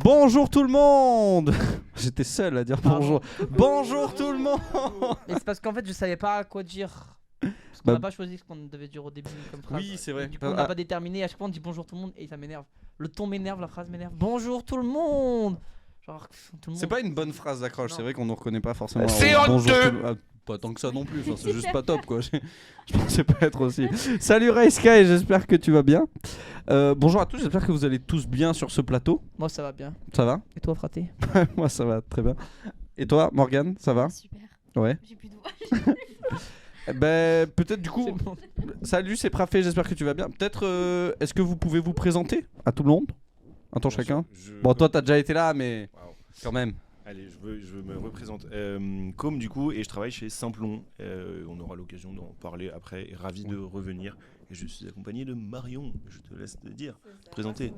Bonjour tout le monde. J'étais seul à dire bonjour. Bonjour tout le monde. Mais c'est parce qu'en fait je savais pas quoi dire. Parce qu'on Bah, n'a pas choisi ce qu'on devait dire au début comme phrase. Oui, c'est vrai. Du coup on n'a pas déterminé. À chaque fois on dit bonjour tout le monde et ça m'énerve. Le ton m'énerve, la phrase m'énerve. Bonjour tout le monde. Genre tout le monde. C'est pas une bonne phrase d'accroche, Non. c'est vrai qu'on ne reconnaît pas forcément. C'est Bonjour honteux. tout le- Ah, pas tant que ça non plus, enfin, c'est juste pas top quoi. Je pensais pas être aussi. Salut Raiska, j'espère que tu vas bien. Bonjour à tous, j'espère que vous allez tous bien sur ce plateau. Moi ça va bien. Ça va? Et toi fraté? Moi ça va très bien. Et toi Morgane, ça va? Super. Ouais. J'ai plus de voix. Ben peut-être du coup. C'est bon. Salut, c'est Prafé, j'espère que tu vas bien. Peut-être, est-ce que vous pouvez vous présenter à tout le monde? Un temps chacun. Bon, toi, t'as déjà été là, mais Waouh. quand même. Allez, je me représente. Com du coup, et je travaille chez Simplon. On aura l'occasion d'en parler après. Et ravi de revenir. Et je suis accompagné de Marion. Je te laisse te dire. Présenter.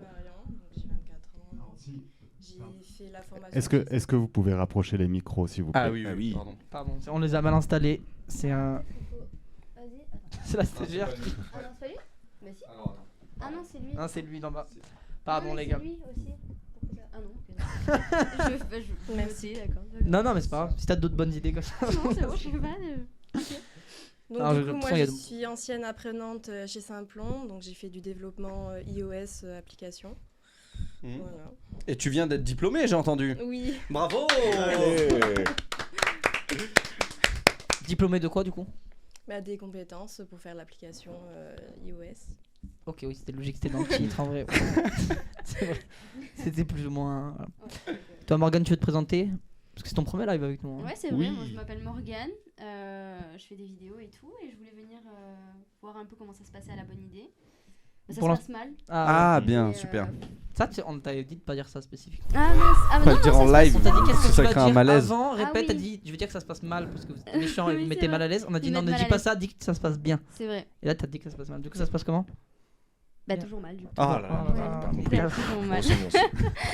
J'ai 24 ans. J'ai fait la formation. Est-ce que vous pouvez rapprocher les micros, s'il vous plaît? Ah oui, Ah oui. pardon. Pardon, on les a mal installés. C'est un. Vas-y. C'est la stagiaire. Ah non, c'est lui? Bah si. Ah non, c'est lui. Ah c'est lui d'en bas. Ah, Pardon mais les gars. C'est lui aussi. Ah non, ok. Merci, d'accord. Non mais c'est pas grave. Si t'as d'autres bonnes idées comme ça. Non, c'est bon, je sais pas. Donc Alors, du j'ai coup, l'impression moi, il y a je de- suis ancienne apprenante chez Simplon. Donc j'ai fait du développement iOS application. Mhm. Voilà. Et tu viens d'être diplômé, j'ai entendu. Oui. Bravo. Diplômé de quoi du coup? Bah, des compétences pour faire l'application iOS. Ok, oui, c'était logique, c'était dans le titre en vrai. C'est vrai. C'était plus ou moins. Voilà. Toi, Morgane, tu veux te présenter? Parce que c'est ton premier live avec nous. hein. Ouais, c'est vrai. Oui. Moi, je m'appelle Morgane. Je fais des vidéos et tout. Et je voulais venir voir un peu comment ça se passait à la bonne idée. Mais ça Pour se passe mal. Ah, bien, Et, super. Ça, on t'avait dit de pas dire ça spécifiquement. Ah mince. Ah, Faut non, le dire non, en ça se live. passe On t'a dit mal. qu'est-ce que Ça tu vas crée un dire malaise. avant? Répète, oui. t'as dit, je veux dire que ça se passe mal parce que vous êtes méchant et Oui, vous c'est mettez vrai. mal à l'aise. On a dit Ils non, mettent ne mal dis à pas l'aise. ça, dis que ça se passe bien. C'est vrai. Et là, t'as dit que ça se passe mal. Du coup, ça se passe comment? Bah, Bien. toujours mal, du coup. Ah là là. Ouais. Pas Ouais. compris. Toujours mal. Grosse ambiance.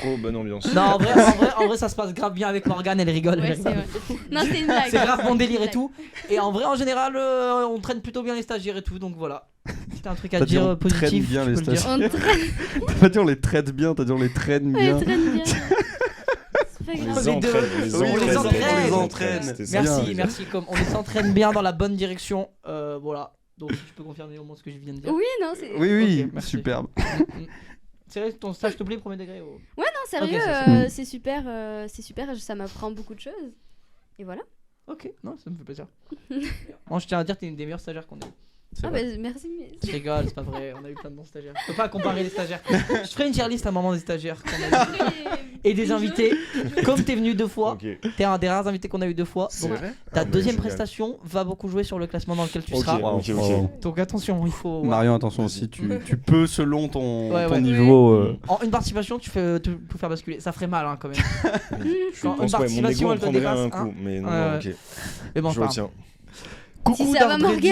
Trop bonne ambiance. Non, en vrai, ça se passe grave bien avec Morgane, elle rigole. Ouais, elle c'est rigole. vrai. Non, c'est une blague. C'est grave mon délire et Blague. tout. Et en vrai, en général, on traîne plutôt bien les stagiaires et tout. Donc voilà. Si t'as un truc à T'as dit dire on traîne positif, bien tu les peux le dire. stagiaires. On traîne. T'as pas dit on les traite bien, t'as dit on les traîne Ouais, bien. traîne bien. C'est pas On grave. les Les deux. entraîne. Oui, on les entraîne. C'était ça. Merci, bien. merci. Comme on s'entraîne bien dans la bonne direction. Voilà. Donc je peux confirmer au moins ce que je viens de dire. Oui, non, c'est. Oui, oui, Ok, merci. superbe. C'est vrai, ton stage te plaît, premier degré oh. Non, sérieux, Ok, c'est super, ça m'apprend beaucoup de choses. Et voilà. Ok, non, ça me fait plaisir. Moi, je tiens à dire que t'es une des meilleures stagiaires qu'on a eu. C'est Ah vrai. bah merci. Je rigole, c'est pas vrai, on a eu plein de bons stagiaires. Je peux pas comparer les stagiaires. Je ferai une tier list à un moment des stagiaires qu'on a eu. Et des invités. Comme t'es venu 2 fois, Ok. t'es un des rares invités qu'on a eu 2 fois. C'est Donc vrai. ta Ah, mais deuxième génial. prestation va beaucoup jouer sur le classement dans lequel tu Ok, seras. ok, ok. Donc attention, il faut. Marion, attention aussi, tu peux selon ton, Ouais, ton ouais. niveau. En une participation, tu peux faire basculer. Ça ferait mal hein, quand même. Je Quand pense une ouais, mon participation, ego en elle te prendrait dépasse, un hein. coup. Mais non, Ouais, non, ouais. ok. Mais bon, Je c'est pas grave. retiens. Coucou Si ça va, Dardreddy.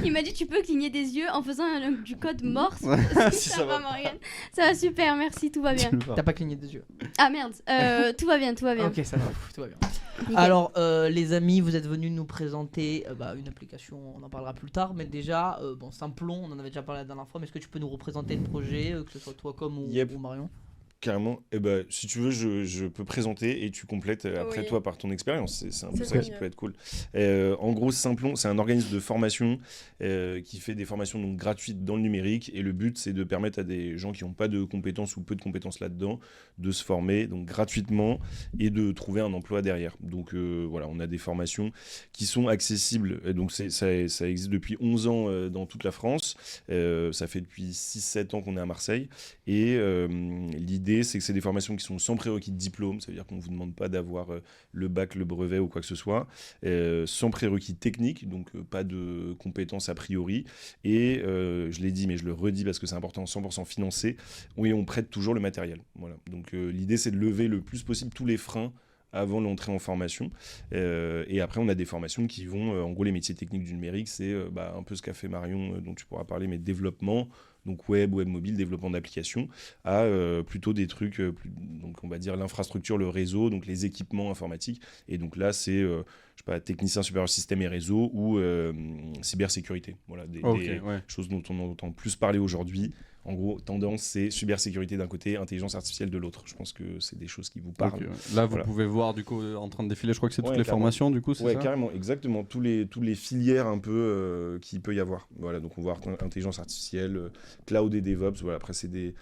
Il m'a dit tu peux cligner des yeux en faisant du code morse. Si ça va Morgane. Ça va super, merci, tout va bien. T'as pas cligné des yeux. Ah merde, tout va bien, tout va bien. Ok, ça va, tout va bien. Nickel. Alors, les amis, vous êtes venus nous présenter une application, on en parlera plus tard, mais déjà, Simplon, on en avait déjà parlé la dernière fois, mais est-ce que tu peux nous représenter le projet, que ce soit toi comme Yep. ou Marion? Carrément. Et ben, si tu veux, je peux présenter et tu complètes après Oui. toi par ton expérience. C'est un peu C'est ça très qui bien. peut être cool. En gros, Simplon, c'est un organisme de formation qui fait des formations donc gratuites dans le numérique. Et le but, c'est de permettre à des gens qui n'ont pas de compétences ou peu de compétences là-dedans de se former donc gratuitement et de trouver un emploi derrière. Donc voilà, on a des formations qui sont accessibles. Et donc ça existe depuis 11 ans dans toute la France. Ça fait depuis 6-7 ans qu'on est à Marseille. Et l'idée, c'est que c'est des formations qui sont sans prérequis de diplôme, ça veut dire qu'on ne vous demande pas d'avoir le bac, le brevet ou quoi que ce soit, sans prérequis techniques, donc pas de compétences a priori, et je l'ai dit mais je le redis parce que c'est important, 100% financé, et on prête toujours le matériel. Voilà. Donc l'idée c'est de lever le plus possible tous les freins avant l'entrée en formation. Et après, on a des formations qui vont, en gros, les métiers techniques du numérique, c'est un peu ce qu'a fait Marion, dont tu pourras parler, mais développement, donc web mobile, développement d'applications, à plutôt des trucs, donc on va dire l'infrastructure, le réseau, donc les équipements informatiques. Et donc là, c'est, je sais pas, technicien supérieur système et réseau ou cybersécurité. Voilà, des Ok, ouais. choses dont on entend plus parler aujourd'hui. En gros, tendance, c'est cybersécurité d'un côté, intelligence artificielle de l'autre. Je pense que c'est des choses qui vous parlent. Ok, ouais. Là, vous Voilà. pouvez voir du coup en train de défiler, je crois que c'est toutes Ouais, les carrément. formations du coup, c'est Ouais, ça carrément, exactement. Tous les filières un peu qu'il peut y avoir. Voilà, donc on va voir intelligence artificielle, cloud et DevOps. Voilà, après, c'est des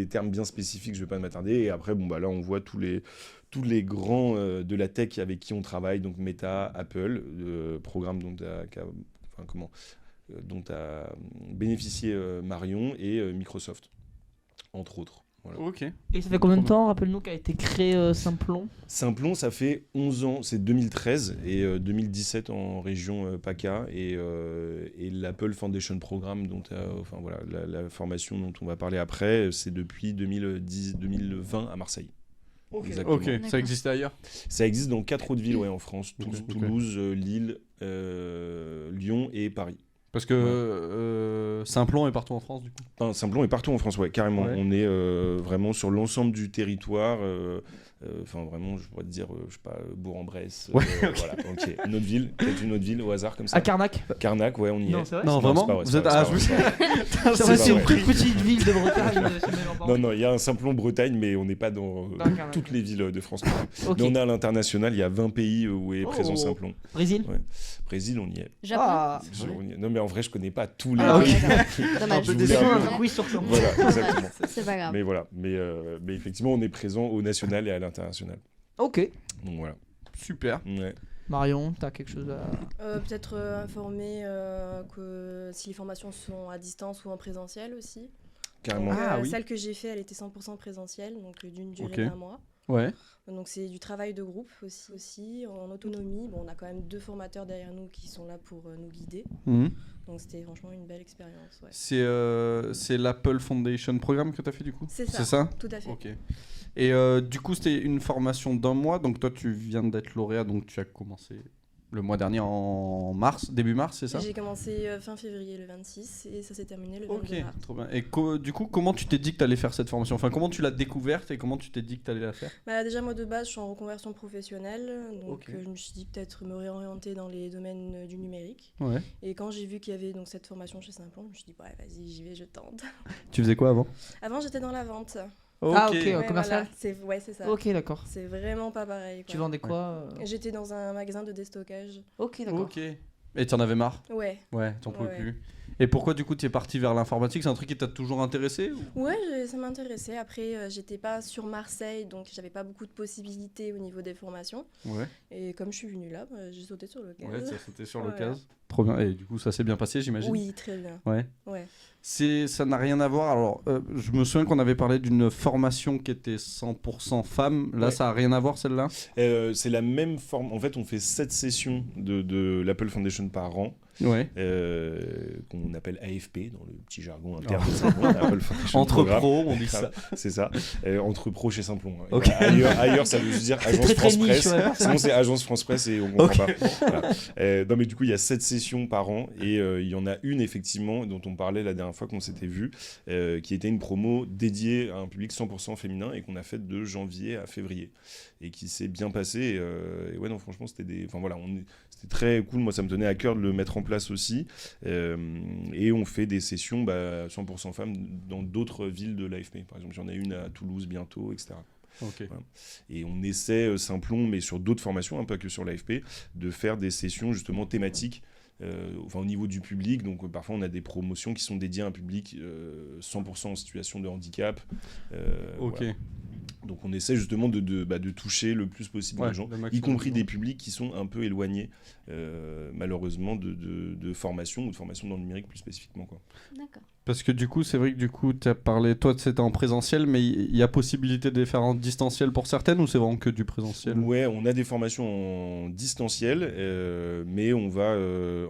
termes bien spécifiques, je ne vais pas m'attarder. Et après, bon, bah, là, on voit tous les grands de la tech avec qui on travaille, donc Meta, Apple, programme dont a bénéficié Marion et Microsoft, entre autres. Voilà. Ok. Et ça fait combien de temps, rappelle-nous, qu'a été créé Simplon? Simplon, ça fait 11 ans, c'est 2013 et 2017 en région PACA et l'Apple Foundation Programme, dont enfin, voilà, la formation dont on va parler après, c'est depuis 2020 à Marseille. Exactement. Ok, ça existait ailleurs. Ça existe dans 4 autres villes en France, Ok, ok. Toulouse, Lille, Lyon et Paris. Parce que Simplon est partout en France du coup. Enfin, Simplon est partout en France, ouais, carrément. Ouais. On est vraiment sur l'ensemble du territoire. Enfin, vraiment, je pourrais te dire, je sais pas, Bourg-en-Bresse. Ouais, Voilà, ok. Une autre ville, peut-être une autre ville au hasard comme ça. À Carnac? Carnac, ouais, on y Non, est. c'est vrai? Non, c'est vraiment pas vrai, Vous c'est êtes pas à vrai, c'est pas vrai. C'est vrai, c'est c'est une pas toute petite ville de Bretagne. c'est même pas- Non, il y a un Simplon Bretagne, mais on n'est pas dans Carnac. toutes les villes de France. Ok. Mais on est à l'international, il y a 20 pays où est présent Oh. Simplon. Brésil? Brésil, on y est. Japon. Ah, Non, mais en vrai, je connais pas tous les Ah, ok. pays. Dommage. Je peu voulais déçu, un peu- un quiz sur Simplon. Voilà, exactement. C'est pas grave. Mais voilà, mais effectivement, on est présent au national et à l'international. Ok. Donc voilà. Super. Ouais. Marion, t'as quelque chose à... Peut-être informer que si les formations sont à distance ou en présentiel aussi. Carrément. Donc, Ah, oui. Celle que j'ai fait, elle était 100% présentielle, donc d'une durée Ok. d'1 mois. Ouais. Donc c'est du travail de groupe aussi en autonomie. Bon, on a quand même 2 formateurs derrière nous qui sont là pour nous guider. Mhm. Donc c'était franchement une belle expérience. Ouais. C'est l'Apple Foundation Programme que tu as fait du coup. C'est ça. C'est ça. Tout à fait. Ok. Et du coup, c'était une formation d'1 mois. Donc toi, tu viens d'être lauréat, donc tu as commencé le mois dernier en mars, début mars, c'est ça? J'ai commencé fin février le 26 et ça s'est terminé le 22 Ok, mars. trop bien. Et du coup, comment tu t'es dit que tu allais faire cette formation? Enfin, comment tu l'as découverte et comment tu t'es dit que tu allais la faire? Bah, déjà, moi de base, je suis en reconversion professionnelle. Donc Ok. je me suis dit peut-être me réorienter dans les domaines du numérique. Ouais. Et quand j'ai vu qu'il y avait donc cette formation chez Simplon, je me suis dit, ouais, vas-y, j'y vais, je tente. Tu faisais quoi avant? Avant, j'étais dans la vente. Ah, ok. Ouais, commercial? voilà, c'est ça. Ok, d'accord. C'est vraiment pas pareil. Tu Quoi. vendais quoi J'étais dans un magasin de déstockage. Ok, d'accord. Ok. Et t'en avais marre? Ouais. Ouais, t'en pouvais Ouais. plus. Et pourquoi du coup tu es parti vers l'informatique? C'est un truc qui t'a toujours intéressé ou... Ouais, ça m'intéressait. Après, j'étais pas sur Marseille, donc j'avais pas beaucoup de possibilités au niveau des formations. Ouais. Et comme je suis venue là, j'ai sauté sur le Ouais, ça c'était sur Voilà. l'occasion. Trop bien. Et du coup, ça s'est bien passé, j'imagine? Oui, très bien. Ouais. Ouais. Ça n'a rien à voir. Alors, je me souviens qu'on avait parlé d'une formation qui était 100% femmes. Là, Ouais. ça n'a rien à voir celle-là? C'est la même forme. En fait, on fait 7 sessions de l'Apple Foundation par an, Ouais. qu'on appelle AFP dans le petit jargon interne de Simplon, Apple Foundation Entre Programme. pros, on dit ça. C'est ça. Entre pros chez Simplon. hein. Ok. Ailleurs, ça veut juste dire Agence très, très France niche, Presse. ouais. Sinon, c'est Agence France Presse et on comprend Ok. pas. Voilà. Non, mais du coup, il y a 7 sessions par an et il y en a une, effectivement, dont on parlait la dernière fois qu'on s'était vu, qui était une promo dédiée à un public 100% féminin et qu'on a faite de janvier à février et qui s'est bien passé. Et ouais, non, franchement, c'était c'était très cool. Moi, ça me tenait à cœur de le mettre en place aussi. Et on fait des sessions 100% femmes dans d'autres villes de l'AFP. Par exemple, j'en ai une à Toulouse bientôt, etc. Ok. Et on essaie, Simplon, mais sur d'autres formations, pas que sur l'AFP, de faire des sessions justement thématiques. Au niveau du public, donc parfois on a des promotions qui sont dédiées à un public 100% en situation de handicap. Ok. Voilà. Donc on essaie justement de toucher le plus possible Ouais, les gens, le y maximum compris de gens. des publics qui sont un peu éloignés malheureusement de formation ou de formation dans le numérique plus spécifiquement, quoi. D'accord. Parce que du coup, c'est vrai que du coup, tu as parlé, toi c'était en présentiel, mais il y a possibilité de les faire en distanciel pour certaines ou c'est vraiment que du présentiel? Ouais, on a des formations en distanciel, mais on va...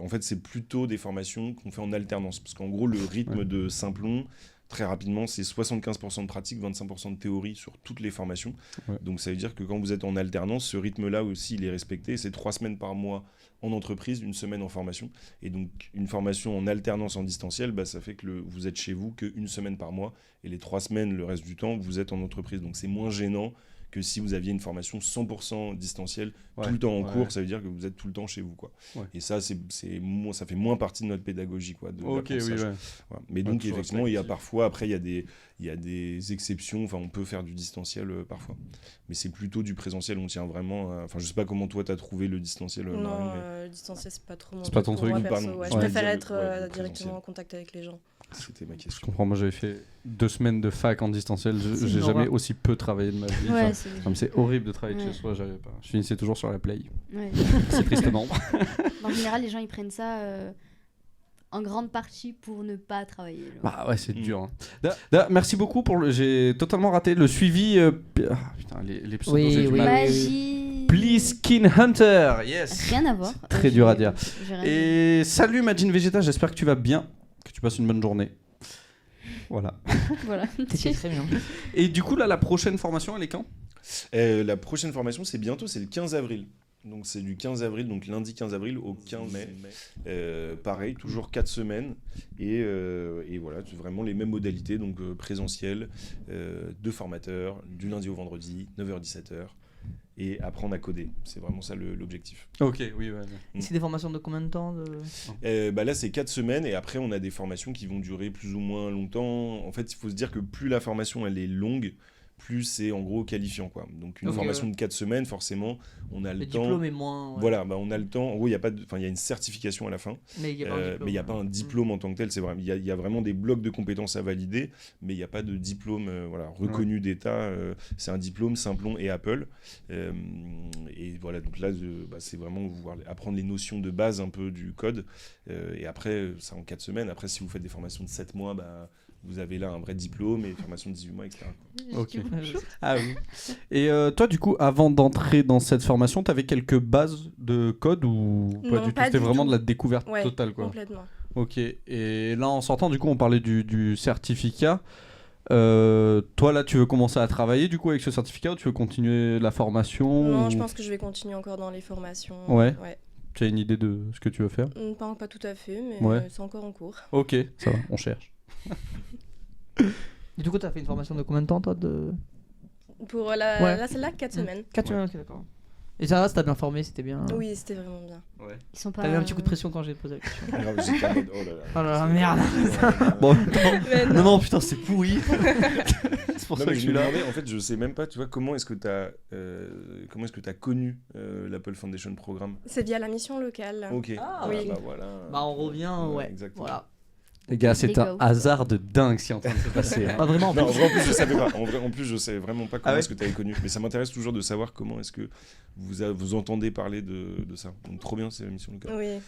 en fait, c'est plutôt des formations qu'on fait en alternance. Parce qu'en gros, le rythme Ouais. de Simplon, très rapidement, c'est 75% de pratique, 25% de théorie sur toutes les formations. Ouais. Donc ça veut dire que quand vous êtes en alternance, ce rythme-là aussi, il est respecté. C'est 3 semaines par mois en entreprise, 1 semaine en formation. Et donc, une formation en alternance en distanciel, ça fait que vous êtes chez vous qu'1 semaine par mois. Et les 3 semaines, le reste du temps, vous êtes en entreprise. Donc c'est moins gênant que si vous aviez une formation 100% distancielle Ouais, tout le temps en ouais. cours, ça veut dire que vous êtes tout le temps chez vous, quoi. Ouais. Et ça, ça fait moins partie de notre pédagogie, quoi. De Ok, oui, l'apprentissage. ouais. Voilà. Mais donc, toujours effectivement, il y a actif. parfois, après, il y a des exceptions. Enfin, on peut faire du distanciel parfois. Mais c'est plutôt du présentiel. On tient vraiment. Enfin, je sais pas comment toi, t'as trouvé le distanciel, Non, Marine. le distanciel, c'est pas trop mon C'est pas truc ton pour moi, truc, perso, pardon. ouais. Ouais. Je préfère Ouais, être le présentiel. directement en contact avec les gens. C'était ma Je question. comprends, moi j'avais fait 2 semaines de fac en distanciel, C'est j'ai une jamais horreur. aussi peu travaillé de ma vie. Ouais, Enfin, c'est horrible de travailler de Ouais. chez soi, j'arrivais pas. Je finissais toujours sur la play. ouais. C'est tristement. En général, les gens ils prennent ça en grande partie pour ne pas travailler. genre. Bah ouais, c'est dur. Hein. Merci beaucoup j'ai totalement raté le suivi. Putain, les pseudos, Oui, j'ai du oui, mal. Magie. Please Skin Hunter, yes. Rien à voir. Très dur à dire. J'ai rien dit. Et salut Majin Vegeta, j'espère que tu vas bien, que tu passes une bonne journée. Voilà. Voilà. T'étais très bien. Et du coup là, la prochaine formation, elle est quand? La prochaine formation, c'est bientôt, c'est le 15 avril. Donc c'est du 15 avril, donc lundi 15 avril au 15 mai. Pareil, toujours 4 semaines. Et voilà, c'est vraiment les mêmes modalités, donc présentiel, 2 formateurs, du lundi au vendredi, 9h-17h. Et apprendre à coder. C'est vraiment ça l'objectif. Ok, oui, ouais. Et c'est des formations de combien de temps Là, c'est 4 semaines. Et après, on a des formations qui vont durer plus ou moins longtemps. En fait, il faut se dire que plus la formation elle est longue, plus c'est en gros qualifiant, quoi. Donc une Ok, formation ouais. de 4 semaines, forcément, on a le Le temps. diplôme est moins. Ouais. Voilà, on a le temps. En gros, il y a une certification à la fin, Mais il n'y a pas un diplôme. mais il n'y a pas un diplôme en tant que tel. C'est vrai, il y a vraiment des blocs de compétences à valider, mais il n'y a pas de diplôme reconnu d'État. C'est un diplôme Simplon et Apple. Et voilà, donc là, c'est vraiment apprendre les notions de base un peu du code. Et après, ça en 4 semaines. Après, si vous faites des formations de 7 mois, vous avez là un vrai diplôme et une formation de 18 mois, etc. Ok. Ah oui. Et toi, du coup, avant d'entrer dans cette formation, tu avais quelques bases de code ou pas Non, du tout? pas C'était du vraiment tout. de la découverte Ouais, totale, quoi. complètement. Ok. Et là, en sortant, du coup, on parlait du certificat. Toi, là, tu veux commencer à travailler, du coup, avec ce certificat ou tu veux continuer la formation Non, ou... je pense que je vais continuer encore dans les formations. Ouais. Tu as une idée de ce que tu veux faire? Pas tout à fait, mais Ouais. c'est encore en cours. Ok, ça va, on cherche. Et du coup, t'as fait une formation de combien de temps, toi Pour Ouais. là, celle-là, 4 semaines. 4 semaines, ok, d'accord. Et ça va, t'as bien formé, c'était bien. Oui, c'était vraiment bien. Ils sont pas. T'avais un petit coup de pression quand j'ai posé la question. Alors, j'étais en mode, oh là là. Oh là là, merde. Bon, Mais non, non, putain, c'est pourri. C'est pour Non, ça mais que je je suis me là. demandais, en fait, je sais même pas, tu vois, comment est-ce que tu as connu l'Apple Foundation Programme? c'est via la mission locale. Ok. Ah, oui. Bah voilà. Bah, on revient, ouais. Exactement. Voilà. Les gars, c'est Les un gars. hasard de dingue qui est en train de se passer. hein. Pas vraiment. Non, en vrai, en plus, je savais pas. En plus, je sais vraiment pas comment Ah ouais est-ce que tu avais connu. Mais ça m'intéresse toujours de savoir comment est-ce que vous entendez parler de ça. Donc, trop bien, c'est la mission locale. Oui,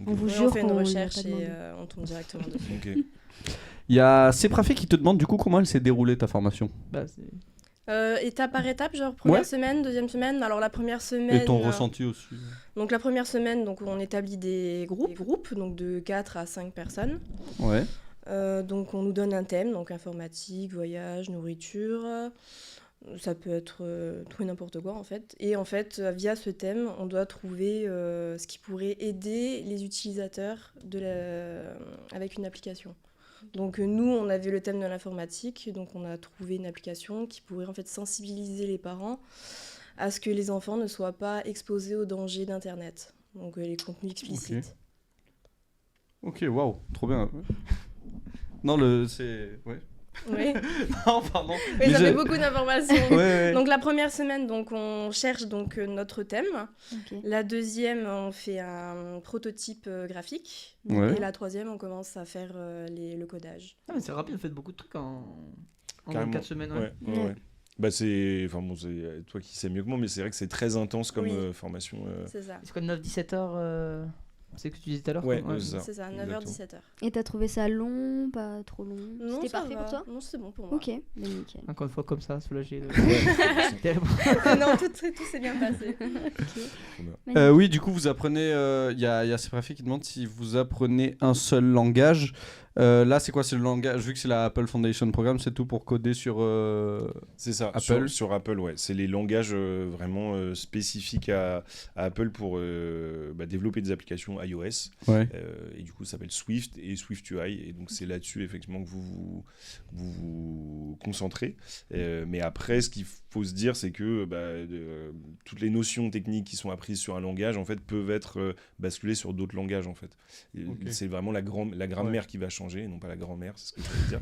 On vous Oui, jure on fait une qu'on lui a recherche pas et demandé. on tombe directement dessus. Ok. Il y a Seprafi qui te demande, du coup, comment elle s'est déroulée ta formation. Bah, c'est... Étape par étape, genre première Ouais. semaine, deuxième semaine. Alors la première semaine. Et ton ressenti aussi. Donc la première semaine, donc on établit des groupes, donc de 4 à 5 personnes. Ouais. Donc on nous donne un thème, donc informatique, voyage, nourriture. Ça peut être tout et n'importe quoi en fait. Et en fait, via ce thème, on doit trouver ce qui pourrait aider les utilisateurs avec une application. Donc nous, on avait le thème de l'informatique, donc on a trouvé une application qui pourrait en fait sensibiliser les parents à ce que les enfants ne soient pas exposés aux dangers d'Internet. Donc les contenus explicites. Ok, waouh, trop bien. Non, c'est. Ouais. Oui, Non, pardon. mais ça j'ai- fait beaucoup d'informations. Ouais, ouais. Donc la première semaine, donc on cherche donc notre thème. Ok. La deuxième, on fait un prototype graphique. Ouais. Et la troisième, on commence à faire le codage. Ah, mais c'est rapide, vous faites beaucoup de trucs en Carrément. 4 semaines. Ouais, Ouais. ouais, ouais. Bah, c'est toi qui sais mieux que moi, mais c'est vrai que c'est très intense comme Oui. formation. C'est ça. C'est quoi, 9-17 heures c'est ce que tu disais tout à l'heure Ouais, quoi c'est ça. C'est ça, Exactement. 9h-17h. Et t'as trouvé ça long, pas trop long? Non, C'était ça parfait va. pour toi? Non, c'est bon pour moi. Ok, ben nickel. Encore une fois, comme ça, soulagé. Ouais. Non, tout s'est bien passé. Oui, du coup, vous apprenez. Il y a Seprafi qui demande si vous apprenez un seul langage. Là, c'est quoi? C'est le langage, vu que c'est la Apple Foundation Programme, c'est tout pour coder sur. C'est ça, Apple. sur Apple, ouais. C'est les langages vraiment spécifiques à Apple pour développer des applications iOS. Ouais. Et du coup, ça s'appelle Swift et SwiftUI. Et donc, c'est là-dessus, effectivement, que vous concentrez. Mais après, ce qu'il faut se dire, c'est que toutes les notions techniques qui sont apprises sur un langage, en fait, peuvent être basculées sur d'autres langages, en fait. Ok. C'est vraiment la grammaire qui va changer, non pas la grand-mère, c'est ce que je veux dire.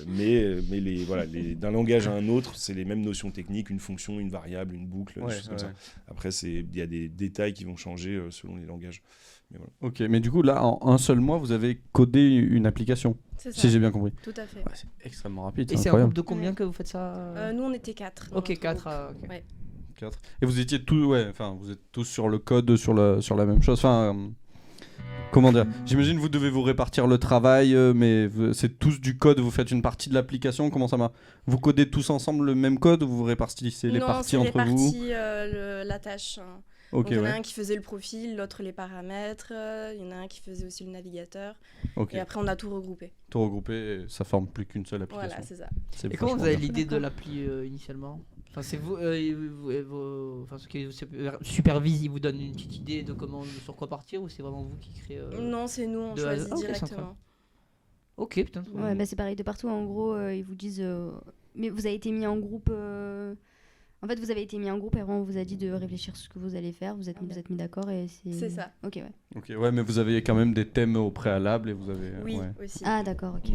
Mais d'un langage à un autre, c'est les mêmes notions techniques, une fonction, une variable, une boucle, des choses comme ça. Après, il y a des détails qui vont changer selon les langages. Mais voilà. Ok, mais du coup, là, en un seul mois, vous avez codé une application, C'est ça. si j'ai bien compris. Tout à fait. Ouais, c'est extrêmement rapide, Et c'est c'est un incroyable. groupe de combien que vous faites ça Nous, on était 4. Ok, 4. Ouais. 4. Et vous étiez tous, vous êtes tous sur le code, sur la même chose. Enfin, comment dire? J'imagine vous devez vous répartir le travail, mais c'est tous du code. Vous faites une partie de l'application. Comment ça marche? Vous codez tous ensemble le même code ou vous répartissez les parties entre vous? La tâche. Hein. Ok, Donc, il y en a ouais. un qui faisait le profil, l'autre les paramètres, il y en a un qui faisait aussi le navigateur. Ok. Et après, on a tout regroupé. Tout regroupé, et ça forme plus qu'une seule application. Voilà, c'est ça. C'est Et comment vachement vous avez bien. l'idée de D'accord. l'appli initialement? Enfin, c'est vous, enfin, ceux qui supervisent, ils vous donnent une petite idée de sur quoi partir ou c'est vraiment vous qui créez Non, c'est nous, on de choisit ok, directement. Ok, putain. trop Ouais, bien. c'est pareil de partout. En gros, ils vous disent. Mais vous avez été mis en groupe. En fait, vous avez été mis en groupe et après, on vous a dit de réfléchir sur ce que vous allez faire. Vous êtes mis d'accord et c'est. C'est ça. Ok, ouais. Ok, ouais, mais vous avez quand même des thèmes au préalable et vous avez. Oui, ouais. aussi. Ah, d'accord, ok.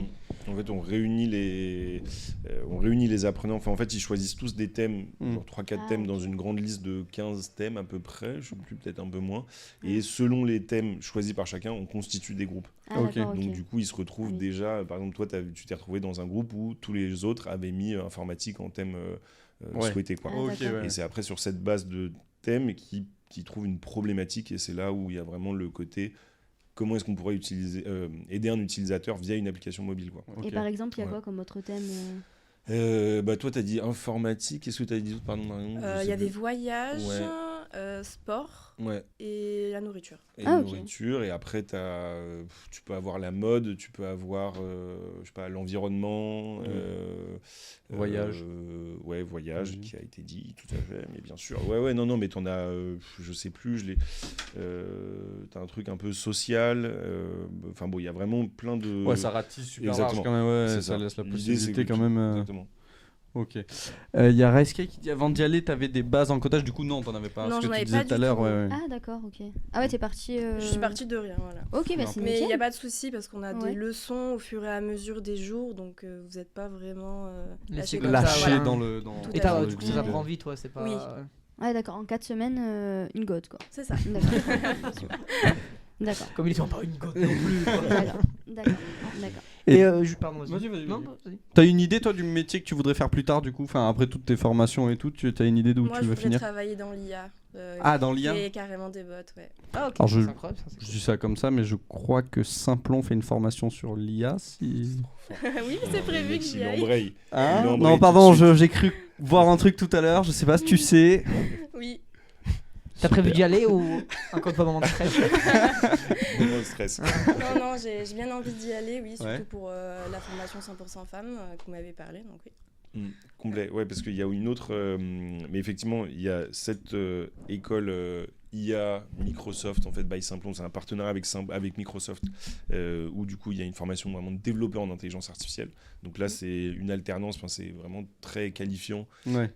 En fait, on réunit les apprenants. Enfin, en fait, ils choisissent tous des thèmes, genre 3-4 Ah, thèmes ok. dans une grande liste de 15 thèmes à peu près, je sais plus, peut-être un peu moins. Et selon les thèmes choisis par chacun, on constitue des groupes. Ah, Ok. d'accord, ok. Donc, du coup, ils se retrouvent Oui. déjà. Par exemple, toi, tu t'es retrouvé dans un groupe où tous les autres avaient mis informatique en thème Ouais. souhaité, quoi. Ah, Ok, d'accord. ouais. Et c'est après sur cette base de thèmes qui trouve une problématique, et c'est là où il y a vraiment le côté comment est-ce qu'on pourrait aider un utilisateur via une application mobile, quoi. Ok. Et par exemple, il y a Ouais. quoi comme autre thème Toi, tu as dit informatique. Qu'est-ce que tu as dit d'autre? Pardon, Marion, je Il sais y avait plus. voyage, Ouais. sport Ouais. et la nourriture. Et Ah, ok. nourriture. Et après, tu peux avoir la mode, tu peux avoir je sais pas, l'environnement. Voyage. Ouais, voyage, Mhm. qui a été dit, tout à fait. Mais bien sûr. Ouais, non, mais t'en as, je sais plus, t'as un truc un peu social. Enfin bon, il y a vraiment plein de. Ouais, ça ratisse super large Exactement. quand même. Ouais, C'est ça ça. laisse la L'idée, possibilité c'est que quand même. Exactement. Ok. Il y a Reisky qui dit avant d'y aller, t'avais des bases en codage. Du coup, non, t'en avais pas. Non, ce que j'en tu avais disais pas tout à du l'heure. tout. Ouais. Ah, d'accord, ok. Ah ouais, t'es parti. Je suis partie de rien, voilà. Ok, bah Non. c'est Mais il nickel. n'y a pas de souci parce qu'on a Ouais. des leçons au fur et à mesure des jours, donc vous n'êtes pas vraiment Laissé lâché comme comme ça. Lâché voilà. dans le. Dans, Tout Et à t'as, fait. du coup, ça s'apprend vite, ouais, c'est pas. Oui. Ouais, d'accord. En 4 semaines, une gode, quoi. C'est ça. D'accord. Super. D'accord. Comme il est pas une gote non plus. quoi. D'accord. Et- Pardon, vas-y. Vas-y. Non, vas-y. T'as une idée, toi, du métier que tu voudrais faire plus tard, du coup? Enfin, après toutes tes formations et tout, t'as une idée d'où Moi, tu je veux voulais finir? travailler dans l'IA. Ah, dans l'IA? Et carrément des bots, ouais. Ah, ok. Alors, C'est incroyable, ça, c'est Je cool. dis ça comme ça, mais je crois que Simplon fait une formation sur l'IA. Si... Oui, c'est prévu que j'y aille. embraye. Ah, Il embraye non, tout pardon, de suite. j'ai cru voir un truc tout à l'heure. Je sais pas si tu sais. Oui. T'as prévu d'y aller ou encore pas moment de stress? Moment de stress. Non, j'ai bien envie d'y aller, oui, surtout Ouais. pour la formation 100% femmes que vous m'avez parlé, donc oui. Complet, ouais, parce qu'il y a une autre. Mais effectivement, il y a cette école IA Microsoft, en fait, by Simplon. C'est un partenariat avec Microsoft, où du coup, il y a une formation vraiment de développeur en intelligence artificielle. Donc là, c'est une alternance, enfin, c'est vraiment très qualifiant. Ouais.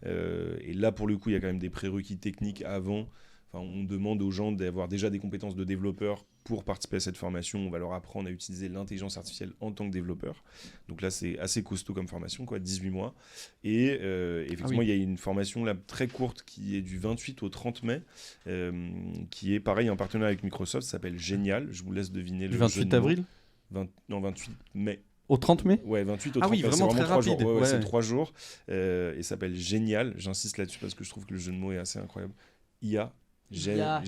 Et là, pour le coup, il y a quand même des prérequis techniques avant. Enfin, on demande aux gens d'avoir déjà des compétences de développeur pour participer à cette formation. On va leur apprendre à utiliser l'intelligence artificielle en tant que développeur. Donc là, c'est assez costaud comme formation, quoi, 18 mois. Et effectivement, il y a une formation là, très courte qui est du 28 au 30 mai, qui est pareil, en partenariat avec Microsoft, ça s'appelle Génial. Je vous laisse deviner Du le 28 jeu de mots. avril 28 mai. au 30 mai? Ouais, 28 au Ah 30 oui, mai, vraiment c'est très 3 jours. rapide, Ouais, ouais. c'est 3 jours. Et ça s'appelle Génial. J'insiste là-dessus parce que je trouve que le jeu de mots est assez incroyable. IA IA.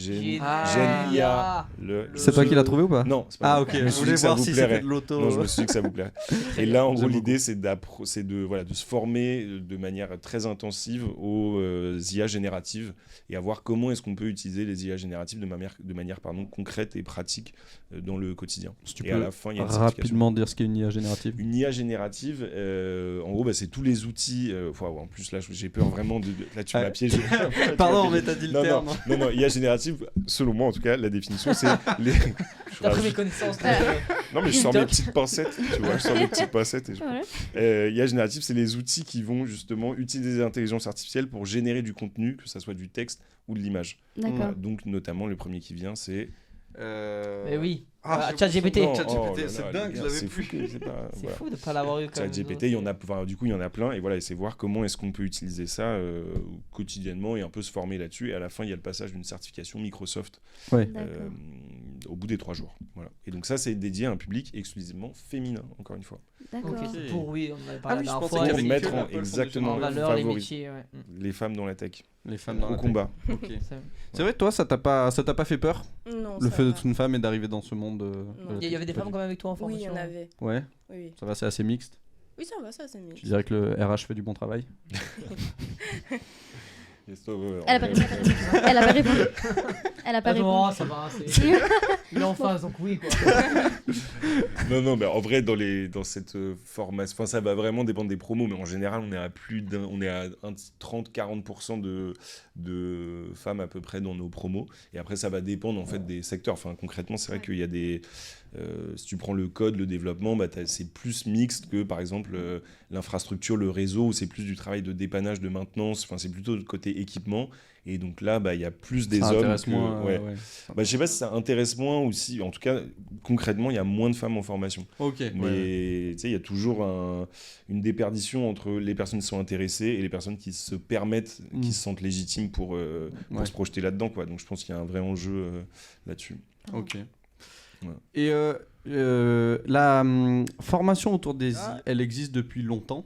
C'est toi qui l'as trouvé ou pas? Non, c'est pas Ah moi. ok, Je me je suis dit voulais que ça voir vous si plairait. c'était de l'auto. Non, je me suis dit que ça vous plairait. Et là, en gros, J'aime l'idée, c'est de se former de manière très intensive aux IA génératives et à voir comment est-ce qu'on peut utiliser les IA génératives de manière concrète et pratique dans le quotidien. Si tu Et peux à la fin, il y a une certification. rapidement dire ce qu'est une IA générative. Une IA générative, en gros, c'est tous les outils. En plus, là, j'ai peur vraiment de. Là, tu m'as piégé. Pardon, mais t'as dit le Non, terme. non, IA générative, selon moi, en tout cas, la définition, c'est les. D'après mes connaissances. Non, mais je sors mes TikTok. petites pincettes, tu vois, je sors mes petites pincettes. Voilà. IA générative, c'est les outils qui vont justement utiliser l'intelligence artificielle pour générer du contenu, que ça soit du texte ou de l'image. D'accord. Donc, notamment, le premier qui vient, c'est. Mais oui. Ah, ChatGPT. Non, Oh ChatGPT, là c'est là, dingue, les je gars, l'avais c'est plus. fou que c'est pas. C'est Voilà. fou de pas l'avoir eu quand même. ChatGPT, il y en a, du coup, il y en a plein. Et voilà, et c'est voir comment est-ce qu'on peut utiliser ça quotidiennement et un peu se former là-dessus. Et à la fin, il y a le passage d'une certification Microsoft Ouais. au bout des 3 jours. Voilà. Et donc ça, c'est dédié à un public exclusivement féminin, encore une fois. D'accord. Ok, c'est pour oui, on en avait Ah parlé oui, la je dernière pensais fois. qu'il y Pour avait mettre que en Apple font exactement En valeur, les favori- métiers. Ouais. les femmes dans la tech, Les femmes dans au la combat. tech. Ok. Ça- C'est vrai, toi, ça t'a pas fait peur? Non, Le ça fait va. d'être une femme et d'arriver dans ce monde Non. Il y avait des femmes quand même avec toi en Oui, il y formation. en avait. Ouais, Oui, ça va, c'est assez mixte. oui, ça va, ça, c'est mieux. Tu dirais que le RH fait du bon travail? Elle a pas répondu. Elle a pas répondu. Elle a pas Ah non, répondu. ça va, c'est. Il est en phase, donc oui quoi. Non, mais en vrai, dans cette formation, ça va vraiment dépendre des promos, mais en général, on est à 30-40% de femmes à peu près dans nos promos. Et après, ça va dépendre en fait des secteurs. Enfin, concrètement, c'est vrai qu'il y a des. Si tu prends le code, le développement, c'est plus mixte que par exemple l'infrastructure, le réseau, où c'est plus du travail de dépannage, de maintenance. Enfin, c'est plutôt le côté équipement. Et donc là, il y a plus des Ça hommes intéresse que. moins, Ouais. ouais. Je sais pas si ça intéresse moins ou si, en tout cas, concrètement, il y a moins de femmes en formation. Ok. Mais ouais. tu sais, il y a toujours une déperdition entre les personnes qui sont intéressées et les personnes qui se permettent, qui se sentent légitimes pour Ouais. se projeter là-dedans, quoi. Donc je pense qu'il y a un vrai enjeu là-dessus. Ok. Ouais. Et la formation autour des IA, elle existe depuis longtemps?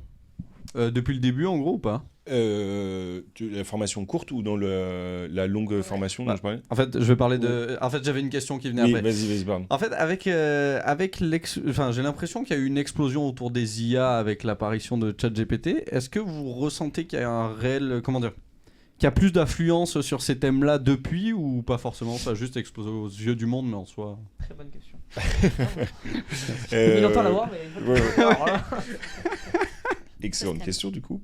Depuis le début, en gros, ou pas? La formation courte ou dans la longue formation dont je parlais? En fait, je vais parler de. En fait, j'avais une question qui venait Oui, après. vas-y, pardon. En fait, avec j'ai l'impression qu'il y a eu une explosion autour des IA avec l'apparition de ChatGPT. Est-ce que vous ressentez qu'il y a un réel, comment dire, qu'il y a plus d'affluence sur ces thèmes-là depuis, ou pas forcément? Ça a juste explosé aux yeux du monde, mais en soi. Très bonne question. Il entend l'avoir, mais. Ouais. Alors là, Excellente question du coup.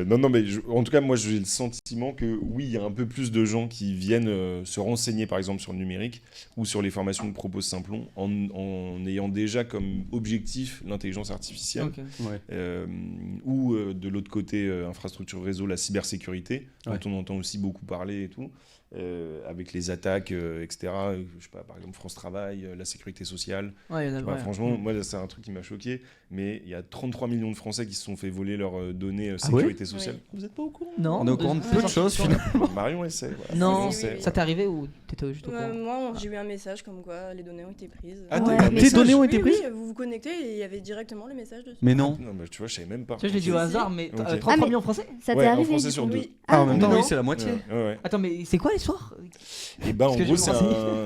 Non, mais en tout cas, moi j'ai le sentiment que oui, il y a un peu plus de gens qui viennent se renseigner par exemple sur le numérique ou sur les formations que propose Simplon en ayant déjà comme objectif l'intelligence artificielle. ok. Ouais. Ou de l'autre côté, infrastructure réseau, la cybersécurité, Ouais. dont on entend aussi beaucoup parler et tout, avec les attaques, etc. Je sais pas, par exemple France Travail, la sécurité sociale. Ouais, il y en a. Bah, ouais. franchement, moi, c'est un truc qui m'a choqué, mais il y a 33 millions de Français qui se sont fait voler leurs données Ah sécurité sociale. Vous n'êtes pas au courant? Non. On est au courant de peu de choses, finalement. Marion essaie. Voilà. Non, Marion oui, essaie, oui. ça t'est arrivé ou t'étais juste au Ouais, courant? moi, j'ai eu un message comme quoi les données ont été prises. Ah, Ouais, t'as eu un mais Tes message? données ont été Oui, prises? oui, vous vous connectez et il y avait directement le message dessus. Mais non. Non, mais tu vois, je savais même pas. Tu vois, je l'ai dit au hasard, mais Ok. 33 Ah, mais- millions français? Ça t'est Ouais, en arrivé français du sur coup deux. Oui. Ah, en même temps, non. oui, c'est la moitié. Ouais. Attends, mais c'est quoi l'histoire? Et bah, en Parce que gros, je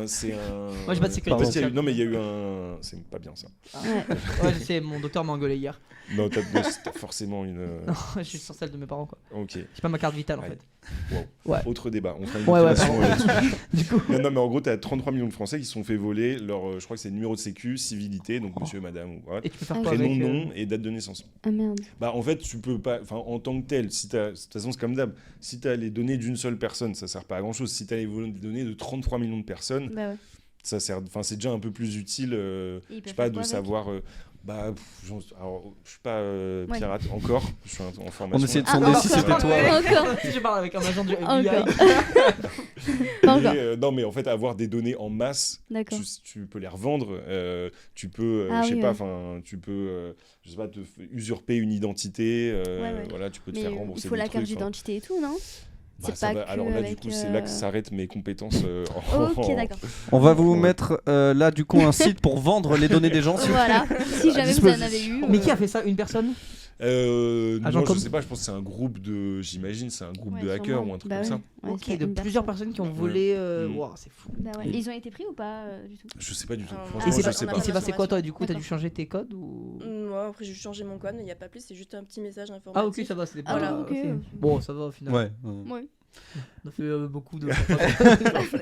me c'est un. Moi, j'ai pas de sécurité En fait, il y a eu- sociale. Non, mais il y a eu un. C'est pas bien ça. Ouais. Ouais, je sais, mon docteur m'a engueulé hier. Non, t'as forcément une. Non, je suis sur celle de mes parents quoi. Ok. J'ai pas ma carte vitale en Ouais. fait. Wow. Ouais. Autre débat. On fera une Ouais, motivation pardon. là-dessus. Du coup. Non, mais en gros, t'as 33 millions de Français qui se sont fait voler leur, je crois que c'est numéro de sécu, civilité, donc monsieur, madame, ou what, Et tu peux faire Ah, quoi prénom, avec nom et date de naissance. Ah merde. Bah, en fait, tu peux pas, enfin, en tant que tel, si t'as, de toute façon, c'est comme d'hab, si t'as les données d'une seule personne, ça sert pas à grand chose. Si t'as les données de 33 millions de personnes, Bah ouais. ça sert, enfin, c'est déjà un peu plus utile, Et ils je sais peuvent pas, faire de quoi avec savoir. Alors, je suis pas Ouais. pirate encore, je suis en formation. On essayait de là. sonder Ah, si encore. c'était toi. Encore. Si je parle avec un agent du FBI. Encore. Pas encore. Mais, non, mais en fait, avoir des données en masse, D'accord. tu peux les revendre, tu peux, Ah je sais oui, pas, ouais. enfin, tu peux, je sais pas, usurper une identité, Ouais. voilà, tu peux te Mais faire il rembourser faut des la carte trucs, enfin. d'identité et tout, non? Bah, C'est ça pas va. que Alors là, du avec, coup, c'est là que s'arrêtent mes compétences. Ok, d'accord. On va vous Ouais. mettre là, du coup, un site pour vendre les données des gens. Voilà. Si jamais vous en avez eu. Mais qui a fait ça? Une personne? Non, je comme- sais pas, je pense que c'est un groupe de. J'imagine, c'est un groupe Ouais, de hackers sûrement. ou un truc Bah comme ça. ouais. Ouais, Ok, c'est de une plusieurs personne. personnes qui ont Ouais. volé. Mm. Wow, c'est fou. Bah ouais. Et ils ont été pris ou pas du tout? Je sais pas du tout. Ah, Franchement, Et c'est je sais on a pas. il s'est passé quoi toi du coup? T'as D'accord. dû changer tes codes ou? Moi, après, j'ai changé mon code, mais il n'y a pas plus, c'est juste un petit message informatif. Ah ok, ça va, c'était pas. Ah, ok. Bon, ça va au final. Ouais. Ouais. On a fait beaucoup de.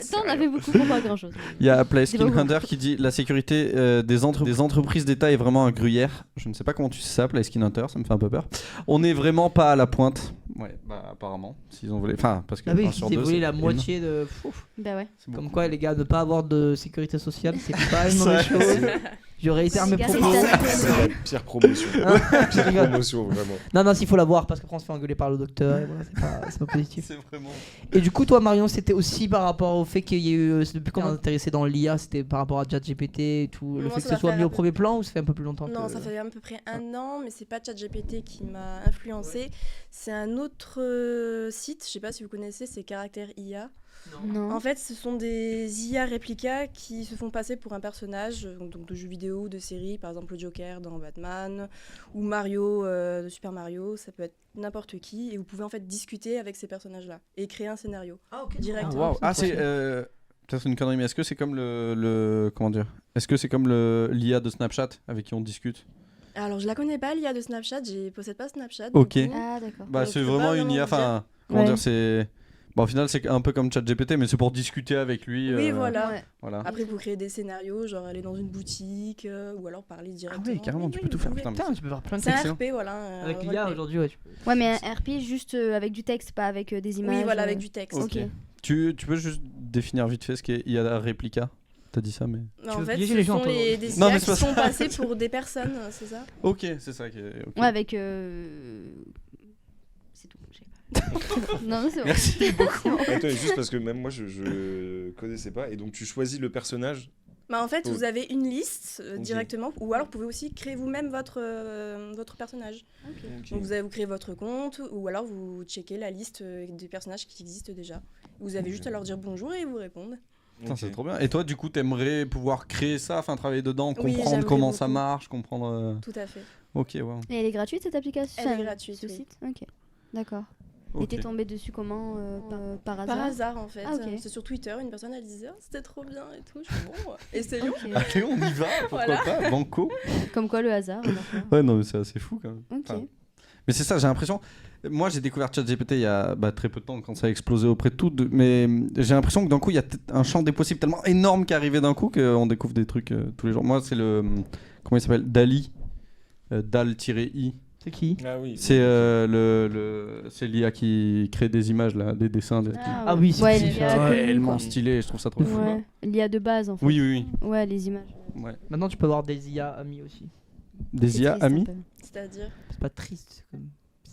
Ça, on avait beaucoup pour pas grand chose. Il y a C'est Playskin pas Hunter qui dit la sécurité des entreprises d'État est vraiment un gruyère. Je ne sais pas comment tu sais ça, Playskin Hunter, ça me fait un peu peur. On n'est vraiment pas à la pointe. Ouais, bah apparemment, s'ils ont volé. Enfin, parce que Ah oui, un sur ils deux, volé c'est la énorme. moitié de. Ouf. Bah ouais. C'est Comme beaucoup. quoi, les gars, ne pas avoir de sécurité sociale, c'est pas une Ça, mauvaise chose. Je réitère mes Les gars, propos. c'est C'est la pire promotion. Je Pire rigole. promotion, vraiment. Non, s'il faut l'avoir parce qu'après on se fait engueuler par le docteur et voilà, c'est pas positif. C'est vraiment. Et du coup, toi, Marion, c'était aussi par rapport au fait qu'il y a eu. Depuis quand on est intéressé dans l'IA, c'était par rapport à ChatGPT et tout. Le Non, fait que ça ce va soit faire mis un au peu- premier plan ou ça fait un peu plus longtemps Non, que... ça fait à peu près 1 an, mais c'est pas ChatGPT qui m'a influencé. C'est un autre site, je sais pas si vous connaissez, c'est Caractère IA. Non. En fait, ce sont des IA réplicas qui se font passer pour un personnage donc de jeux vidéo ou de séries, par exemple le Joker dans Batman ou Mario de Super Mario, ça peut être n'importe qui et vous pouvez en fait discuter avec ces personnages-là et créer un scénario. Ah, ok. Direct. Ah, wow. Ah, c'est peut-être une connerie, mais est-ce que c'est comme le comment dire? Est-ce que c'est comme l'IA de Snapchat avec qui on discute? Alors je la connais pas l'IA de Snapchat, je possède pas Snapchat. Ok. du coup. Ah d'accord. Bah, Donc, c'est je peux vraiment pas une IA. vraiment Enfin, comment Ouais. dire? C'est. Bon, au final, c'est un peu comme ChatGPT, mais c'est pour discuter avec lui. Oui, voilà. Ouais. Voilà. Après, vous créez des scénarios, genre aller dans une boutique ou alors parler Ah directement. ouais, carrément, Oui, tu oui, peux tout vous faire. pouvez. Putain, mais Putain, tu peux faire plein de C'est un trucs. RP, voilà. Avec un l'IA roleplay. aujourd'hui, ouais. Tu peux... Ouais, mais un RP juste avec du texte, pas avec des images. Oui, voilà, avec du texte. Ok. Ok. Tu peux juste définir vite fait ce qu'est IA réplica? T'as dit ça, mais. Mais Tu en veux fait, piéger ce les gens, sont toi, des Non, IA mais qui c'est pas sont ça. passées pour des personnes, c'est ça? Ok, c'est ça qui est. ok. Ouais, avec. C'est tout. je sais pas. Non, c'est bon. Merci beaucoup. Attends, juste parce que même moi, je connaissais pas. Et donc, tu choisis le personnage. Bah, en fait, Oh. vous avez une liste Ok. directement, ou alors vous pouvez aussi créer vous-même votre personnage. Ok. Donc vous créez votre compte, ou alors vous checkez la liste des personnages qui existent déjà. Vous avez juste à leur dire bonjour et ils vous répondent. Putain, Ok. c'est trop bien. Et toi, du coup, t'aimerais pouvoir créer ça, enfin travailler dedans, Oui, comprendre j'aimerais comment ça beaucoup. marche, comprendre. Tout à fait. Ok, ouais. Et elle est gratuite cette application? Elle est Enfin, gratuite, Ce oui. site? Ok. D'accord. Et Ok. t'es tombé dessus comment par hasard? Par hasard, en fait. Ah, ok. C'est sur Twitter, une personne elle disait ah, c'était trop bien et tout. Je suis bon, essayons. Ok. Allez, on y va, pourquoi Voilà. pas, banco. Comme quoi le hasard. d'accord. Ouais, non, mais c'est assez fou quand même. Ok. Enfin, mais c'est ça, j'ai l'impression. Moi, j'ai découvert ChatGPT il y a très peu de temps, quand ça a explosé auprès de tout. Mais j'ai l'impression que d'un coup, il y a un champ des possibles tellement énorme qui est arrivé d'un coup qu'on découvre des trucs tous les jours. Moi, c'est le. Comment il s'appelle? Dali. Dal-I. C'est qui? Ah oui. C'est c'est l'IA qui crée des images, là, des dessins. Ah oui, c'est ouais, petit, l'IA ça. connue, Tellement quoi. stylé, je trouve ça trop fou. Ouais. L'IA de base en fait. Oui, oui, Ouais, les images. oui. Ouais. Maintenant, tu peux avoir des IA amis aussi. Des C'est IA triste, un amis? peu. C'est-à-dire. C'est pas triste,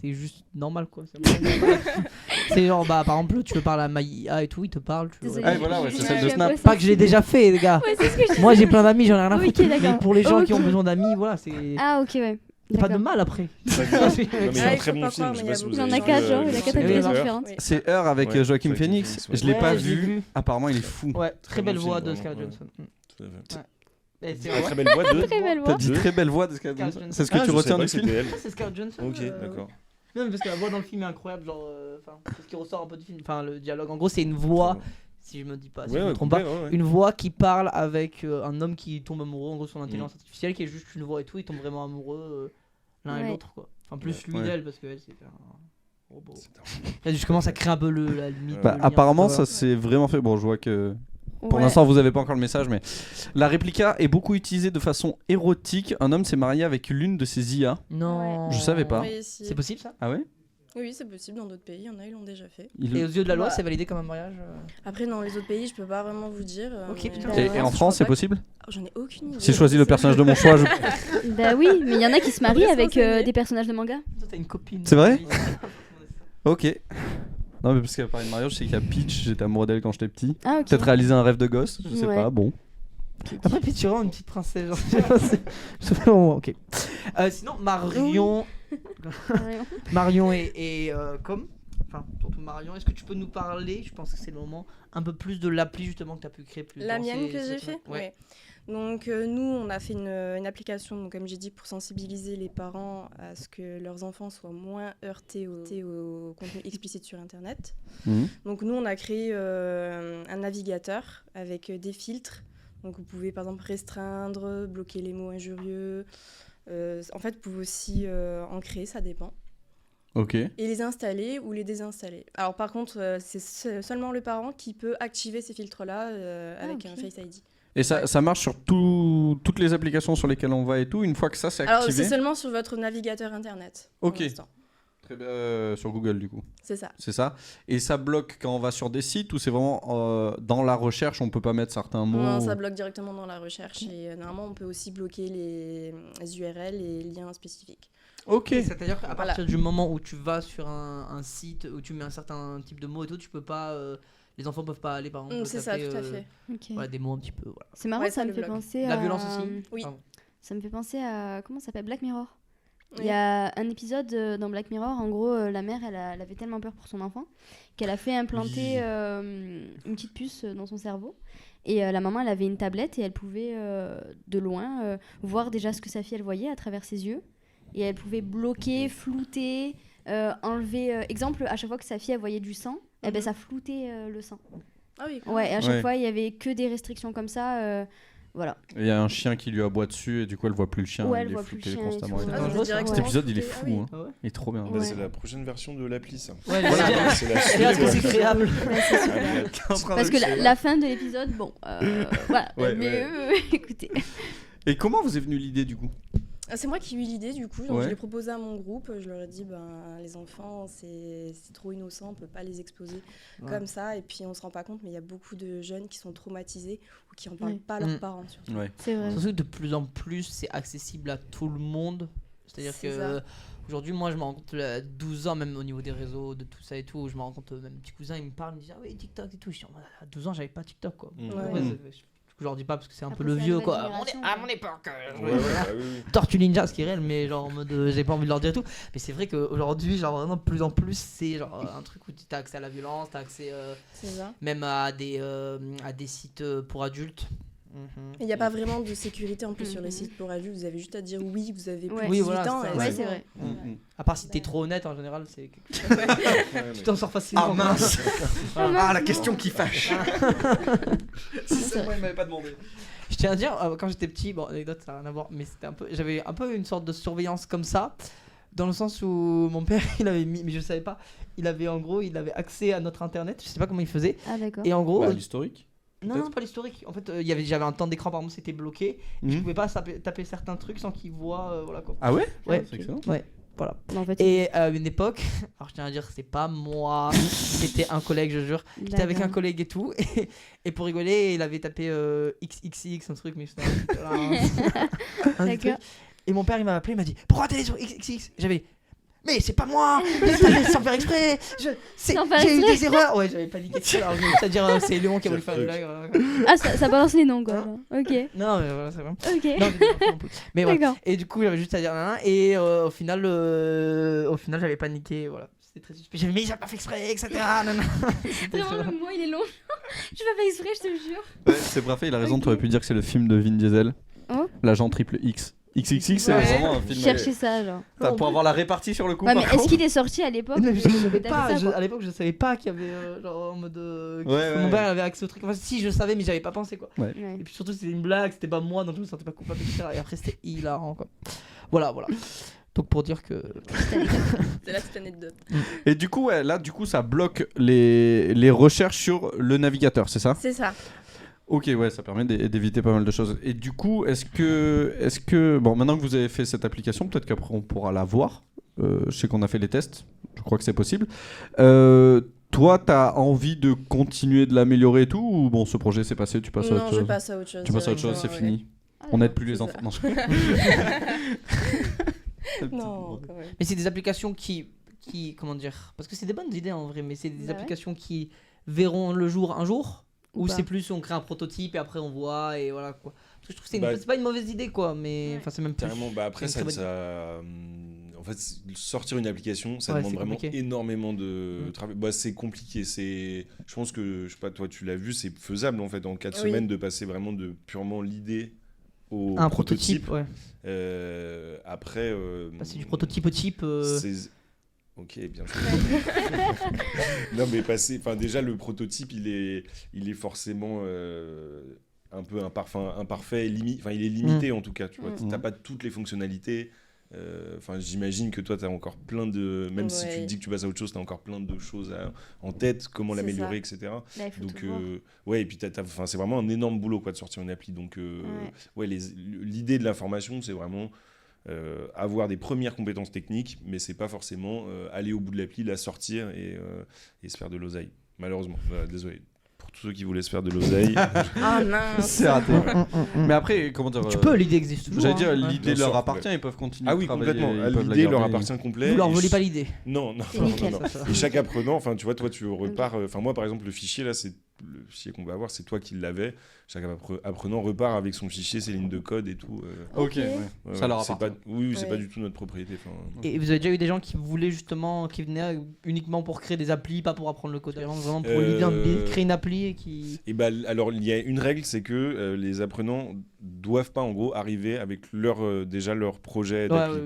c'est juste normal quoi. C'est genre, bah par exemple, tu veux parler à MyIA et tout, il te parle. Tu Désolée, Ah, voilà, ouais, je- c'est je- celle de je- Snap. je- Pas que je l'ai déjà fait, les gars. Ouais, c'est ce que je Moi j'ai plein d'amis, j'en ai rien à Ok, foutre. Mais d'accord. pour les gens qui ont Ok. besoin d'amis, voilà, c'est Ah, ok, ouais. pas de D'accord. mal après. Non, mais il y a Ah, un il très faut bon pas film. croire, Je sais mais pas il si y a vous Il y en avez a vu, 4 genre, il y a le 4 film applications Heure. différentes. Oui. C'est Heure avec Ouais, Joaquin Joaquin Phoenix. Phoenix, Je l'ai ouais. pas Ouais, je l'ai vu. vu. Apparemment, il est fou. Ouais, très belle bon voix film, de vraiment, Scarlett ouais. Johansson. Tout à fait. Et c'est Une vrai. très belle voix de. Très belle T'as voix. dit Deux. très belle voix de Scarlett Scarlett Johansson. Johansson. C'est ce que Ah, tu je retiens savais du pas que film? c'était elle. C'est Scarlett Johansson. Ok, d'accord. Non, mais parce que la voix dans le film est incroyable, genre, enfin, c'est ce qui ressort un peu du film. Enfin, le dialogue, en gros, c'est une voix, si je me dis pas, si je me trompe pas, une voix qui parle avec un homme qui tombe amoureux, en gros, son intelligence artificielle, qui est juste une voix et tout, ils tombent vraiment amoureux l'un et Ouais. l'autre, quoi. Enfin, plus lui Ouais. d'elle, parce qu'elle, c'est un robot. Là, je commence à créer un peu la limite. Bah, le lien, Apparemment, tu vois. ça s'est vraiment fait. Bon, je vois que pour Ouais. l'instant, vous avez pas encore le message, mais la réplica est beaucoup utilisée de façon érotique. Un homme s'est marié avec l'une de ses IA. Non. Je savais pas. Oui, si. C'est possible ça? Ah ouais? Oui, c'est possible dans d'autres pays. Il y en a, ils l'ont déjà fait. Il- Et aux yeux de la loi, Ouais. c'est validé comme un mariage Après, dans les autres pays, je peux pas vraiment vous dire. Ok, mais- putain. Et en France, c'est possible? J'en ai aucune idée. Si je choisis le personnage de mon choix, je. Bah oui, mais il y en a qui se marient Laisse avec renseigner. des personnages de manga. Toi, t'as une copine. C'est vrai? Ok. Non, mais parce qu'à Paris de mariage, je sais qu'il y a Peach, j'étais amoureux d'elle quand j'étais petit. Ah, ok. Peut-être réaliser un rêve de gosse, je sais Ouais. pas, bon. Après, puis tu rends une petite princesse. Genre, c'est vraiment ok. Sinon, Marion. Marion et comme. Enfin, surtout Marion, est-ce que tu peux nous parler, je pense que c'est le moment, un peu plus de l'appli justement que tu as pu créer plus La dans mienne ces- que j'ai cette fait semaine. Ouais. Donc nous, on a fait une application, donc, comme j'ai dit, pour sensibiliser les parents à ce que leurs enfants soient moins heurtés au contenu explicite sur Internet. Donc nous, on a créé un navigateur avec des filtres. Donc vous pouvez par exemple restreindre, bloquer les mots injurieux. En fait, vous pouvez aussi en créer, ça dépend. Ok. Et les installer ou les désinstaller. Alors par contre, c'est seulement le parent qui peut activer ces filtres-là avec un Face ID. Et ça marche sur toutes les applications sur lesquelles on va et tout, une fois que ça c'est activé? Alors c'est seulement sur votre navigateur internet. Ok. Très bien, sur Google du coup. C'est ça. C'est ça. Et ça bloque quand on va sur des sites ou c'est vraiment dans la recherche, on peut pas mettre certains mots? Non, ça bloque directement dans la recherche. Et normalement, on peut aussi bloquer les URL et liens spécifiques. Ok. C'est-à-dire qu'à partir du moment où tu vas sur un site où tu mets un certain type de mots et tout, tu peux pas... les enfants peuvent pas aller par exemple c'est ça, tout à fait. Voilà, des mots un petit peu. Voilà. C'est marrant, ça me fait penser à... La violence aussi. Oui. Ça me fait penser à... Comment ça s'appelle? Black Mirror. Il y a un épisode dans Black Mirror, en gros, la mère, elle avait tellement peur pour son enfant qu'elle a fait implanter une petite puce dans son cerveau. Et la maman, elle avait une tablette et elle pouvait, de loin, voir déjà ce que sa fille, elle voyait à travers ses yeux. Et elle pouvait bloquer, flouter, enlever... exemple, à chaque fois que sa fille, elle voyait du sang, eh ben, ça floutait le sang. Ah oui. Ouais, et à chaque fois, il y avait que des restrictions comme ça... Voilà. Il y a un chien qui lui aboie dessus et du coup elle voit plus le chien. Ouais, il est flouté constamment. Cet épisode il est fou, hein. Il est trop bien. Bah, c'est la prochaine version de l'appli ça. Ouais, c'est la suite. C'est créable. Parce que la fin de l'épisode, bon, voilà. Mais écoutez. Et comment vous est venue l'idée du coup? C'est moi qui ai eu l'idée du coup, donc je l'ai proposé à mon groupe, je leur ai dit les enfants c'est trop innocent, on peut pas les exposer comme ça et puis on se rend pas compte mais il y a beaucoup de jeunes qui sont traumatisés ou qui en parlent pas à leurs parents surtout. C'est vrai. Surtout que de plus en plus c'est accessible à tout le monde, c'est-à-dire que aujourd'hui moi je me rends compte à 12 ans même au niveau des réseaux de tout ça et tout, je me rends compte même petit cousin il me parle, il me dit ah oui TikTok et tout, je dis à 12 ans j'avais pas TikTok quoi. Je leur dis pas parce que c'est un peu le vieux quoi. À mon époque. Tortue Ninja, ce qui est réel, mais genre en mode j'ai pas envie de leur dire et tout. Mais c'est vrai qu'aujourd'hui, genre vraiment de plus en plus, c'est genre un truc où tu as accès à la violence, tu as accès même à des sites pour adultes. Il n'y a pas vraiment de sécurité en plus sur les sites pour adultes, vous avez juste à dire oui, vous avez plus de 18 ans. C'est vrai. À part si t'es trop honnête en général, c'est tu t'en sors facilement. Ah mince. Ah la question qui fâche. Si seulement il m'avait pas demandé. Je tiens à dire quand j'étais petit, bon anecdote ça n'a rien à voir, mais j'avais un peu une sorte de surveillance comme ça, dans le sens où mon père il avait mis, mais je savais pas, il avait accès à notre internet, je sais pas comment il faisait. Ah d'accord. Et en gros l'historique. Non, pas l'historique. En fait, j'avais un temps d'écran, par exemple, c'était bloqué. Je pouvais pas taper certains trucs sans qu'ils voient. Voilà, quoi. Ah ouais? Ouais, c'est excellent. Ouais, voilà. En fait, et à une époque, alors je tiens à dire, c'est pas moi, c'était un collègue, je jure. J'étais avec un collègue et tout. Et pour rigoler, il avait tapé XXX, un truc, mais c'était un truc. Et mon père, il m'a appelé, il m'a dit pourquoi t'es allé sur XXX? J'avais. Mais c'est pas moi, sans faire exprès. J'ai eu des erreurs. Ouais, j'avais paniqué. C'est-à-dire, c'est Léon qui a voulu faire une blague. Ah, ça balance les noms, quoi. Ok. Non, mais voilà, c'est vrai. Ok. Non, mais voilà. Et du coup, j'avais juste à dire nan. Et au final, j'avais paniqué. Voilà. C'était très suspect. J'avais mais j'ai pas fait exprès, etc. Vraiment, le mot il est long. J'ai pas fait exprès, je te jure. Ouais, c'est parfait, il a raison. T'aurais pu dire que c'est le film de Vin Diesel. Oh. L'agent triple X. XXX, c'est vraiment un film. Cherchez ça, genre. Pour avoir la répartie sur le coup. Ouais, mais est-ce qu'il est sorti à l'époque? À l'époque, je savais pas qu'il y avait genre en mode. Mon père avait accès au truc. Enfin, si, je savais, mais j'avais pas pensé quoi. Ouais. Et puis surtout, c'était une blague, c'était pas moi, donc je me sentais pas coupable, etc. Et après, c'était hilarant quoi. Voilà. Donc pour dire que. C'est la petite anecdote. Et du coup, là, ça bloque les recherches sur le navigateur, c'est ça? C'est ça. Ok, ouais, ça permet d'éviter pas mal de choses. Et du coup, est-ce que bon, maintenant que vous avez fait cette application, peut-être qu'après on pourra la voir. Je sais qu'on a fait les tests, je crois que c'est possible. Toi, t'as envie de continuer de l'améliorer et tout, ou bon, ce projet s'est passé, tu passes à autre chose? Non, je passe à autre chose. Tu passes à autre chose, c'est fini. On n'aide plus les enfants. Non, quand même. Mais c'est des applications qui comment dire, parce que c'est des bonnes idées en vrai, mais c'est des applications qui verront le jour un jour. Ou c'est plus on crée un prototype et après on voit et voilà quoi. Parce que je trouve que c'est pas une mauvaise idée quoi, mais enfin c'est même plus. Carrément, après ça En fait, sortir une application, ça demande vraiment énormément de travail. C'est compliqué. Je pense que, je sais pas, toi, tu l'as vu, c'est faisable en fait en 4 semaines de passer vraiment de purement l'idée au prototype. Après, passer du prototype au type. Ok, bien sûr. Non, mais déjà le prototype, il est forcément un peu imparfait, il est limité en tout cas. Tu vois, t'as pas toutes les fonctionnalités. J'imagine que toi, tu as encore plein de... Même si tu te dis que tu passes à autre chose, tu as encore plein de choses en tête, comment l'améliorer, etc. Là, donc, et puis c'est vraiment un énorme boulot quoi, de sortir une appli. Donc, l'idée de la formation, c'est vraiment avoir des premières compétences techniques, mais c'est pas forcément aller au bout de l'appli, la sortir et se faire de l'oseille. Malheureusement, désolé. Pour tous ceux qui voulaient se faire de l'oseille. Ah mince. C'est raté. Mais après, comment dire... Tu peux, l'idée existe toujours. J'allais dire, l'idée leur appartient, ils peuvent continuer à travailler. Complètement. L'idée leur appartient complet. Vous leur volez pas l'idée. Non. Et chaque apprenant, tu vois, toi tu repars... moi par exemple, le fichier là, c'est le fichier qu'on va avoir, c'est toi qui l'avais. Chaque apprenant repart avec son fichier, ses lignes de code et tout. Ok, ça leur appartient. C'est pas du tout notre propriété. Et vous avez déjà eu des gens qui voulaient justement, qui venaient uniquement pour créer des applis, pas pour apprendre le code, vraiment pour l'idée de créer une appli et qui... Alors il y a une règle, c'est que les apprenants doivent pas en gros arriver avec leur projet d'appli.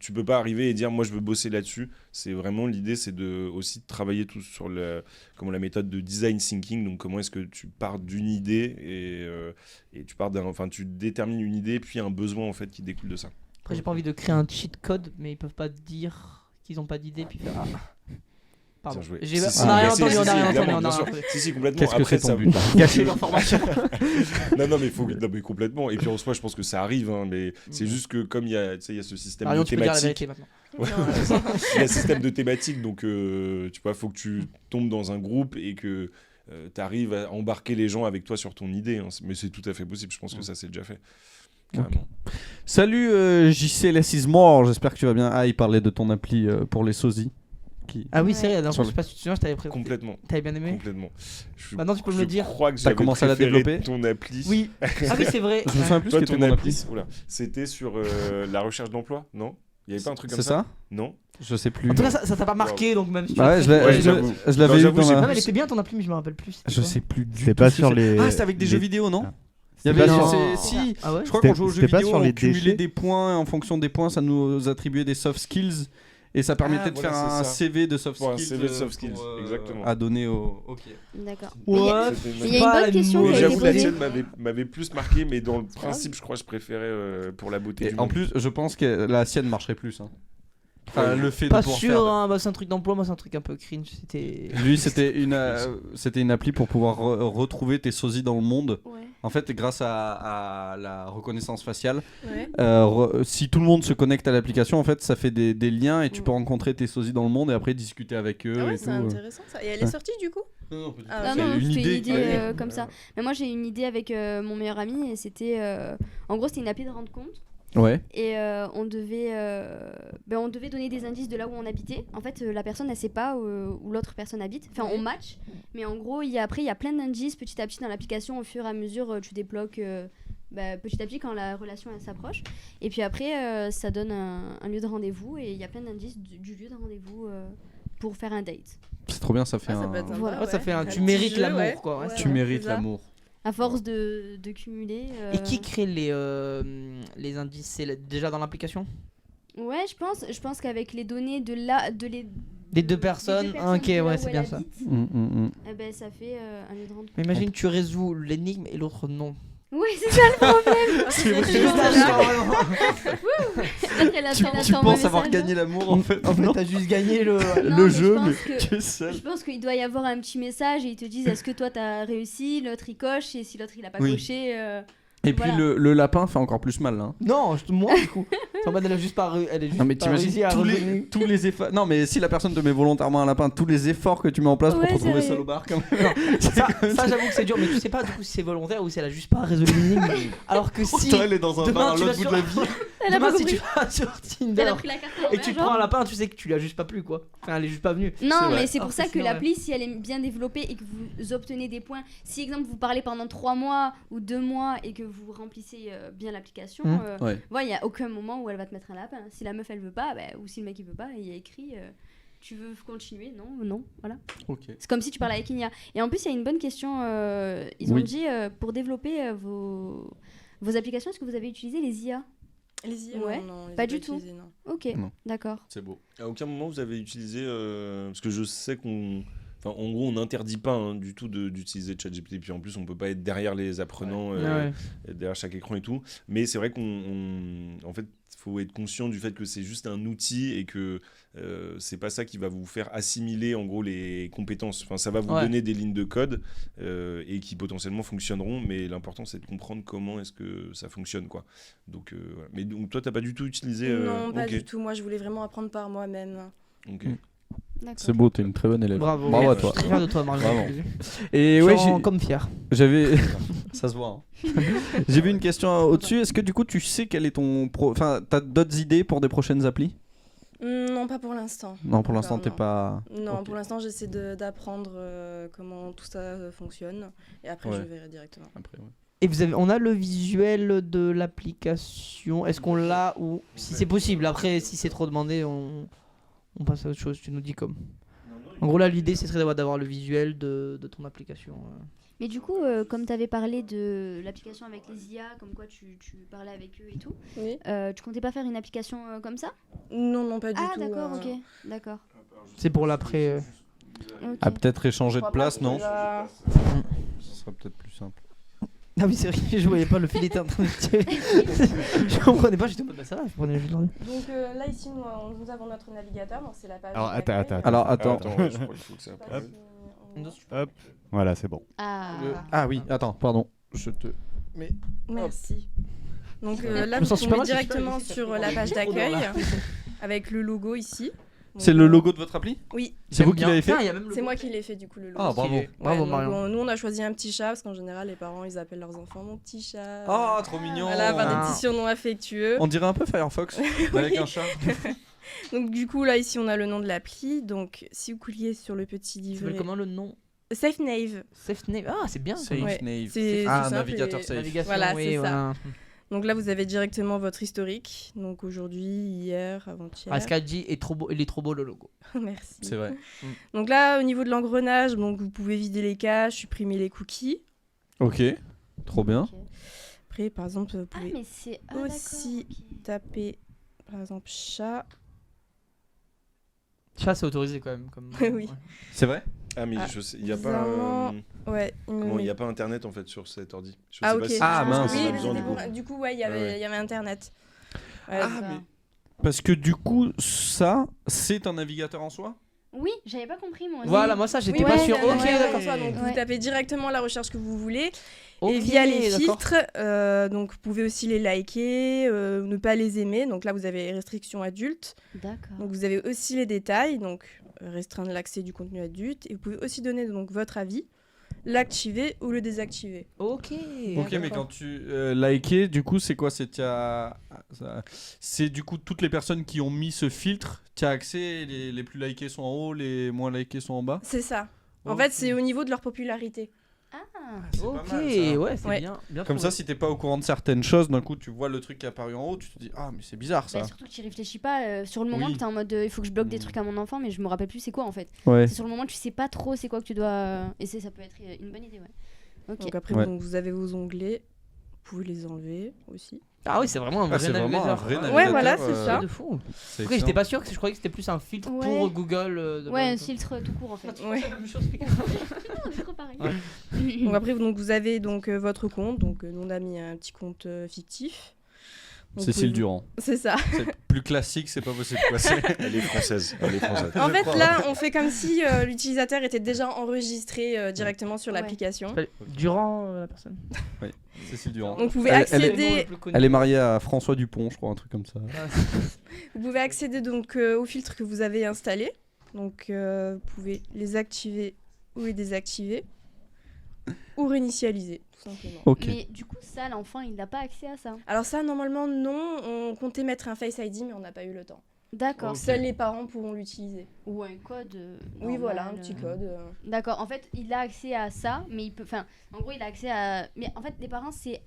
Tu peux pas arriver et dire moi je veux bosser là-dessus. C'est vraiment l'idée, c'est aussi de travailler tout sur la méthode de design thinking. Donc comment est-ce que tu pars d'une idée et tu détermines une idée puis un besoin en fait qui découle de ça. Après j'ai pas envie de créer un cheat code, mais ils peuvent pas dire qu'ils ont pas d'idée puis faire pardon. On n'a rien entendu, Si, complètement. Qu'est-ce que après, c'est ton but ? Gâcher l'information. Non, mais complètement. Et puis en soi, je pense que ça arrive, hein, mais c'est juste que comme il y a ce système de thématique. Il y a un système de thématique, donc tu vois, faut que tu tombes dans un groupe et que tu arrives à embarquer les gens avec toi sur ton idée. Hein. Mais c'est tout à fait possible. Je pense que ça c'est déjà fait. Okay. Salut JC Less is More, j'espère que tu vas bien. Il parlait de ton appli pour les sosies. Ah oui, c'est vrai, je sais pas si tu te souviens, je t'avais prévu. Complètement. T'avais bien aimé ? Complètement. Maintenant tu peux me le dire. Je crois que t'as commencé à la développer ton appli. Oui. Ah oui, c'est vrai. Je me souviens plus toi, que ton ton appli. C'était sur la recherche d'emploi, non ? Il y avait pas un truc comme ça ? C'est ça ? Non. Je sais plus. En tout cas, ça t'a pas marqué, donc même si tu je l'avais eu dans Non, mais elle était bien ton appli, mais je me rappelle plus. Je sais plus du tout. C'est pas sur les... Ah, c'était avec des jeux vidéo, non ? Il y avait si, ah ouais, je crois qu'on jouait aux jeux vidéo, on cumulait des points, en fonction des points, ça nous attribuait des soft skills et ça permettait de faire un CV de soft skills, un CV de soft skills, exactement. À donner au... Ok. D'accord. Ouais, il y a une bonne question qui a été j'avoue, la posée. tienne m'avait plus marqué, mais dans le principe, je crois que je préférais pour la beauté. En plus, je pense que la sienne marcherait plus. Le fait pas de pouvoir sûr, hein, c'est un truc d'emploi, moi c'est un truc un peu cringe. Lui, c'était une appli pour pouvoir retrouver tes sosies dans le monde. Ouais. En fait, grâce à la reconnaissance faciale, Ouais. si tout le monde se connecte à l'application, en fait, ça fait des liens et tu peux rencontrer tes sosies dans le monde et après discuter avec eux. Ah ouais, et c'est tout. intéressant ça. Et elle est sortie du coup ? Non, pas du tout. Ah, Non, C'est une c'était idée comme ça. Mais moi j'ai une idée avec mon meilleur ami et c'était en gros c'était une appli de rendre compte. Ouais. Et on devait donner des indices de là où on habitait. En fait, la personne, elle sait pas où l'autre personne habite. Enfin, on match. Mais en gros, il y a plein d'indices petit à petit dans l'application. Au fur et à mesure, tu débloques petit à petit quand la relation elle s'approche. Et puis après, ça donne un lieu de rendez-vous. Et il y a plein d'indices du lieu de rendez-vous pour faire un date. C'est trop bien, ça fait ça un... peut être sympa, Voilà, ouais. ça fait un... Un Tu petit mérites jeu, l'amour, ouais. quoi. Ouais, Tu mérites c'est ça. l'amour. À force de cumuler. Et qui crée les indices ? C'est déjà dans l'application ? Ouais, je pense qu'avec les données Des deux personnes, ok, de là ouais, où c'est elle bien ça. habite, ça fait un lieu de rencontre. Mais imagine, tu résous l'énigme et l'autre non. Oui, c'est ça le problème. C'est vrai. Tu penses avoir gagné l'amour en fait. En fait, t'as juste gagné le mais jeu, je mais pense tu es seul. Je pense qu'il doit y avoir un petit message et ils te disent est-ce que toi t'as réussi, l'autre il coche et si l'autre il a pas Oui. coché. Et puis voilà. le lapin fait encore plus mal. Hein. Non, moi du coup. En mode, elle a juste pas Non mais t'imagines tous les efforts. Non mais si la personne te met volontairement un lapin, tous les efforts que tu mets en place pour Ouais, te retrouver c'est seul vrai. au bar quand même. Ça j'avoue que c'est dur, mais tu sais pas du coup si c'est volontaire ou si elle a juste pas résolu l'énigme. Alors que si Toi elle est dans un demain, bar à tu vas l'autre bout sur- de la vie. Elle a demain, pas si compris. tu vas sur Tinder Elle a pris la carte en et que tu main, te prends genre. un lapin, tu sais que tu lui as juste pas plu quoi. Enfin, elle est juste pas venue. Non, C'est vrai. mais c'est pour Alors ça que que sinon, l'appli, si elle est bien développée et que vous obtenez des points, si exemple vous parlez pendant 3 mois ou 2 mois et que vous remplissez bien l'application, Ouais. il n'y a aucun moment où elle va te mettre un lapin. Si la meuf elle veut pas, ou si le mec il veut pas, il y a écrit tu veux continuer, non, voilà. Ok. C'est comme si tu parlais avec Inia. Et en plus, il y a une bonne question. Ils ont Oui. dit pour développer vos applications, est-ce que vous avez utilisé les IA? Les IA, Ouais. non, les Pas ai du tout. utilisés, non. Ok, Non. d'accord. C'est beau. À aucun moment vous avez utilisé, parce que je sais qu'on... Enfin, en gros, on n'interdit pas du tout d'utiliser ChatGPT. Puis en plus, on peut pas être derrière les apprenants, derrière chaque écran et tout. Mais c'est vrai en fait, faut être conscient du fait que c'est juste un outil et que c'est pas ça qui va vous faire assimiler en gros les compétences. Enfin, ça va vous donner des lignes de code et qui potentiellement fonctionneront. Mais l'important, c'est de comprendre comment est-ce que ça fonctionne, quoi. Donc, voilà. Mais donc, toi, t'as pas du tout utilisé Non, pas ok. du tout. Moi, je voulais vraiment apprendre par moi-même. Ok. D'accord. C'est beau, t'es une très bonne élève. Bravo. Bravo à toi. Je suis fier de toi, Margot. Vraiment. Et ouais, comme fier. j'avais. Ça se voit. Hein. J'ai vu une question au-dessus. Est-ce que du coup, tu sais quel est ton. Enfin, t'as d'autres idées pour des prochaines applis? Non, pas pour l'instant. Non, pour l'instant, Encore, t'es non. pas. Non, Ok. pour l'instant, j'essaie d'apprendre comment tout ça fonctionne. Et après, je verrai directement. Après, ouais. Et on a le visuel de l'application. Est-ce qu'on l'a ou si c'est possible? Après, si c'est trop demandé, on passe à autre chose. Tu nous dis comme. En gros, là, l'idée, ce serait d'avoir le visuel de ton application. Mais du coup, comme tu avais parlé de l'application avec les IA, comme quoi tu parlais avec eux et tout, Oui. tu comptais pas faire une application comme ça? Non, pas du tout. Ah, d'accord, ok, d'accord. C'est pour l'après. Ok. Ah, peut-être échanger de place, non? Là... Ce serait peut-être plus simple. Ah oui, c'est vrai, je voyais pas, le fil était en train de tirer. Je comprenais pas, j'étais en mode bah ça va, je prenais juste l'ordi. Donc là, ici, nous avons notre navigateur. Donc c'est la page. Alors, d'accueil. attends. Alors, attends. Ouais, je crois qu'il faut que ça Je sais pas si on- Hop, voilà, c'est bon. Ah oui, attends, pardon. Je te. Mais. Merci. Donc Je là, me vous sens super tombez mal, directement c'est sur super la page d'accueil là. avec le logo ici. C'est le logo de votre appli? Oui, C'est vous qui l'avez fait? c'est moi qui l'ai fait du coup le logo. Ah, bravo. Ouais, Bravo, donc, Marion. nous on a choisi un petit chat parce qu'en général les parents ils appellent leurs enfants mon petit chat. Oh, trop mignon. Voilà, par Ah. des petits surnoms affectueux. On dirait un peu Firefox avec un chat. Donc du coup là ici on a le nom de l'appli. Donc si vous cliquez sur le petit Tu veux livret. comment le nom? Safe Nave. Safe Nave. Ah, c'est bien. Safe Ouais, Nave. c'est Ah, tout simple navigateur et- safe. Navigation, Voilà, oui, c'est ça. voilà. Donc là vous avez directement votre historique. Donc aujourd'hui, hier, avant-hier. Ah, Skadji est trop beau, il est trop beau le logo. Merci. C'est vrai. Donc là au niveau de l'engrenage, donc vous pouvez vider les caches, supprimer les cookies. Ok. Trop bien. Ok. Après par exemple vous Ah, pouvez mais c'est. Ah, aussi d'accord, ok. taper par exemple chat. Chat, c'est autorisé quand même. Comme... Oui. Ouais. C'est vrai? Ah, mais Ah, je sais, il n'y a pas. bizarrement, Ouais. Comment il n'y a pas internet en fait sur cet ordi. Je Ah sais ok. pas si- Ah, mince. Oui, on a mais besoin, c'était du coup. du coup ouais, il y avait, Ouais. il y avait internet. Ouais, Ah, ça. mais. Parce que du coup, ça, c'est un navigateur en soi? Oui, j'avais pas compris moi aussi. Voilà, moi ça, j'étais Oui, pas ouais, sûr. c'est un Ok, navigateur d'accord. en soi, donc Ouais. vous tapez directement la recherche que vous voulez. Ok, Et via les d'accord. filtres, donc vous pouvez aussi les liker, ne pas les aimer. Donc là, vous avez restriction adulte. D'accord. Donc vous avez aussi les détails, donc restreindre l'accès du contenu adulte. Et vous pouvez aussi donner donc votre avis, l'activer ou le désactiver. Ok. Ok, mais quand tu liker, du coup, c'est quoi? C'est du coup toutes les personnes qui ont mis ce filtre, tu as accès, les plus likés sont en haut, les moins likés sont en bas? C'est ça. En Ok. fait, c'est au niveau de leur popularité. Ah, C'est pas Ok, mal, ça. ouais, c'est Ouais. bien. Comme trouvé. ça, si t'es pas au courant de certaines choses, d'un coup, tu vois le truc qui est apparu en haut, tu te dis ah, mais c'est bizarre ça. bah, surtout que tu réfléchis pas sur le moment Oui. que t'es en mode il faut que je bloque des trucs à mon enfant, mais je me rappelle plus c'est quoi en fait. Ouais. C'est sur le moment tu sais pas trop c'est quoi que tu dois. Et ça peut être une bonne idée, ouais. Ok. Donc après, Ouais. donc, vous avez vos onglets. Vous pouvez les enlever aussi. Ah oui, c'est vraiment un Ah, vrai c'est vraiment un navigateur. vrai Ouais, navigateur. voilà, c'est ça. de fou. C'est Après, j'étais pas sûr, je croyais que c'était plus un filtre Ouais. pour Google. Ouais, un filtre tout court en fait. Ouais. C'est la même chose. On est trop pareil. Ouais. Donc après, donc, vous avez donc votre compte. Donc nous, on a mis un petit compte fictif. Donc, Cécile vous- Durand. C'est ça. C'est plus classique, c'est pas possible. Quoi. Elle est française. Elle est française. En Je fait, crois. là, on fait comme si l'utilisateur était déjà enregistré directement sur Ouais. l'application. Durant la personne. Cécile Durand. Donc, vous pouvez Elle- accéder, Elle est mariée à François Dupont, je crois, un truc comme ça. vous pouvez accéder donc aux filtres que vous avez installés. Donc, vous pouvez les activer ou les désactiver ou réinitialiser, tout simplement. Ok. Mais du coup, ça, l'enfant, il n'a pas accès à ça. Alors ça, normalement, non. On comptait mettre un Face ID, mais on n'a pas eu le temps. D'accord. Seuls les parents pourront l'utiliser. Ou un code. Oui, voilà, un normal, petit code. D'accord. En fait, il a accès à ça, mais il peut. Enfin, en gros, il a accès à. Mais en fait, les parents, c'est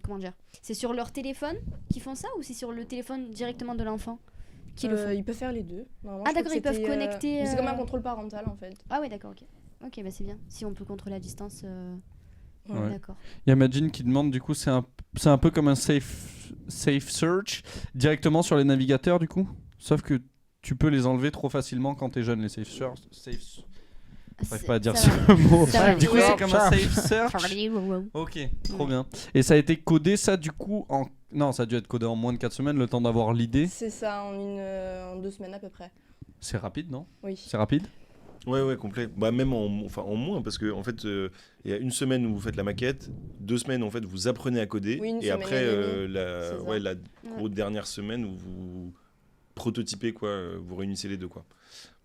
comment dire ? C'est sur leur téléphone qu'ils font ça ou c'est sur le téléphone directement de l'enfant qui le font ? Ils peuvent faire les deux. Ah d'accord, ils peuvent connecter. C'est comme un contrôle parental en fait. Ah ouais, d'accord, ok. Ok, bah c'est bien. Si on peut contrôler à distance. Ouais. D'accord. Il y a Madjin qui demande, du coup, c'est un peu comme un safe search directement sur les navigateurs, du coup. Sauf que tu peux les enlever trop facilement quand t'es jeune, les safe search. J'arrive pas à dire ce mot. Du coup, c'est comme un safe search. Ok, trop bien. Et ça a été codé, ça, du coup, Non, ça a dû être codé en moins de 4 semaines, le temps d'avoir l'idée. C'est ça, en 2 semaines à peu près. C'est rapide, non ? Oui. C'est rapide ? Ouais, complet. Bah, même en moins, parce que en fait, il y a 1 semaine où vous faites la maquette, 2 semaines, en fait, vous apprenez à coder. Oui, une et semaine après, et demie. la dernière semaine où vous prototypez, quoi, vous réunissez les deux, quoi.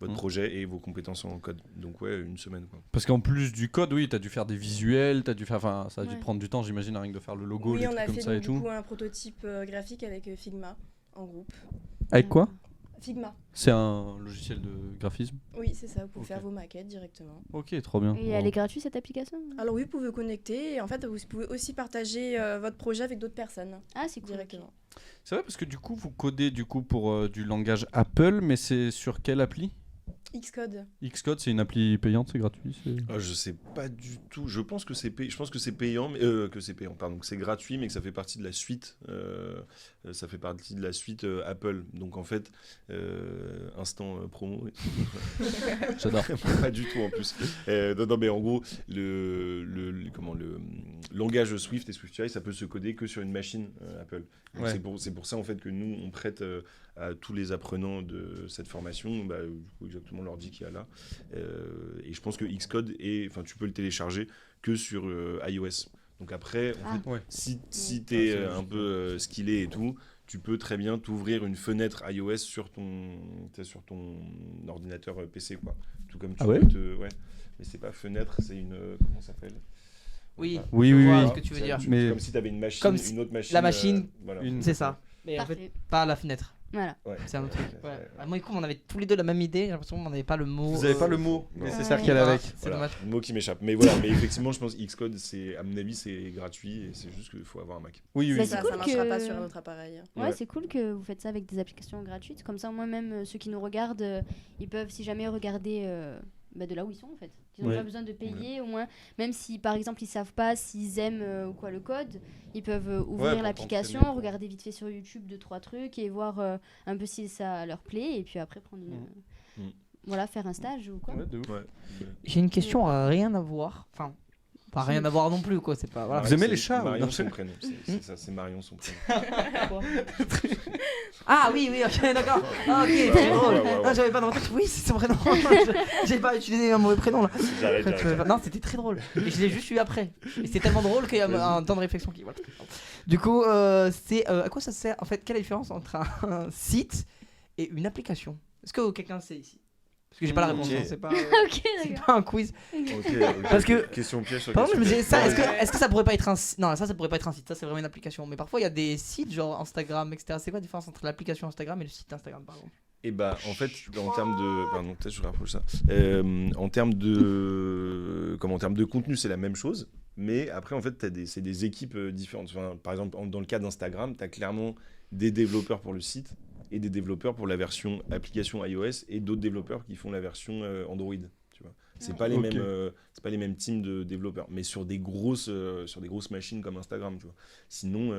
Votre projet et vos compétences en code. Donc, ouais, 1 semaine, quoi. Parce qu'en plus du code, oui, t'as dû faire des visuels, ça a dû te prendre du temps, j'imagine, rien que de faire le logo, les trucs comme ça et tout. Oui, on a fait du coup un prototype graphique avec Figma en groupe. Avec quoi ? Figma. C'est un logiciel de graphisme ? Oui, c'est ça, vous pouvez faire vos maquettes directement. Ok, trop bien. Et elle est gratuite cette application ? Alors oui, vous pouvez vous connecter et en fait, vous pouvez aussi partager votre projet avec d'autres personnes. Ah, c'est cool. Directement. C'est vrai parce que du coup, vous codez pour du langage Apple, mais c'est sur quelle appli ? Xcode. Xcode, c'est une appli payante, c'est gratuit Je sais pas du tout. Je pense que c'est payant, mais pardon, que c'est gratuit, mais que ça fait partie de la suite. Apple. Donc en fait, instant promo. J'adore. Pas du tout en plus. Non, mais en gros, le langage Swift et SwiftUI, ça peut se coder que sur une machine Apple. Donc c'est pour ça en fait que nous on prête à tous les apprenants de cette formation, exactement l'ordi qu'il y a là. Et je pense que Xcode tu peux le télécharger que sur iOS. Donc après, en fait, si tu es un peu skillé et tout, tu peux très bien t'ouvrir une fenêtre iOS sur ton ordinateur PC, quoi. Tout comme tu peux mais c'est pas fenêtre, c'est une comment ça s'appelle ? Oui, oui, je oui, vois oui. ce que tu veux dire. Mais comme si tu avais une machine, Comme une autre machine. La machine, voilà. c'est ça. Mais en Parfait. fait, pas la fenêtre. Voilà. Ouais, C'est un autre truc. ouais. Moi, du coup, on avait tous les deux la même idée. J'ai l'impression qu'on n'avait pas le mot. Vous avez pas le mot non. nécessaire Ouais. qu'elle a avec. C'est Voilà, dommage. le mot qui m'échappe. Mais voilà, mais effectivement, je pense que Xcode, à mon avis, c'est gratuit et c'est juste qu'il faut avoir un Mac. Oui, oui. Bah, Ça, c'est cool ça marchera que- pas sur un autre appareil. Ouais, Ouais. c'est cool que vous faites ça avec des applications gratuites. Comme ça, au moins, même ceux qui nous regardent, ils peuvent, si jamais, regarder de là où ils sont, en fait. Ils n'ont Ouais. pas besoin de payer, au moins. Même si, par exemple, ils savent pas s'ils aiment ou quoi le code, ils peuvent ouvrir pour l'application, t'entraîner, quoi. regarder vite fait sur YouTube 2-3 trucs et voir un peu si ça leur plaît. Et puis après, prendre voilà, faire un stage ou quoi. Ouais, de ouf. Ouais. J'ai une question à rien à voir. Enfin, pas rien à voir non plus, quoi. C'est pas. Voilà. Vous aimez C'est les chats, Marion, ou- son prénom. C'est ça, c'est Marion, son prénom. Ah oui, ok, d'accord. Ah, ok, c'est drôle. Ah, j'avais pas dans ma tête. Oui, c'est son prénom. J'ai pas utilisé un mauvais prénom là. J'arrête. Non, c'était très drôle. Et je l'ai juste eu après. Et c'est tellement drôle qu'il y a un temps de réflexion qui. Voilà. Du coup, c'est à quoi ça sert en fait ? Quelle est la différence entre un site et une application ? Est-ce que quelqu'un sait ici ? Parce que j'ai pas la réponse. Ok. Hein, c'est pas, Ok, c'est d'accord. pas un quiz. Ok. Parce que- Question piège sur Par exemple, je me question disais ça. piège. Est-ce que ça pourrait pas être un site ? Non, ça pourrait pas être un site. Ça, c'est vraiment une application. Mais parfois, il y a des sites genre Instagram, etc. C'est quoi la différence entre l'application Instagram et le site Instagram, par exemple ? Et bah en fait en termes de pardon peut-être je rapproche ça en termes de contenu c'est la même chose mais après en fait c'est des équipes différentes. Enfin, par exemple dans le cas d'Instagram tu as clairement des développeurs pour le site et des développeurs pour la version application iOS et d'autres développeurs qui font la version Android, tu vois. C'est pas les Ok. c'est pas les mêmes teams de développeurs mais sur des grosses machines comme Instagram, tu vois. Sinon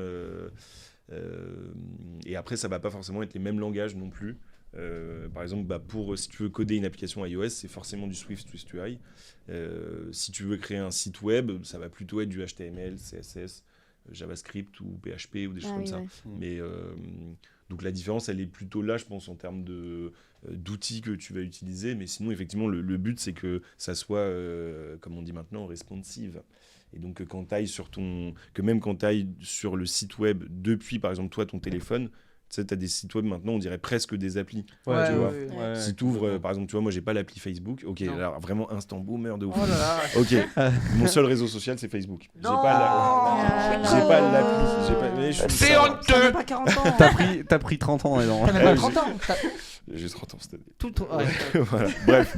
et après ça va pas forcément être les mêmes langages non plus. Par exemple, si tu veux coder une application iOS, c'est forcément du SwiftUI. Si tu veux créer un site web, ça va plutôt être du HTML, CSS, JavaScript ou PHP ou des choses comme ça. Ouais. Mais donc la différence, elle est plutôt là, je pense, en termes d'outils que tu vas utiliser. Mais sinon, effectivement, le but, c'est que ça soit, comme on dit maintenant, responsive. Et donc, même quand tu ailles sur le site web depuis, par exemple, toi, ton téléphone, sais, t'as des sites web maintenant, on dirait presque des applis. Ouais, tu vois. ouais. Si tu ouvres, par exemple, tu vois, moi j'ai pas l'appli Facebook. Ok, Non. alors vraiment instant boomer de ouf. Oh là là. Ok, mon seul réseau social c'est Facebook. J'ai Non. pas l'appli. J'ai pas. Mais je suis C'est ça. honteux. T'as même pas 40 ans. T'as pris 30 ans, non. T'as même pas 30 ans. J'ai 30 ans cette année. Tout ton... ouais. Voilà. Bref,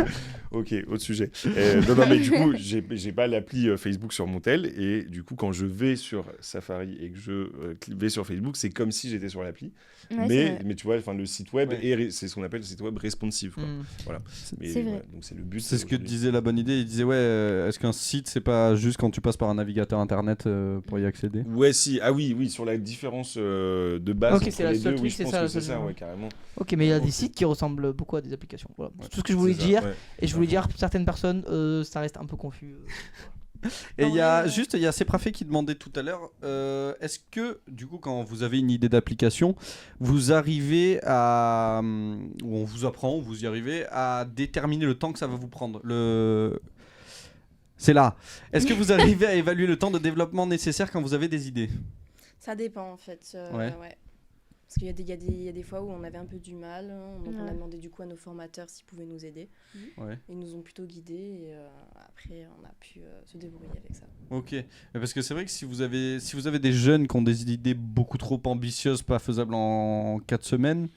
ok, autre sujet. Non, mais du coup, j'ai pas l'appli Facebook sur mon tel, et du coup, quand je vais sur Safari et que je vais sur Facebook, c'est comme si j'étais sur l'appli. Ouais, mais tu vois, le site web, Ouais. c'est ce qu'on appelle le site web responsive. Quoi. Voilà. Mais, C'est vrai. ouais, donc c'est le but. C'est ce que aujourd'hui. disait La Bonne Idée. Il disait est-ce qu'un site c'est pas juste quand tu passes par un navigateur internet pour y accéder? Ouais, si. Ah oui, sur la différence de base Ok, entre c'est la les seule deux, oui, truc, je c'est pense ça, que la c'est seule- ça, ouais, carrément. Ok, mais il y a des Ok. sites qui ressemblent beaucoup à des applications. Voilà. Ouais. C'est tout ce que je voulais C'est ça, dire. ouais. Et je voulais dire, pour certaines personnes, ça reste un peu confus. Et il y a Seprafé qui demandait tout à l'heure, est-ce que du coup quand vous avez une idée d'application, vous arrivez à, ou on vous apprend, ou vous y arrivez à déterminer le temps que ça va vous prendre. C'est là. Est-ce que vous arrivez à évaluer le temps de développement nécessaire quand vous avez des idées? Ça dépend en fait. Ouais. Parce qu'il y a des fois où on avait un peu du mal, hein, donc on a Ouais. demandé du coup à nos formateurs s'ils pouvaient nous aider. Ouais. Ils nous ont plutôt guidés et après on a pu se débrouiller avec ça. Ok. Mais parce que c'est vrai que si vous avez des jeunes qui ont des idées beaucoup trop ambitieuses, pas faisables en 4 semaines,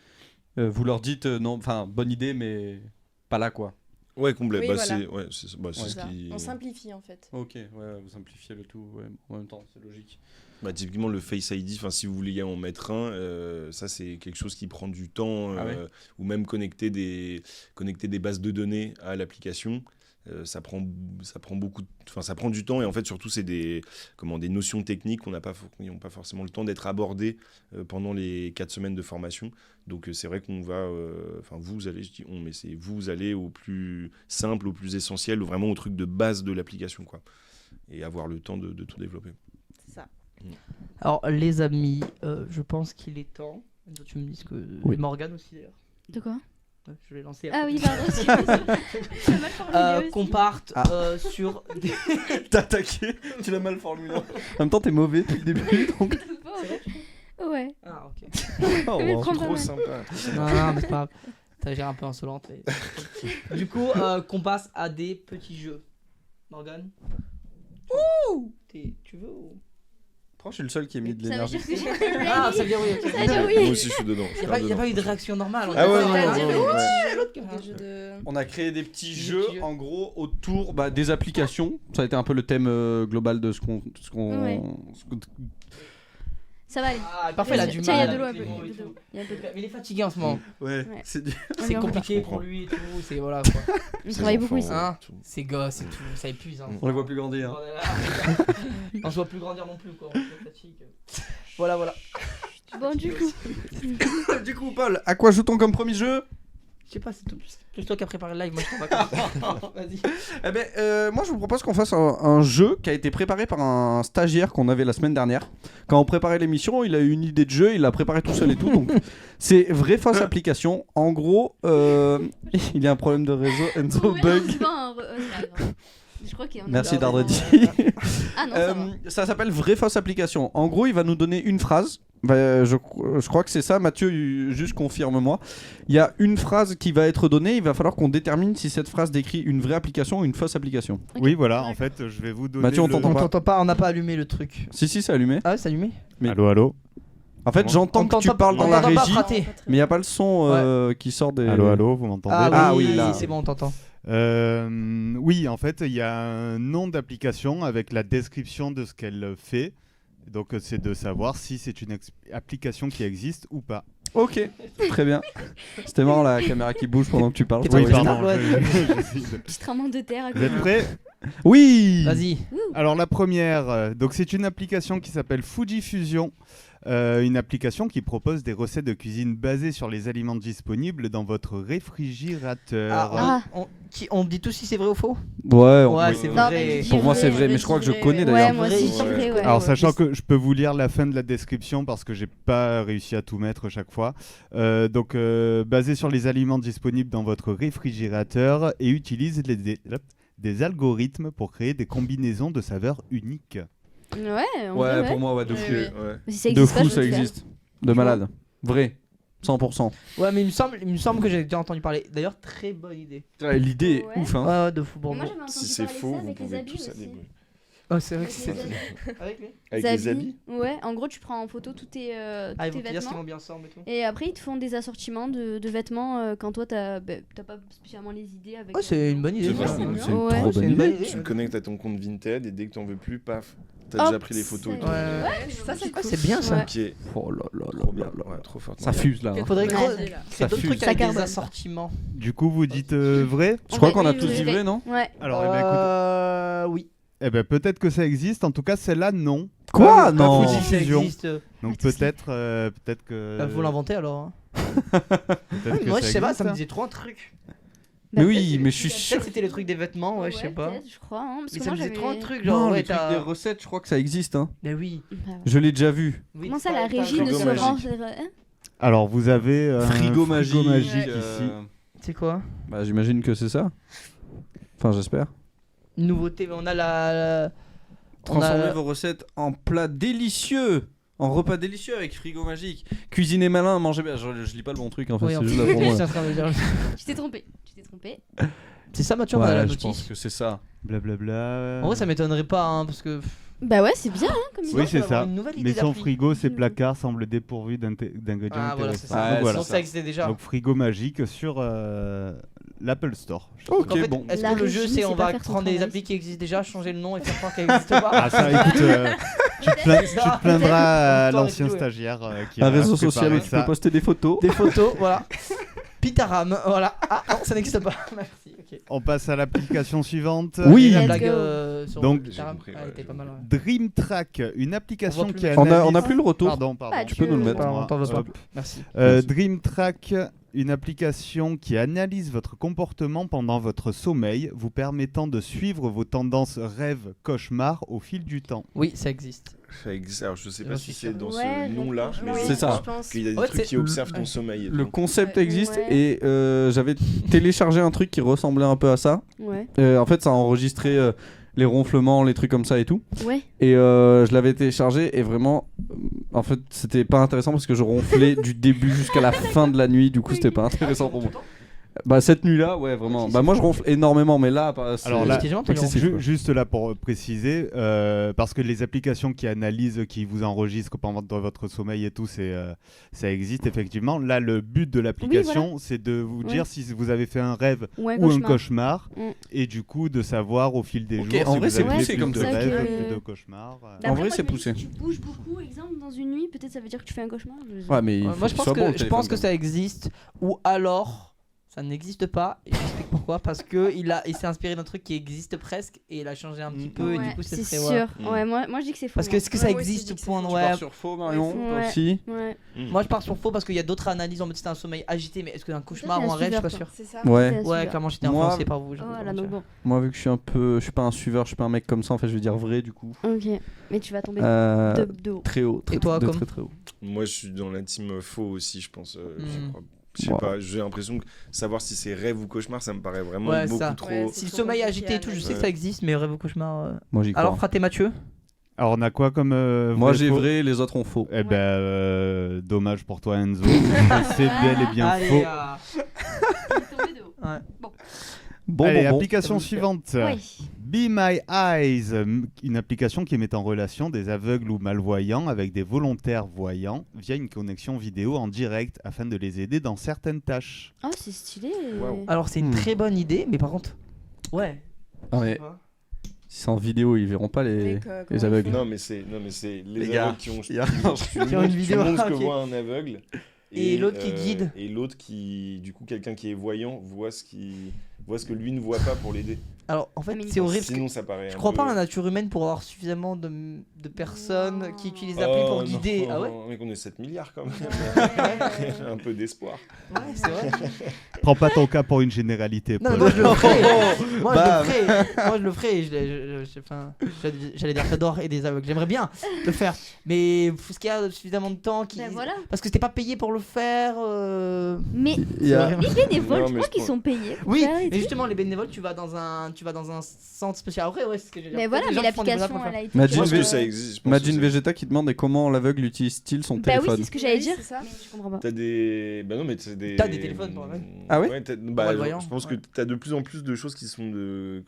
vous leur dites non, enfin bonne idée mais pas là quoi. Ouais, complet. Oui, Bah, voilà. c'est Ouais. ce Ça. qui. On simplifie en fait. Ok, ouais, vous simplifiez le tout, ouais, en même temps, c'est logique. Bah, typiquement le Face ID, si vous voulez en mettre un, ça c'est quelque chose qui prend du temps, Ah ouais. ou même connecter des bases de données à l'application. Ça prend beaucoup, ça prend du temps, et en fait surtout c'est des notions techniques qui n'ont pas forcément le temps d'être abordées pendant les 4 semaines de formation. Donc c'est vrai qu'on va, vous allez, je dis on, mais c'est vous allez au plus simple, au plus essentiel, vraiment au truc de base de l'application, quoi, et avoir le temps de tout développer. C'est ça. Alors, les amis, je pense qu'il est temps. Toi, tu me dis que. Oui. Et Morgane aussi d'ailleurs. De quoi? Ouais, je vais lancer. Ah oui, pardon. J'ai mal formulé aussi. Qu'on parte Ah. sur. Des... T'as attaqué, tu l'as mal formulé. En même temps, t'es mauvais depuis le début, donc. Ouais. Ah, ok. Oh, Mais wow. prends pas Trop mal. sympa. Non, mais c'est pas grave. T'as l'air un peu insolente. Mais... du coup, qu'on passe à des petits jeux. Morgane. Tu veux ou... Je suis le seul qui a mis de Ça veut l'énergie. dire que j'ai Ah, ça veut dire oui, ok. Ça veut dire oui. Moi aussi je suis dedans. Il n'y a, pas eu de réaction normale. Ah ouais, on non, a- non, C'est-à-dire non, des jeux de... On a créé des petits Des jeux, petits jeux. en gros, autour des applications. Ça a été un peu le thème global de ce qu'on. Ouais. Ça va aller. Ah, parfait, il a du Tiens, il y a mal de l'eau un avec peu. les mots et Il y a de tout. l'eau. Il y a un peu de l'eau. Mais il est fatigué en ce moment. Ouais, Ouais. c'est dur. On C'est est en compliqué je pour comprends. lui et tout. C'est voilà quoi. On travaille beaucoup ici. Hein, c'est gosse et tout. Ça épuise. Hein. On les voit plus grandir. On se voit plus grandir non plus quoi. On se fatigue. Voilà. Bon, du coup. Du coup, Paul, à quoi joue-t-on comme premier jeu? Je sais pas, c'est plus toi qui as préparé le live. Moi je t'en vacances. Vas-y. Eh ben, moi je vous propose qu'on fasse un jeu qui a été préparé par un stagiaire qu'on avait la semaine dernière. Quand on préparait l'émission, il a eu une idée de jeu, il l'a préparé tout seul et tout. Donc c'est vraie fausse application. En gros, il y a un problème de réseau. Enzo Ouais, bug. non, c'est pas un c'est pas grave. Je crois qu'il y a un. Merci Pardon. Dardredi. Ah non, ça va. Ça s'appelle vraie fausse application. En gros, il va nous donner une phrase. Je crois que c'est ça, Mathieu, juste confirme-moi. Il y a une phrase qui va être donnée, il va falloir qu'on détermine si cette phrase décrit une vraie application ou une fausse application. Ok. Oui, voilà, en fait, je vais vous donner. Mathieu, on le- t'entend On pas. t'entend pas, on n'a pas allumé le truc. Si, c'est allumé. Ah ouais, c'est allumé. Mais- Allô, allô. En fait, j'entends que tu t'entend pas- parles dans on la t'entend pas régie, frater. mais il n'y a pas le son qui sort des... Allô, allô, vous m'entendez? Ah oui, là. c'est bon, on t'entend. Oui, en fait, il y a un nom d'application avec la description de ce qu'elle fait. Donc, c'est de savoir si c'est une application qui existe ou pas. Ok, très bien. C'était marrant la caméra qui bouge pendant que tu parles. Oui, Oui, oui, pardon. ouais. Petit tremblement de terre. à Vous êtes côté. prêts? Oui. Vas-y. Alors, la première, donc c'est une application qui s'appelle Fujifusion. Une application qui propose des recettes de cuisine basées sur les aliments disponibles dans votre réfrigérateur. On dit tous si c'est vrai ou faux? Ouais, Ouais, oui. c'est Non, vrai. mais je Pour dis moi, c'est vrai, vrai, mais je crois que je connais Ouais, d'ailleurs. moi aussi, c'est vrai, ouais. Alors, sachant que je peux vous lire la fin de la description parce que j'ai pas réussi à tout mettre chaque fois. Donc, basé sur les aliments disponibles dans votre réfrigérateur et utilise des algorithmes pour créer des combinaisons de saveurs uniques. Ouais, en Ouais, vrai, pour moi, ouais, de fou. Ouais. Ouais. Mais si ça De existe pas, fou, je ça veux le faire. existe. De malade. Vrai. 100%. Ouais, mais il me semble que j'ai déjà entendu parler. D'ailleurs, très bonne idée. L'idée Ouais. est ouf, hein. Ouais, de fou pour Moi, moi. j'avais entendu Si c'est parler faux, ça vous avec les pouvez habits tous aussi. aller. Oh, c'est vrai que Avec c'est. les habits. Avec lui Avec les habits. Ouais, en gros, tu prends en photo tous tes Ah, ils vont te dire ce qu'ils vêtements. vont bien ensemble et tout. Et après, ils te font des assortiments de vêtements quand toi, t'as pas spécialement les idées avec. Ouais, c'est une bonne idée. C'est ça. vachement bien. C'est une Ouais. trop C'est bonne une bonne idée. idée. Tu le connectes à ton compte Vinted et dès que t'en veux plus, paf, t'as Hop, déjà pris les photos et tout. Ouais. Ça, c'est Ah, c'est bien ça. Ouais. Ok, Oh là là là trop bien, là là. ouais, trop fort. Ça fuse là. hein. Faudrait Ouais, gros. c'est là. C'est d'autres fuse. trucs Ça avec des carbone. assortiments. Du coup, vous dites vrai? Je crois qu'on a Oui, tous oui, dit oui. vrai, non? Ouais. Alors, eh ben, écoute, Oui. eh ben, peut-être que ça existe. En tout cas, celle-là, non. Quoi? Pas Non. Fuji Si ça Fusion. existe. Donc Ah, tout ça. peut-être que. Bah, faut l'inventer alors. hein. peut-être que Moi, je sais pas, existe, ça me hein. disait trop un truc. Mais Bah, oui, peut-être- mais je suis Peut-être sûr. que c'était le truc des vêtements, ouais, je sais pas. peut-être, je crois. Hein, parce Mais que ça moi, me disait j'avais. trop un truc, genre, Non, ouais, le truc t'as. des recettes, je crois que ça existe. Hein. Mais oui. Bah ouais. Je l'ai déjà vu. Oui, Comment ça, t'as- la t'as- régie t'as- ne frigo se magique. rend. Alors, vous avez un Frigo magique. magique euh, ici. C'est quoi? Bah, j'imagine que c'est ça. Enfin, j'espère. Nouveauté, on a la. Transformez vos recettes en plats délicieux. En repas délicieux avec frigo magique. Cuisiner malin, manger bien. Je lis pas le bon truc en fait, Oui, en c'est plus, juste là pour moi. j'étais en train de dire. Tu t'es trompé. C'est ça, Mathieu, on a la Ouais, je pense notice. que c'est ça. Blablabla. En vrai, ça m'étonnerait pas, hein, parce que. Bah ouais, c'est bien, hein, comme Oui, idée. c'est ça. Mais son d'appli. frigo, ses placards semblent dépourvus d'ingrédients Ah, voilà, c'est intéressants. ça. Ouais, Donc, voilà. Donc ça existait déjà. Donc frigo magique sur l'Apple Store. Ok, Donc, en fait, bon. est-ce La que le jeu régie c'est sait on pas va faire son prendre des travail. applis qui existent déjà, changer le nom et faire croire qu'elles n'existent pas? Ah ça, écoute, tu te plaindras à Peut-être. l'ancien Ouais. stagiaire qui Un a réseau préparé social où tu ça. peux poster des photos. Des photos, voilà. Pitaram, voilà. Ah non, ça n'existe pas. Merci, ok. On passe à l'application suivante. Oui. La Let's blague go. sur Donc, Pitaram, j'ai compris, elle ouais, était j'ai pas mal. compris. Ouais. Dream Track, une application On voit qui plus. analyse... On a plus le retour. Pardon. Bah, Tu peux nous le mettre. On t'en veut pas. Hop. Merci. Dream Track, une application qui analyse votre comportement pendant votre sommeil, vous permettant de suivre vos tendances rêves, cauchemars au fil du temps. Oui, ça existe. Ça existe. Alors, je sais J'en pas suis si c'est sûr. dans Ouais, ce nom-là, mais C'est ça. Je pense. qu'il y a des Ouais, trucs c'est- qui observent ton ouais. sommeil. Et Le tout. concept Ouais. existe Ouais. et j'avais téléchargé un truc qui ressemblait un peu à ça. Ouais. En fait, ça a enregistré les ronflements, les trucs comme ça et tout. Ouais. Et je l'avais téléchargé et vraiment, en fait, c'était pas intéressant parce que je ronflais du début jusqu'à la fin de la nuit. Du coup, c'était pas intéressant pour moi. Bah cette nuit-là, ouais, vraiment. Bah moi, je ronfle énormément, mais là, c'est- Alors là, Parce que j'ai jamais entendu excessif, quoi. Juste là pour préciser, parce que les applications qui analysent, qui vous enregistrent pendant votre sommeil et tout, ça existe effectivement. Là, le but de l'application, c'est de vous dire si vous avez fait un rêve Ou un ou un cauchemar. cauchemar, Mm. et du coup de savoir au fil des Ok, jours en si vrai, vous c'est avez poussé fait comme plus de ça. rêves, Que- plus de cauchemars. D'après, En vrai, moi, c'est je me dis, poussé. Si tu bouges beaucoup, exemple, dans une nuit, peut-être ça veut dire que tu fais un cauchemar. Ouais, mais il Ouais, faut moi je qu'il pense soit bon, le que téléphone, ça quand existe ou alors ça n'existe pas et j'explique pourquoi parce que il s'est inspiré d'un truc qui existe presque et il a changé un petit peu et du coup c'est c'est sûr. ouais. Ouais, moi je dis que c'est faux. parce que est-ce que ça Ouais, moi aussi, je existe dis que c'est point faux. Tu ouais. pars sur faux, Marion, toi Ouais. aussi. Ouais. Moi je pars sur faux parce qu'il y a d'autres analyses en mode c'était un sommeil agité mais est-ce que c'est un cauchemar Toi, t'es ou un un rêve je suis pas suiveur, sûr. C'est ça. Ouais. C'est un Ouais suiveur. clairement j'étais Moi- influencé par vous. je Voilà, vous donc mentir. bon. Moi, vu que je suis pas un suiveur, je suis pas un mec comme ça, en fait, je vais dire vrai du coup. Ok. Mais tu vas tomber Euh, de haut. Très haut. Et toi, de comme très très haut. Moi, je suis dans la team faux aussi, je pense. Je crois. Je sais Ouais. pas, j'ai l'impression que savoir si c'est rêve ou cauchemar, ça me paraît vraiment Ouais, beaucoup ça. trop. Ouais, Si le trop sommeil compliqué agité à et tout je sais que analyser. ça existe mais rêve ou cauchemar. Moi, j'y crois. Alors Fraté Mathieu. Alors on a quoi comme Moi, vrai, j'ai faux vrai, les autres ont faux. Eh ben, dommage pour toi Enzo. C'est bel et bien Allez, faux. Tomber de haut. Bon, Allez, bon, bon. application suivante. Oui. Be My Eyes, une application qui met en relation des aveugles ou malvoyants avec des volontaires voyants via une connexion vidéo en direct afin de les aider dans certaines tâches. Oh, c'est stylé. Waouh. Alors c'est une très bonne idée mais par contre ouais. Ah, mais si c'est en vidéo, ils verront pas les Mais comment les ils aveugles. Non, mais c'est les Les gars, aveugles qui ont il y a- tu Qui ont une montres- vidéo, tu montres ce que ok. voit un aveugle. Et l'autre qui guide. Et l'autre qui, du coup, quelqu'un qui est voyant voit ce que lui ne voit pas pour l'aider. Alors en fait Ah, mais c'est horrible parce que Sinon, ça paraît. je un crois peu- pas à la nature humaine pour avoir suffisamment de personnes Non. qui utilisent l'appli pour Oh, guider. non, Ah ouais. Mec, on est 7 milliards quand même. Ouais. Un peu d'espoir. Ouais, c'est vrai. Prends pas ton cas pour une généralité. Non, mais Paul. moi je le ferai. Moi Bam. je le ferai. Moi je le ferai. Enfin, j'allais dire j'adore et des aveugles. J'aimerais bien le faire, mais faut qu'il y a suffisamment de temps qui. Ben voilà. Parce que t'es pas payé pour le faire. Mais Il y a- les bénévoles, Non, tu mais crois je qu'ils pense- sont payés pour Oui, faire les mais trucs justement les bénévoles, tu vas dans un tu vas dans un centre spécial. Après, ouais, c'est ce que j'ai dit. Mais voilà, mais l'application, elle a été. Imagine Je pense que ça existe. Imagine Vegeta qui demande comment l'aveugle utilise-t-il son Bah oui, téléphone. c'est ce que j'allais dire. c'est ça. Mais je comprends pas. T'as des. Bah non, mais t'as des. T'as des téléphones pour vrai. Ah ouais Malvoyant, je pense que t'as de plus en plus de choses qui sont de.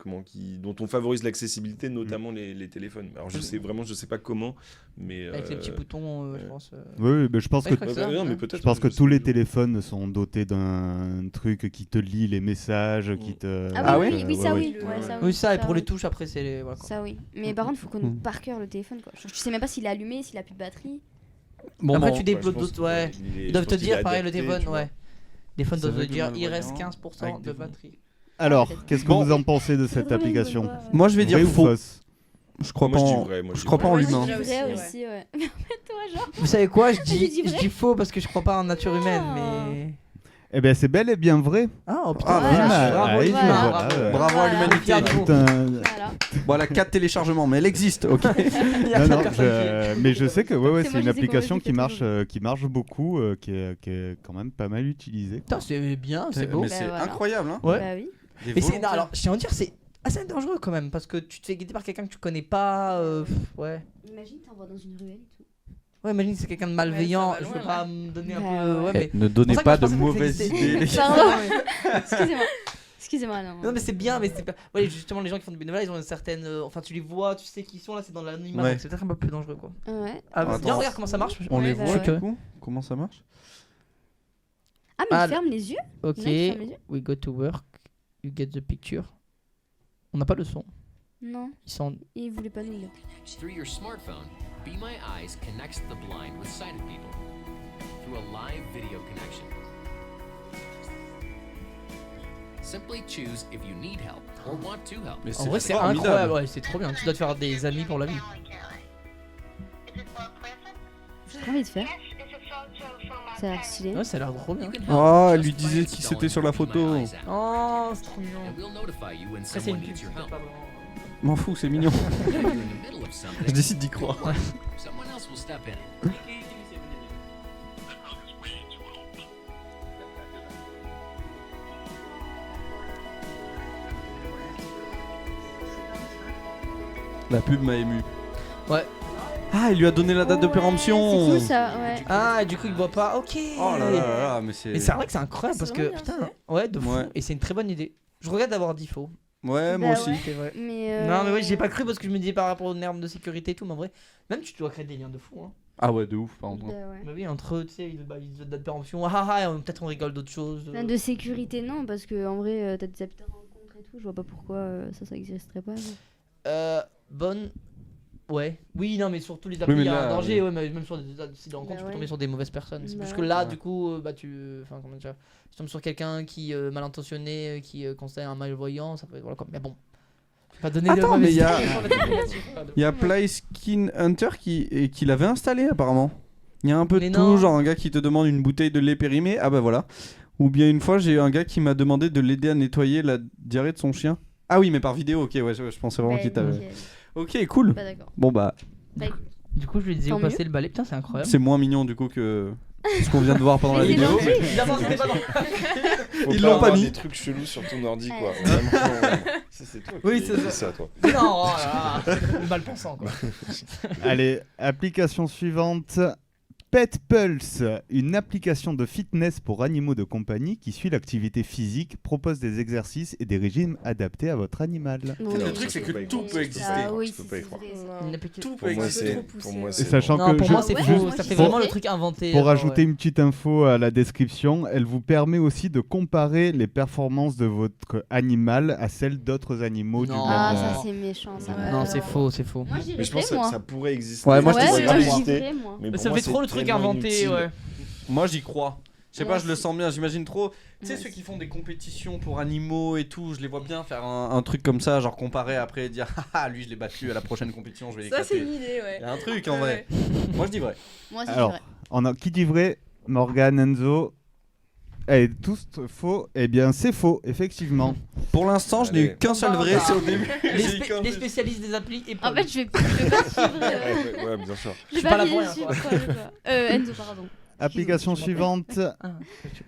Dont on favorise l'accessibilité, notamment les téléphones. Alors je sais pas comment, mais. Avec les petits boutons, je pense. Oui, mais je pense que. Ouais, je crois que Non, mais ça, peut-être. Je pense que tous les téléphones sont dotés d'un truc qui te lit les messages, qui te. Ah ouais oui, ça oui. Oui, ça, et pour les touches, après, c'est. Voilà, quoi. Ça oui. Mais par contre, il faut connaître par cœur le téléphone, quoi. Tu sais même pas s'il est allumé, s'il a plus de batterie. Bon, Après, bon, tu débloques d'autres. Ouais. Ils doivent te dire, pareil, le téléphone, ouais. Des phones doivent te dire, il reste 15% de batterie. Alors, qu'est-ce que vous en pensez de cette application? Moi, je vais dire Vrai ou faux. fausse? Je crois Moi, pas je dis en... vrai, moi, je Je dis crois pas en vrai. l'humain. C'est aussi, vrai ouais. aussi, ouais. Mais toi, genre. Vous savez quoi, je Je dis vrai. dis faux parce que je crois pas en nature humaine, mais. Eh ben, c'est bel et bien vrai. Ah, oh putain, Ah, voilà. bravo, Ah, les il humains, voilà, bravo. ouais. Bravo à l'humanité. Fier de vous. Putain. Voilà. Voilà, 4 téléchargements, mais elle existe, ok. Il y a Non, plein non, de personnes mais je sais que C'est moi, c'est je une les ai application convaincus, qui marche beaucoup, qui est quand même pas mal utilisée. Putain, c'est bien, c'est beau. Mais Bah, c'est voilà. incroyable, hein. Ouais. Bah oui. Des Mais c'est. volontaires. Non, alors, je tiens à dire, c'est assez dangereux quand même parce que tu te fais guider par quelqu'un que tu connais pas. Ouais. Imagine, t'envoies dans une ruelle et tout. Ouais, imagine c'est quelqu'un de malveillant. Ouais, ça va Je veux loin, pas me donner un Bah, peu. ouais. Ouais, mais. Ne donnez C'est pour ça pas que de je pensais que ça mauvaises existait. idées. les Pardon. Ouais. Excusez-moi. Excusez-moi, non. Non mais c'est bien, mais c'est pas. Ouais, justement les gens qui font du bénévolat, ils ont une certaine. Enfin, tu les vois, tu sais qui ils sont là, c'est dans l'anonymat, Ouais. donc c'est peut-être un peu plus dangereux quoi. Ouais. Ah, Attends. viens, regarde comment ça marche. On Ouais, les bah voit ouais. du coup. Comment ça marche? Ah, mais Ah, il ferme les yeux. Ok, Il y en a qui ferment les yeux. we go to work, you get the picture. On n'a pas le son. Non, Ils sont. il voulait pas nous lire. Through your smartphone, Be My Eyes connects the blind with sighted people through a live video connection. Simply choose if you need help or want to help. Mais En vrai, c'est formidable. incroyable, ouais, c'est trop bien. Tu dois te faire des amis pour la vie. J'ai trop envie de faire. Ça a l'air stylé. Ouais, ça a l'air trop bien. You can help Oh, elle just lui by disait qui installing c'était sur la the Be My photo. Eyes app. Oh, c'est trop mignon. And we'll notify you when Ça, c'est someone une pub. needs your help. M'en fous, c'est mignon. If you're in the middle of something, Je décide d'y croire. someone else will step in. La pub m'a ému. Ouais. Ah, il lui a donné la date de péremption. C'est cool ça, ouais. Ah, et du coup, il voit pas. Ok. Oh là là là, mais c'est. Mais c'est vrai que c'est incroyable parce C'est que vraiment bien putain, ouais, de fou. Ouais. Et c'est une très bonne idée. Je regrette d'avoir dit faux. Ouais, moi Bah aussi. ouais. C'est vrai. Mais Non, mais ouais, j'ai pas cru parce que je me disais par rapport aux normes de sécurité et tout, mais en vrai, même tu dois créer des liens de fou. Hein. Ah ouais, de ouf, par Bah contre. ouais. Bah oui, entre eux, tu sais, ils te donnent péremption. Ah ah, ah, peut-être on rigole d'autres choses. De sécurité, non, parce que en vrai, t'as des habitants rencontres et tout, je vois pas pourquoi ça existerait pas. genre. Bonne. Ouais. Oui, non, mais surtout les Oui, applis, mais il y a là, un danger, ouais, mais même sur des sites de rencontres, Bah tu peux ouais. tomber sur des mauvaises personnes. C'est Bah plus que ouais. là, Ouais. du coup, bah tu. Enfin, comment dire. Tu tombes sur quelqu'un qui mal intentionné, qui constate un malvoyant, ça peut être. Voilà quoi. Mais bon. Je vais pas donner Attends, de mais il y a- Il Il y a Play Skin Hunter qui l'avait installé apparemment. Il y a un peu de Mais tout, non. genre un gars qui te demande une bouteille de lait périmé. Ah bah voilà. Ou bien une fois, j'ai eu un gars qui m'a demandé de l'aider à nettoyer la diarrhée de son chien. Ah oui, mais par vidéo, ok, ouais, je pensais vraiment Ouais, qu'il t'avait. nickel. Ok, cool. Pas d'accord. Bon bah, Du coup, je lui disais Tant où passer le balai. Putain, c'est incroyable. c'est moins mignon du coup que ce qu'on vient de voir pendant la Mais vidéo. c'est Évidemment, c'était pas dans- Faut Ils pas l'ont avoir pas mis. des trucs chelous sur ton ordi, quoi. Ouais. Vraiment, ouais. Ça, c'est toi. Oui, qui c'est dis ça. ça, toi. Non, oh là là, mal pensant quoi. Allez, application suivante. Pet Pulse, une application de fitness pour animaux de compagnie qui suit l'activité physique, propose des exercices et des régimes adaptés à votre animal. Oui. Le truc, c'est que tout peut exister. Ah oui, Je peux pas y croire. vrai, ça. Non. Une application. Tout Pour peut moi, exister. c'est. trop poussé, Pour moi, ouais. c'est. Et sachant Non, que pour moi c'est Ouais, faux. moi, Ça je fait sais. vraiment le truc inventé. pour genre, ajouter ouais. une petite info à la description, elle vous permet aussi de comparer les performances de votre animal à celles d'autres animaux du Non. même. Ah, ça c'est méchant ça. Ouais. Non, c'est faux, c'est faux. Moi Mais j'irais je pense que moi. ça pourrait exister. Ouais, moi, je Ouais, te pourrait dis moi exister. j'irais moi. Mais pour Ça moi, fait trop c'est le truc tellement inventé, inutile. ouais. Moi j'y crois. Je sais pas, Ouais, je le sens bien, j'imagine trop. Tu sais, Ouais, ceux c'est- qui font des compétitions pour animaux et tout, je les vois bien faire un truc comme ça, genre comparer après et dire ah lui je l'ai battu à la prochaine compétition, je vais Ça, c'est l'éclater. une idée, ouais. Il y a un truc en vrai. Moi je dis vrai. Moi aussi Alors, qui dit vrai Morgan, Enzo. Et tous faux. Eh bien, c'est faux, effectivement. Pour l'instant, je n'ai eu Allez. qu'un seul vrai, c'est au début. Les, J'ai eu qu'un les seul. spécialistes des applis et En Paul. fait, je vais pas suivre. Ouais, bien sûr. Je suis vais pas là pas pour rien, suivre quoi. Paul, quoi. Enzo, pardon. Application suivante.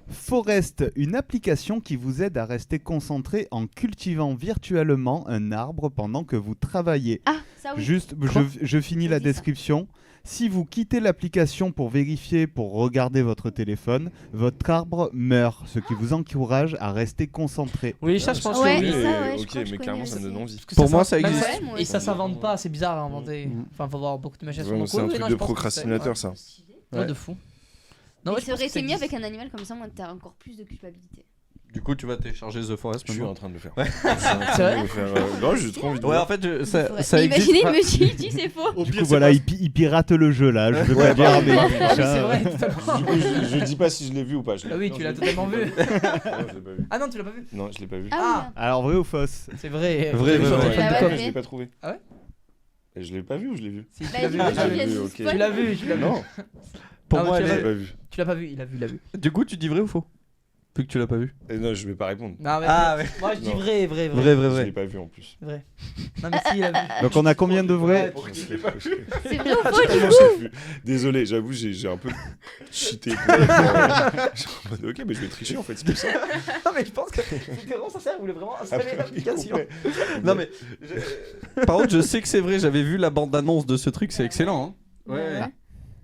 Forest, une application qui vous aide à rester concentré en cultivant virtuellement un arbre pendant que vous travaillez. Ah, ça oui. Juste, je finis la Vas-y, ça. description. Si vous quittez l'application pour vérifier, pour regarder votre téléphone, votre arbre meurt, ce qui vous encourage à rester concentré. Oui, ça je pense Ouais, que oui. ça, ouais, je ok, crois que je mais connais clairement, ça me aussi. donne envie. Parce que Pour moi, ça s'in- existe. Ouais, moi Et ça aussi. s'invente pas, c'est bizarre à inventer. Enfin, faut avoir beaucoup d'imagination. Vraiment, Donc, c'est un oui, truc non, de je pense que procrastinateur, ça. Ouais, Ouais. de fou. Mais ouais, je c'est pense vrai, que ça c'est mieux existe. avec un animal comme ça, moi t'as encore plus de culpabilité. Du coup, tu vas télécharger The Forest Je suis maintenant. en train de le faire. Ouais. Je suis en train C'est vrai de le faire. Non, j'ai trop envie de Ouais, voir. en fait, Mais ça existe. imaginez, pas- monsieur il dit c'est faux. Du coup, voilà, il pirate le jeu là. Je veux pas dire, mais Ah oui, c'est ça, vrai, totalement. Du coup, je dis pas si je l'ai vu ou pas. Ah oui, tu l'as totalement vu. Non, je l'ai pas vu. Ah non, tu l'as pas vu. Non, je l'ai pas vu. Ah Alors, vrai ou fausse? C'est vrai. Vrai, Sur vrai, le vrai. fan de Ah com. ouais. Je l'ai pas trouvé. Ah ouais Et je l'ai pas vu ou je l'ai vu Si, tu Bah, l'as du vu. coup, Ah, tu viens de ok. nous Tu Tu spoil. l'as vu, tu l'as vu. Non, Pour Ah, moi, tu je elle l'ai est- pas vu. Tu l'as pas vu, il a vu, il a vu. Du coup, tu dis vrai ou faux? Vu que tu l'as pas vu. Et non, je vais pas répondre. Non, mais Ah, ouais. moi je dis Non. vrai. Vrai, Je vrai. l'ai pas vu en plus. Non, mais si, il a vu. Donc, on a combien de vrais? Je l'ai pas vu. C'est vrai ou faux J'ai du tellement coup vu. Désolé, j'avoue, j'ai un peu cheaté. Pour le faire. Je suis en mode, ok, mais je vais tricher en fait, c'est pour ça. Non, mais je pense que c'était vraiment sincère, il voulait vraiment installer Après, l'application. complet. Non, mais. Par contre, je sais que c'est vrai, j'avais vu la bande-annonce de ce truc, c'est excellent. Hein. Ouais.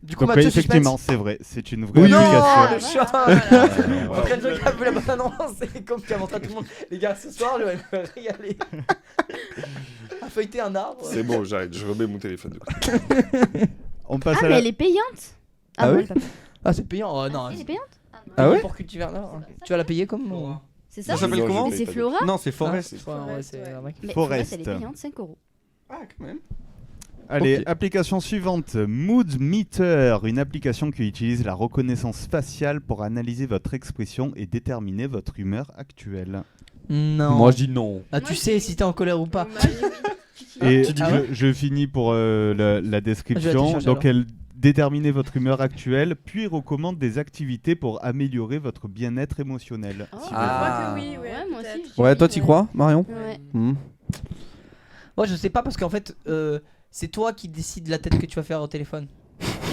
Du coup, Donc, oui, Mathieu, effectivement, c'est vrai. C'est une vraie Oui, Non, application. le chat. Voilà. En train de dire qu'il a vu la bonne annonce, c'est comme qui a montré à tout le monde. Les gars, ce soir, je vais me régaler. À feuilleter un arbre. C'est bon, j'arrête, je remets mon téléphone de côté. On passe Ah, à mais la... elle est payante. Ah non, oui elle est pas payante. Ah, c'est payant. Oh non. Elle est payante Ah ouais? Pour cultiver un arbre. Tu vas la payer comme C'est ça Ça s'appelle Non, je comment paye Mais c'est pas de- Flora Non, c'est Forest. Ouais, ouais, c'est un mec. Mais Forest. elle est payante 5 €. Ah, quand même. Allez, Ok. application suivante. Mood Meter, une application qui utilise la reconnaissance faciale pour analyser votre expression et déterminer votre humeur actuelle. Non. Moi, je dis non. Ah, tu sais si t'es en colère ou pas. Et Tu dis Ah ouais je finis pour la Je vais description. télécharger Donc, elle détermine votre humeur actuelle, puis recommande des activités pour améliorer votre bien-être émotionnel. Oh. Si Ah. Je crois que oui, Ouais, moi aussi. peut-être. je Ouais, dis, toi, t'y crois, Marion? Ouais. Hmm. Moi, je sais pas parce qu'en fait, c'est toi qui décides la tête que tu vas faire au téléphone.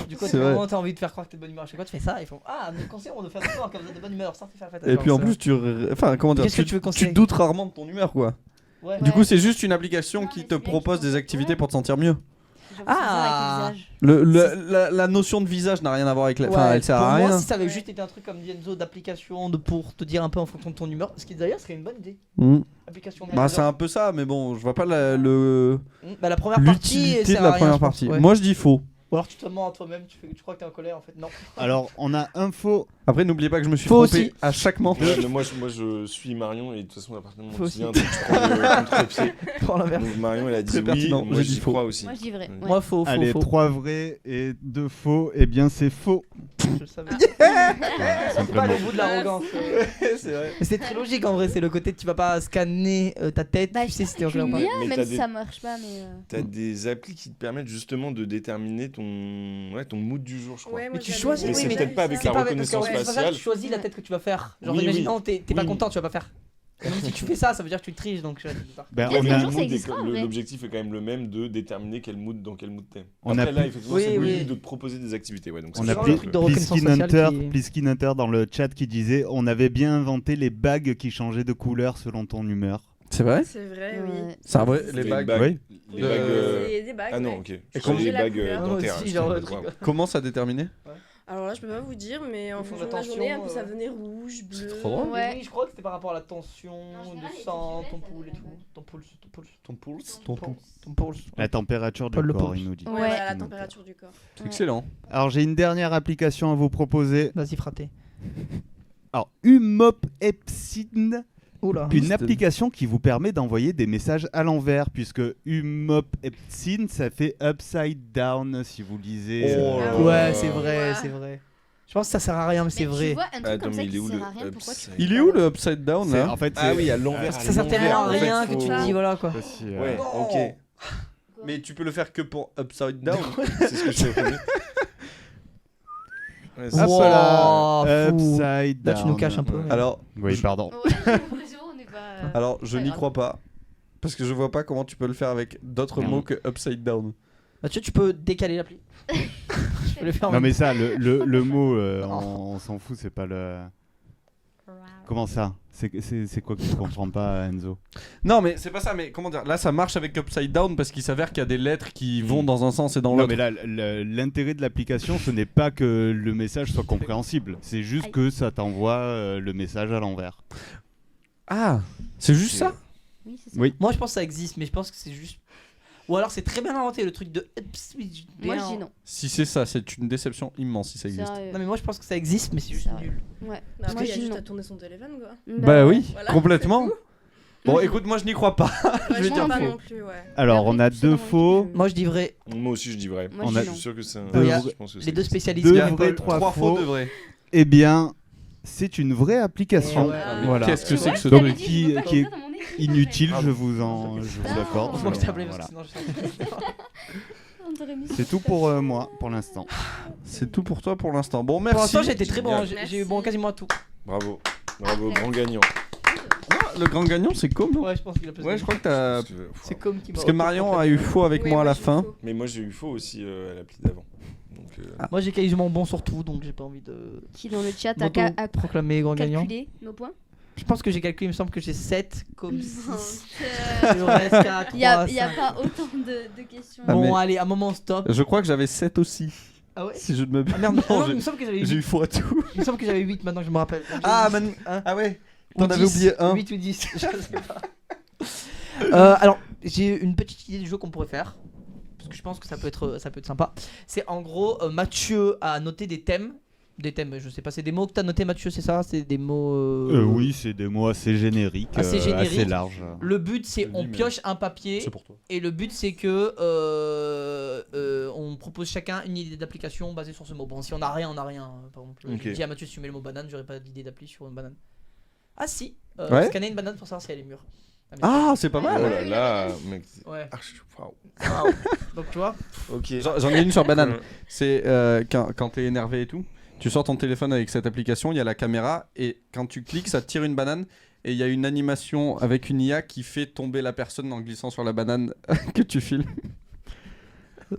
Du coup, C'est vrai. quand t'as envie de faire croire que t'es de bonne humeur à chaque fois, tu fais ça. Ils font ah, nous conseillons de faire sport quand vous êtes de bonne humeur, sortez faire la fête. Et puis en plus, enfin, comment dire, Qu'est-ce que tu veux conseiller doutes rarement de ton humeur, quoi. Ouais. Du coup, c'est juste une application Non, qui mais te c'est bien propose qu'ils des font- activités Ouais. pour te sentir mieux. J'avoue, c'est Ah. ça avec le visage. La notion de visage n'a rien à voir avec la. Enfin, Ouais, elle sert pour à moi, rien. si ça avait juste été un truc comme Dienzo d'application pour te dire un peu en fonction de ton humeur, ce qui d'ailleurs serait une bonne idée. Hmm. Application. Bah, c'est un peu ça, mais bon, je vois pas le Bah, la première partie. l'utilité sert de la à rien, première je pense, partie. ouais. Moi, je dis faux. Ou alors tu te mens à toi-même, tu crois que t'es en colère en fait. Non. Alors, on a un faux. Après, n'oubliez pas que je me suis Faux trompé aussi. à chaque moment. Ouais, mais moi, je suis Marion et de toute façon, à partir du moment où Faut tu viens, aussi. tu prends le contre-pied. Pour l'inverse. Donc Marion, elle a dit Très oui, pertinent, moi j'ai j'y dit faux. crois aussi. Moi je dis vrai. Ouais. Ouais. Moi, faux, faux, Allez, faux. 3 vrais et 2 faux. Eh bien, c'est faux. Je le savais. Voilà, C'est pas le simplement. bout de l'arrogance. C'est vrai. Mais c'est très logique en vrai, c'est le côté tu vas pas scanner ta tête, Bah, tu sais si t'es en tu colère ou pas. l'as, Mais même t'as si des- ça marche pas, mais. T'as des applis qui te permettent justement de déterminer ton mood du jour, je crois. Ouais, moi, Mais tu j'avais- choisis, Mais oui, c'est mais peut-être pas avec C'est la pas avec- parce qu'en reconnaissance fait, c'est pas ça, faciale. tu choisis la tête que tu vas faire. Genre, Oui, imaginons, oui. t'es pas Oui. content, tu vas pas faire. Même si tu fais ça, ça veut dire que tu triches donc je sais pas. Ben, Peut-être on qu'un a, jour, ça existera, en vrai. L'objectif est quand même le même de déterminer dans quel mood t'es. On Après a là, plus- effectivement, Oui, c'est oui. logique de te proposer des activités. Ouais, donc on c'est a vraiment sûr le que- truc de reconnaissance Pliskin faciale Hunter, qui- Pliskin Hunter dans le chat qui disait on avait bien inventé les bagues qui changeaient de couleur selon ton humeur. C'est vrai? C'est vrai, oui. Ouais. C'est vrai, les Les bagues. bagues. Oui. Les De- bagues. C'est des bagues. Ah non, ouais. ok. Et Je comment- les la bagues couleur. Moi dentaires. aussi, j'étais genre, en le mode, truc. waouh. Comment ça déterminé? Alors là, je peux pas vous dire, mais en Ils font fonction de la attention, journée, un peu, ça ouais. venait rouge, bleu. C'est trop drôle. Ouais. Oui, je crois que c'était par rapport à la tension, En général, de les sang, trucs ton bêtes, ça pouls et donne tout. la Ton pulse, ton pulse. Ton pulse? Ton pulse. La température du Paul Le corps, Pulse. il nous dit. Ouais, Ouais. voilà, la température du corps. Ouais. Excellent. Alors j'ai une dernière application à vous proposer. Vas-y, fraté. Alors Umopepsin, Oula. une application qui vous permet d'envoyer des messages à l'envers, puisque Umopepsin ça fait upside down si vous lisez. Oh là Ouais, là. c'est vrai, Ouais. c'est vrai. Je pense que ça sert à rien, mais c'est Mais vrai. Tu vois, un truc Attends, comme ça mais il qui est où sert le à rien, pourquoi tu upside Il est où le upside down C'est- là? en fait, Ah c'est- oui, à l'envers. Ça sert tellement à rien que tu te dis voilà quoi. aussi, Ouais, ok. Mais tu peux le faire que pour upside down. C'est ce que je fais. Ouais, c'est Hop Wow, là, fou. upside Là, down. tu nous caches un peu. Ouais. Alors, Oui, pardon. Ouais, on n'est pas. alors je Pas n'y grave. crois pas. Parce que je vois pas comment tu peux le faire avec d'autres Non. mots que upside down. Bah, tu peux décaler l'appli. Je peux le faire en Non, même mais ça, le mot, on s'en fout, c'est pas le. Comment ça? C'est quoi que tu comprends pas, Enzo? Non, mais c'est pas ça, mais comment dire? Là, ça marche avec Upside Down parce qu'il s'avère qu'il y a des lettres qui vont dans un sens et dans l'autre. Non, mais là, l'intérêt de l'application, ce n'est pas que le message soit compréhensible, c'est juste que ça t'envoie le message à l'envers. Ah, c'est juste ça? Oui, c'est ça. Oui. Moi, je pense que ça existe, mais je pense que c'est juste. Ou alors, c'est très bien inventé le truc de. Moi, je dis non. Si c'est ça, c'est une déception immense si ça existe. Sérieux. Non, mais moi, je pense que ça existe, mais c'est juste Sérieux. nul. Ouais. Parce Moi, qu'il y je a dis juste non. à tourner son téléphone, quoi. Bah oui, Voilà, complètement. c'est Bon, écoute, moi je n'y crois pas. Je vais Ouais, dire pas faux. non plus, ouais. Alors, Mais on après, a tu sais, deux dans faux. mon Moi, je dis vrai. Moi aussi, je dis vrai. Moi, On je a- Je dis non. suis sûr que c'est un. Deux je vrais- pense que Les c'est- deux spécialistes. Deux qui vrais, rigolent. trois 3 faux, faux. 2 vrais. Eh bien, c'est une vraie application. Eh ouais. Voilà. Qu'est-ce que Tu c'est vois, que ce Donc, truc qui est inutile, je vous l'accorde. Heureusement que t'as appelé Voilà. parce que sinon je serais- On t'aurait mis. C'est tout pour moi, pour l'instant. C'est tout pour toi pour l'instant. Bon, Pour merci. l'instant, j'ai été très bon. Génial. J'ai eu bon quasiment à tout. Bravo. Bravo, grand gagnant. Ah, le grand gagnant, c'est Com, non? Ouais, je pense qu'il a plus. Ouais, je crois que t'as. Parce que- C'est comme qui m'a. Parce que Marion a eu faux avec Oui, moi à la j'ai eu fin. faux. Mais moi, j'ai eu faux aussi à l'appli d'avant. Donc, Moi, j'ai quasiment bon sur tout, donc j'ai pas envie de. Qui dans le chat a qu'à proclamer grand gagnant. calculer nos points? Je pense que j'ai calculé, il me semble que j'ai 7 comme 6. Menteur. Il me reste 4, 3, Il y a 5. pas autant de questions. Ah, Bon, mais- allez, un moment stop. Je crois que j'avais 7 aussi. Ah ouais? Si je ne me. Ah merde, Non, non, il j'ai- me semble que j'avais 8. j'ai eu faux à tout. Il me semble que j'avais 8 maintenant que je me rappelle. Donc, j'ai Ah, 10, man... hein, ah ouais. ou T'en avais 10, oublié un. 8 ou 10, je sais pas. Alors, j'ai une petite idée du jeu qu'on pourrait faire. Parce que je pense que ça peut être sympa. C'est en gros, Mathieu a noté des thèmes. Des thèmes, je sais pas, c'est des mots que t'as noté, Mathieu, c'est ça? C'est des mots. Oui, c'est des mots assez génériques, Assez génériques. assez larges. Le but, c'est Je le on dis, mais- pioche un papier. c'est pour toi. Et le but, c'est que on propose chacun une idée d'application basée sur ce mot. Bon, si on a rien, on a rien. Par exemple, Ok. je dis à Mathieu, si tu mets le mot banane, j'aurais pas d'idée d'appli sur une banane. Ah si, Ouais. scanner une banane pour savoir si elle est mûre. mais- Ah, c'est pas Oh mal. là là, mec. Ouais. Ah, waouh. Donc tu vois. Ok. J'en ai une sur banane. C'est quand t'es énervé et tout, tu sors ton téléphone avec cette application, il y a la caméra et quand tu cliques, ça tire une banane et il y a une animation avec une IA qui fait tomber la personne en glissant sur la banane que tu filmes.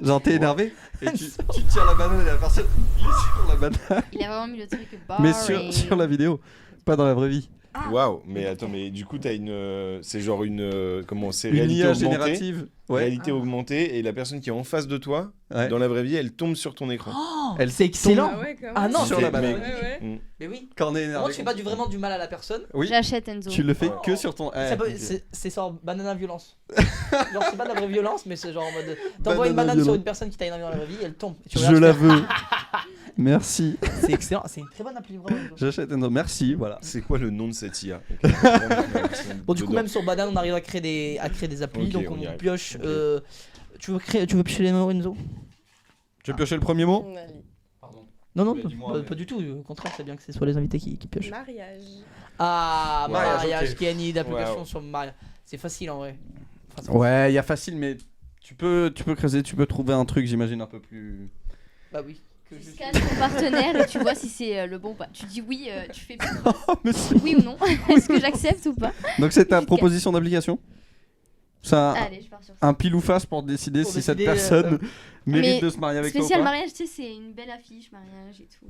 Genre t'es énervé et tu tires la banane et la personne glisse sur la banane. Il a vraiment mis le truc Mais boring. sur la vidéo, pas dans la vraie vie. Waouh, mais attends, mais du coup, t'as une. C'est genre une. Comment c'est? Une Réalité IA augmentée. générative. Ouais. Réalité augmentée, et la personne qui est en face de toi, Ouais. dans la vraie vie, elle tombe sur ton écran. Elle C'est excellent. Ah ouais, quand même. Ah non, sur c'est- la banane. Ouais, ouais. Mais oui. Quand on est Moi, énervé. tu fais pas vraiment du mal à la personne. Oui. J'achète Enzo. Tu le fais Oh. que sur ton. Ça peut- ok. c'est genre banana violence. Genre c'est pas de la vraie violence, mais c'est genre en mode t'envoies une Banana banane sur violence. une personne qui t'a énervé dans la vraie vie, elle tombe. Et tu Je regardes la faire. veux. Merci. C'est excellent, c'est une très bonne appli vraiment. J'achète Enzo. Merci. Voilà. C'est quoi le nom de cette IA? Bon du coup même sur banane on arrive à créer des applis, Ok, donc on y on arrive. pioche. Ok. Tu veux piocher les mots Enzo? Tu veux piocher le premier mot? Allez. Non non Mais dis-moi, mais- pas du tout. Au contraire c'est bien que ce soit les invités qui piochent. Mariage. Ah Mariage, mariage ok. qui a une idée d'application Wow. sur mariage. C'est facile en vrai. Enfin, c'est- Ouais, il y a facile, mais tu peux creuser, tu peux trouver un truc, j'imagine, un peu plus. Bah oui. Que Tu je- scannes ton partenaire et tu vois si c'est le bon ou pas. Tu dis oui, tu fais Oh, mais c'est- oui ou non. Est-ce que j'accepte ou pas? Donc c'est ta Tu proposition d'application? Ça, Allez, je pars sur ça. un pile ou face pour décider Pour si cette décider, personne mérite Mais de se marier avec toi ou Spécial pas. mariage, tu sais, c'est une belle affiche, mariage et tout.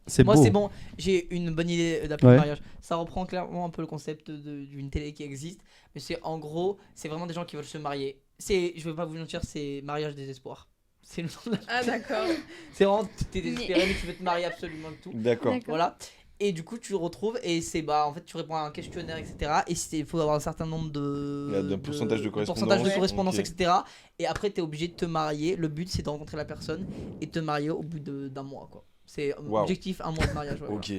C'est Moi beau. c'est bon, j'ai une bonne idée d'appli Ouais. mariage. Ça reprend clairement un peu le concept d'une télé qui existe, mais c'est en gros, c'est vraiment des gens qui veulent se marier. Je vais pas vous mentir, c'est mariage désespoir. C'est le nom de la- Ah d'accord. C'est vraiment t'es désespéré mais tu veux te marier absolument de tout. D'accord. D'accord. Voilà. Et du coup tu le retrouves et c'est bah en fait tu réponds à un questionnaire etc. Et il faut avoir un certain nombre D'un pourcentage de pourcentage de correspondance. correspondance Ok. etc. Et après t'es obligé de te marier. Le but c'est de rencontrer la personne et de te marier au bout d'un mois quoi. C'est Waouh. objectif un mois de mariage. ouais, Ok.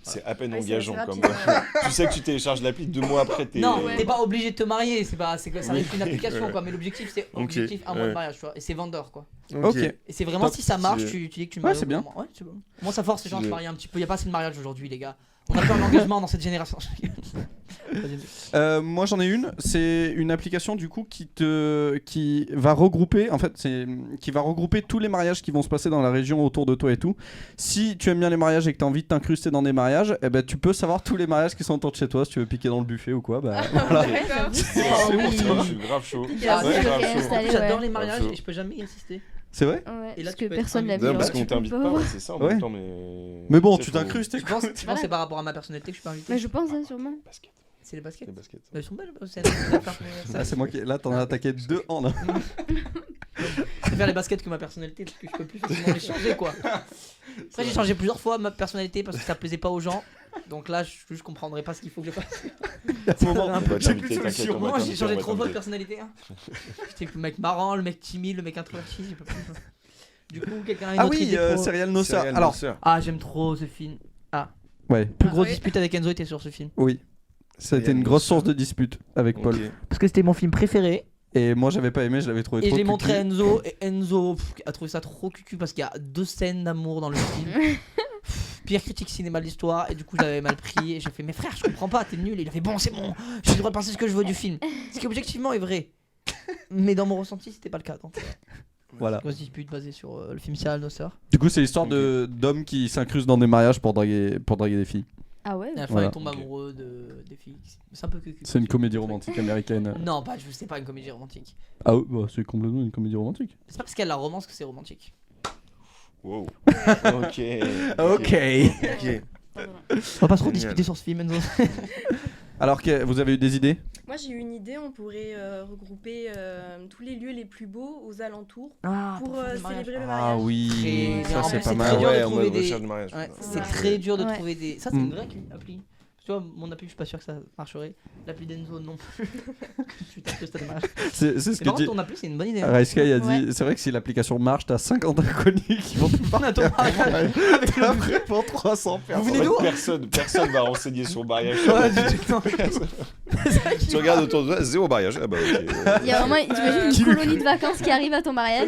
C'est à peine Ouais, c'est engageant assez comme. rapide, Tu sais que tu télécharges l'appli 2 mois après. T'es... Non, Ouais. t'es pas obligé de te marier, c'est pas, c'est que ça Oui. reste une application Ouais. quoi, mais l'objectif c'est Ok, objectif un mois de ouais. mariage, tu vois, et c'est vendeur quoi. Ok. Et c'est vraiment Top. si ça marche, C'est- tu dis que tu Ouais, maries. c'est au bien. bout d'un mois. Ouais, c'est bon. Moi ça force les gens à se C'est- marier un petit peu, y a pas assez de mariage aujourd'hui les gars. On a plus un engagement dans cette génération. Moi j'en ai une, c'est une application du coup qui va regrouper qui va regrouper tous les mariages qui vont se passer dans la région autour de toi et tout. Si tu aimes bien les mariages et que tu as envie de t'incruster dans des mariages, eh ben tu peux savoir tous les mariages qui sont autour de chez toi si tu veux piquer dans le buffet ou quoi. Bah, voilà. D'accord. C'est bon, ça, je suis grave chaud. Ah, Ouais, c'est grave ok, chaud. installé. J'adore ouais. les mariages Info. et je peux jamais y assister. C'est vrai? Ouais, Et là, parce tu que peux être personne l'a invité. vu. Non, parce alors qu'on tu t'invite peux pas, voir. ouais, c'est ça en Ouais. même temps, mais. Mais bon, Tu sais, tu faut- t'incrustes, Tu penses que c'est par rapport à ma personnalité que je suis pas invité? Mais je pense, hein, sûrement. Basket. C'est les baskets? Les baskets. Bah, ils sont belles, c'est une affaire pour Là, c'est moi qui. Là, t'en as attaqué 2 en un. Je préfère les baskets que ma personnalité parce que je peux plus facilement les changer quoi. Après j'ai changé plusieurs fois ma personnalité parce que ça plaisait pas aux gens. Donc là je comprendrais pas ce qu'il faut que je fasse. À ce moment, On va j'ai t'inviter, plus de t'inquiète, solution. on va Moi j'ai t'inviter, changé on va trop de t'inviter. personnalité. Hein. J'étais le mec marrant, le mec timide, le mec introverti, j'ai pas pu. Du coup quelqu'un a une Ah autre oui, idée pour- Serial No Sir. Serial Alors, No Sir. Ah j'aime trop ce film. ouais, Plus grosse oui. dispute avec Enzo était sur ce film. oui. Ça a été Serial une No grosse Sir. source de dispute avec Paul. Ok. Parce que c'était mon film préféré. Et moi, j'avais pas aimé, je l'avais trouvé Et trop je l'ai montré à cucu. Enzo et Enzo a trouvé ça trop cucu parce qu'il y a 2 scènes d'amour dans le film. Pire critique cinéma de l'histoire et du coup j'avais mal pris et j'ai fait mais frère je comprends pas t'es nul et il a fait bon c'est bon j'ai le droit de penser ce que je veux du film ce qui objectivement est vrai mais dans mon ressenti c'était pas le cas donc Voilà. grosse dispute basée sur le film Serial No Sir. Du coup, c'est l'histoire d'hommes qui s'incrustent dans des mariages pour draguer des filles. Ah ouais. Et à la fin Voilà. il tombe amoureux des filles c'est un peu cucu. C'est une comédie romantique américaine. Non pas je sais pas une comédie romantique Ah, bah, c'est complètement une comédie romantique. c'est pas parce qu'il y a de la romance que c'est romantique. Wow. Ok. Ok. Ok. On va pas trop Génial. discuter sur ce film Enzo. Alors que vous avez eu des idées? Moi j'ai eu une idée, on pourrait regrouper tous les lieux les plus beaux aux alentours Ah, pour faire le mariage. célébrer le Ah mariage. oui, Très ça bien. c'est En pas plus, mal. c'est très dur de Ouais, en trouver mode des- recherche de mariage. Ouais, c'est Ouais. très dur de Ouais. trouver des. Ça, c'est une Mm. vraie appli. Tu vois, mon appli, je suis pas sûr que ça marcherait. L'appli d'Enzo, non plus. Je t'incruste à des mariages. C'est ce Mais que par dit. contre, ton appli, c'est une bonne idée. hein. Raiska a dit, Ouais. c'est vrai que si l'application marche, t'as 50 inconnus qui vont te À ton mariage. Avec T'as le vraiment 300 Vous personnes. venez d'où Personne va renseigner sur le mariage. Ouais, non. C'est vrai qu'il Tu regardes autour de toi, 0 mariage. Ah bah ok. Il y a vraiment, t'imagines Qui une lui- colonie de vacances qui arrive à ton mariage,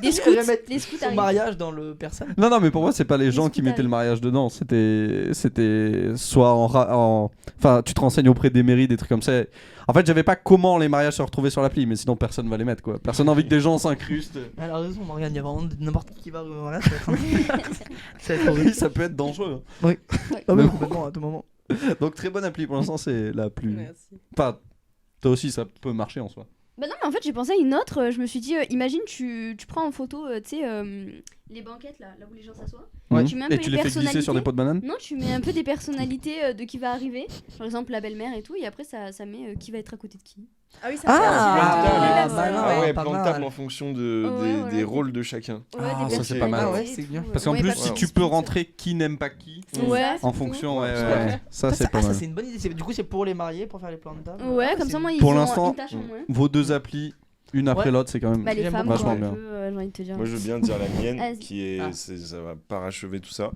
des Il scouts, irait mettre les scouts son arrivent. mariage dans le personne. Non, non, mais pour moi, c'est pas les gens qui scouts mettaient le arrivent. mariage dedans. C'était soit enfin, tu te renseignes auprès des mairies, des trucs comme ça. En fait, j'avais pas comment les mariages se retrouvaient sur l'appli, mais sinon personne va les mettre quoi. Personne n'a envie que des gens s'incrustent. Elle a raison, Morgane, il y a vraiment n'importe qui va au mariage. Ça va être horrible. Oui, ça peut être dangereux. Ah Mais oui, bon. complètement, à tout moment. Donc très bonne appli pour l'instant, c'est la plus. Merci. Enfin, toi aussi, ça peut marcher en soi. Bah non, mais en fait, j'ai pensé à une autre. Je me suis dit, imagine, tu prends en photo, tu sais, les banquettes là où les gens s'assoient. Mhm. Tu mets un Et peu tu les les fais glisser sur des personnalités. pots de banane. Non, tu mets un peu des personnalités de qui va arriver. Par exemple, la belle-mère et tout. Et après, ça met qui va être à côté de qui. Ah oui, ça Ah, fait un direct ah, de la malin. scène. Ah ouais, pas plan de mal. table en fonction Ouais, voilà. des rôles de chacun. Ouais, Ah, des ça, c'est pas mal. Ah ouais, personnalités c'est et bien. tout, Parce qu'en ouais, plus, pas si de tu peux rentrer qui n'aime pas qui, Ouais, en c'est fonction, tout. ouais, Ouais. ouais. Ça, c'est pas ça, mal. c'est une bonne idée. Du coup, c'est pour les mariés, pour faire les plans de table. Ouais, Ah, comme c'est ça, moi, ils Pour ont l'instant, une tâche en moins. Vos deux applis, une après Ouais. l'autre, c'est quand même. Bah, les J'aime femmes, vachement quoi, un bien. peu, j'ai envie de te dire. Moi, je veux bien dire la mienne, Vas-y. qui est, Ah. ça va parachever tout ça.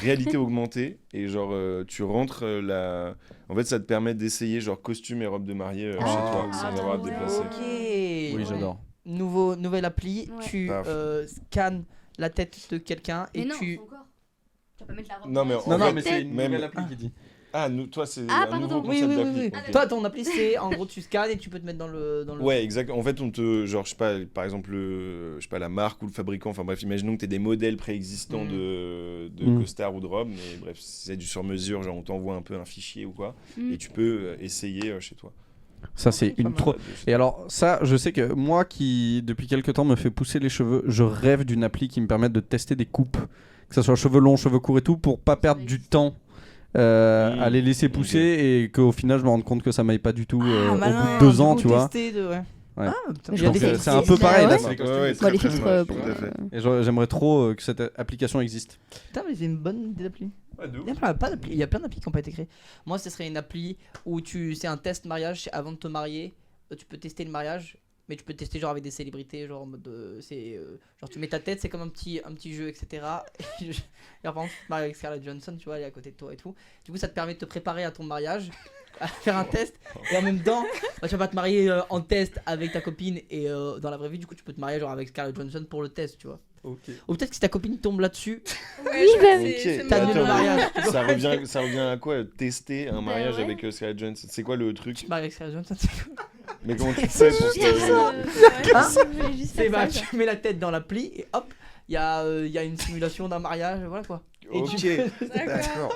Réalité augmentée, et genre, tu rentres En fait, ça te permet d'essayer genre costume et robe de mariée chez toi, sans avoir à te ouais. déplacer. Ok. Oui, Ouais. j'adore. Nouvelle appli, Ouais. tu Paf. scannes la tête de quelqu'un et Mais non, tu. encore. Tu vas pas mettre la robe. Non, mais sur en Non, la non, fait, mais tête. c'est une même- nouvelle appli qui dit. Ah, toi, c'est Ah, un pardon. nouveau Oui, concept oui, oui, d'appli. oui. Ok. Toi, ton appli, c'est en gros, tu scannes et tu peux te mettre dans le. Ouais, exact. En fait, on te, genre, je sais pas, par exemple, je sais pas, la marque ou le fabricant. Enfin bref, imaginons que t'aies des modèles préexistants Mm. de Mm. costards ou de robes, mais bref, c'est du sur-mesure. Genre, on t'envoie un peu un fichier ou quoi, Mm. et tu peux essayer chez toi. Ça, c'est Pas une mal. trop. Et alors, ça, je sais que moi qui, depuis quelques temps, me fait pousser les cheveux, je rêve d'une appli qui me permette de tester des coupes, que ce soit cheveux longs, cheveux courts et tout, pour pas perdre du temps à les laisser pousser et qu'au final, je me rende compte que ça m'aille pas du tout au bout de 2 ans, tu vois. Ouais. Ouais. Ah, putain, Mais j'ai Donc, des c'est un peu pareil, là, Ouais. c'est les Ouais, costumes. ouais, Bah, les très, filtres très pour. tout à fait. Et j'aimerais trop que cette application existe. Putain, mais c'est une bonne idée d'appli. Ouais, de ouf. Il y a plein d'applis qui n'ont pas été créées. Moi, ce serait une appli où c'est un test mariage avant de te marier. Tu peux tester le mariage, mais tu peux tester genre avec des célébrités, genre en mode genre tu mets ta tête, c'est comme un petit jeu, etc. Et par exemple, tu te maries avec Scarlett Johansson, tu vois, elle est à côté de toi et tout. Du coup, ça te permet de te préparer à ton mariage, à faire un test, et en même temps, tu vas pas te marier en test avec ta copine et dans la vraie vie, du coup, tu peux te marier genre avec Scarlett Johansson pour le test, tu vois. Ou peut-être que si ta copine tombe là-dessus, Ouais, je bah pense que oui. c'est Ok, T'as marrant. annulé le mariage. ça revient à quoi tester un mariage ouais. avec Scarlett Johansson? C'est quoi le tu truc? te maries avec Scarlett Johansson, c'est cool. Mais comment tu fais pour Bien te... ça. Hein Je voulais juste C'est faire bah, ça, tu mets la tête dans l'appli et hop, il y a une simulation d'un mariage, voilà quoi. Et Ok, tu peux- d'accord.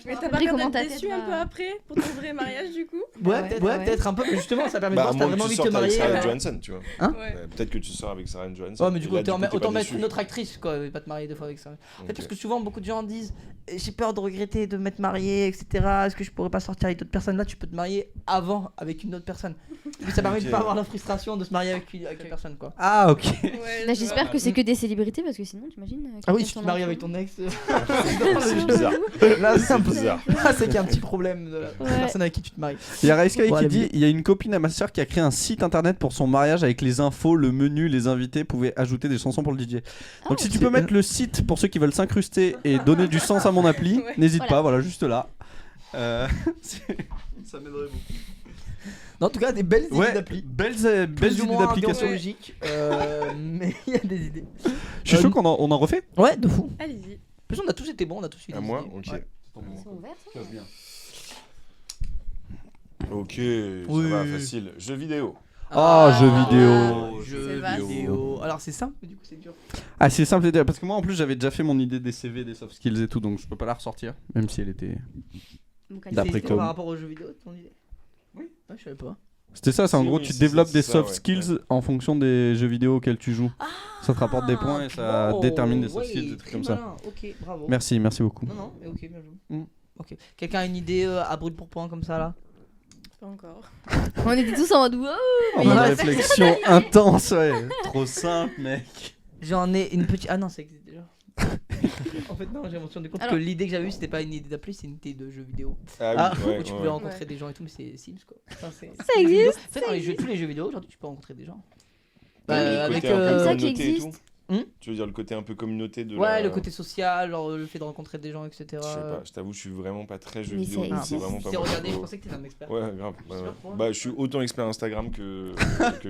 Mais t'as pas peur d'être déçu un peu après pour ton vrai mariage du coup? Ouais, peut-être un peu, mais justement ça permet de voir si t'as vraiment envie de te marier. Sarah Johansson, tu vois. Hein? Peut-être que tu sors avec Sarah Johansson. Ouais, mais du coup, autant mettre une autre actrice quoi, et pas te marier 2 fois avec ça. En fait, parce que souvent beaucoup de gens disent j'ai peur de regretter de m'être marié, etc. Est-ce que je pourrais pas sortir avec d'autres personnes? Là, tu peux te marier avant avec une autre personne. Mais ça permet de pas avoir la frustration de se marier avec une personne quoi. Ah, ok. Bah, j'espère que c'est que des célébrités parce que sinon, t'imagines. Ah oui, si tu te maries avec ton ex. C'est bizarre. Là, c'est un peu bizarre. Là, c'est qu'il y a un petit problème de la personne avec qui tu te maries. Il y a Raiska qui dit il y a une copine à ma soeur qui a créé un site internet pour son mariage avec les infos, le menu, les invités pouvaient ajouter des chansons pour le DJ. Donc si tu peux mettre le site pour ceux qui veulent s'incruster et donner du sens à mon appli, n'hésite pas, voilà, juste là. Ça m'aiderait beaucoup. Non, en tout cas, des belles idées d'appli. Belles idées d'application. Mais il y a des idées. Je suis chaud qu'on en refait. Ouais, de fou. Allez-y. En plus, on a tous été bons, on a tous eu des À moi, idées. ok. Ouais. Ils sont ouverts, ça bien. Ok, Oui. ça va, facile. Jeux vidéo. Jeux C'est vidéo. Alors, c'est simple, mais du coup, c'est dur. Ah, c'est simple, parce que moi en plus j'avais déjà fait mon idée des CV, des soft skills et tout, donc je peux pas la ressortir, même si elle était. D'après C'est Tom. par rapport aux jeux vidéo, ton idée? Oui. Ouais, je savais pas. C'était ça, c'est en Si, gros oui, tu si, développes c'est des ça, soft ouais. skills en fonction des jeux vidéo auxquels tu joues. Ça te rapporte des points et ça détermine des soft ouais, skills, des trucs très comme ça. malin. Ok, bravo. Merci beaucoup. Non, mais ok, bien joué. Mm. Ok. Quelqu'un a une idée à brûle pour point comme ça là? Pas encore. On était tous en mode wow. Oh, une réflexion intense, ouais. Trop simple, mec. J'en ai une petite. Ah non, ça existe déjà. En fait, non, j'ai rendu compte Alors- que l'idée que j'avais eue c'était pas une idée d'appli, c'est une idée de jeu vidéo. Ah oui, Où tu pouvais rencontrer Ouais. des gens et tout, mais c'est Sims quoi. Enfin, Ça les jeux vidéo. existe, En fait, dans les jeux, tous les jeux vidéo aujourd'hui, tu peux rencontrer des gens. Le Avec côté un peu Comme ça qui communauté et existe. tout. Hmm Tu veux dire le côté un peu communauté de Ouais, la... le côté social, genre le fait de rencontrer des gens, etc. Je sais pas, je t'avoue, je suis vraiment pas très jeu Mais vidéo. ça donc Ah, c'est bon, vraiment je pas t'ai mon regardé, je niveau. pensais que t'étais un expert. Ouais, grave. Super, pour moi. Bah, je suis autant expert Instagram que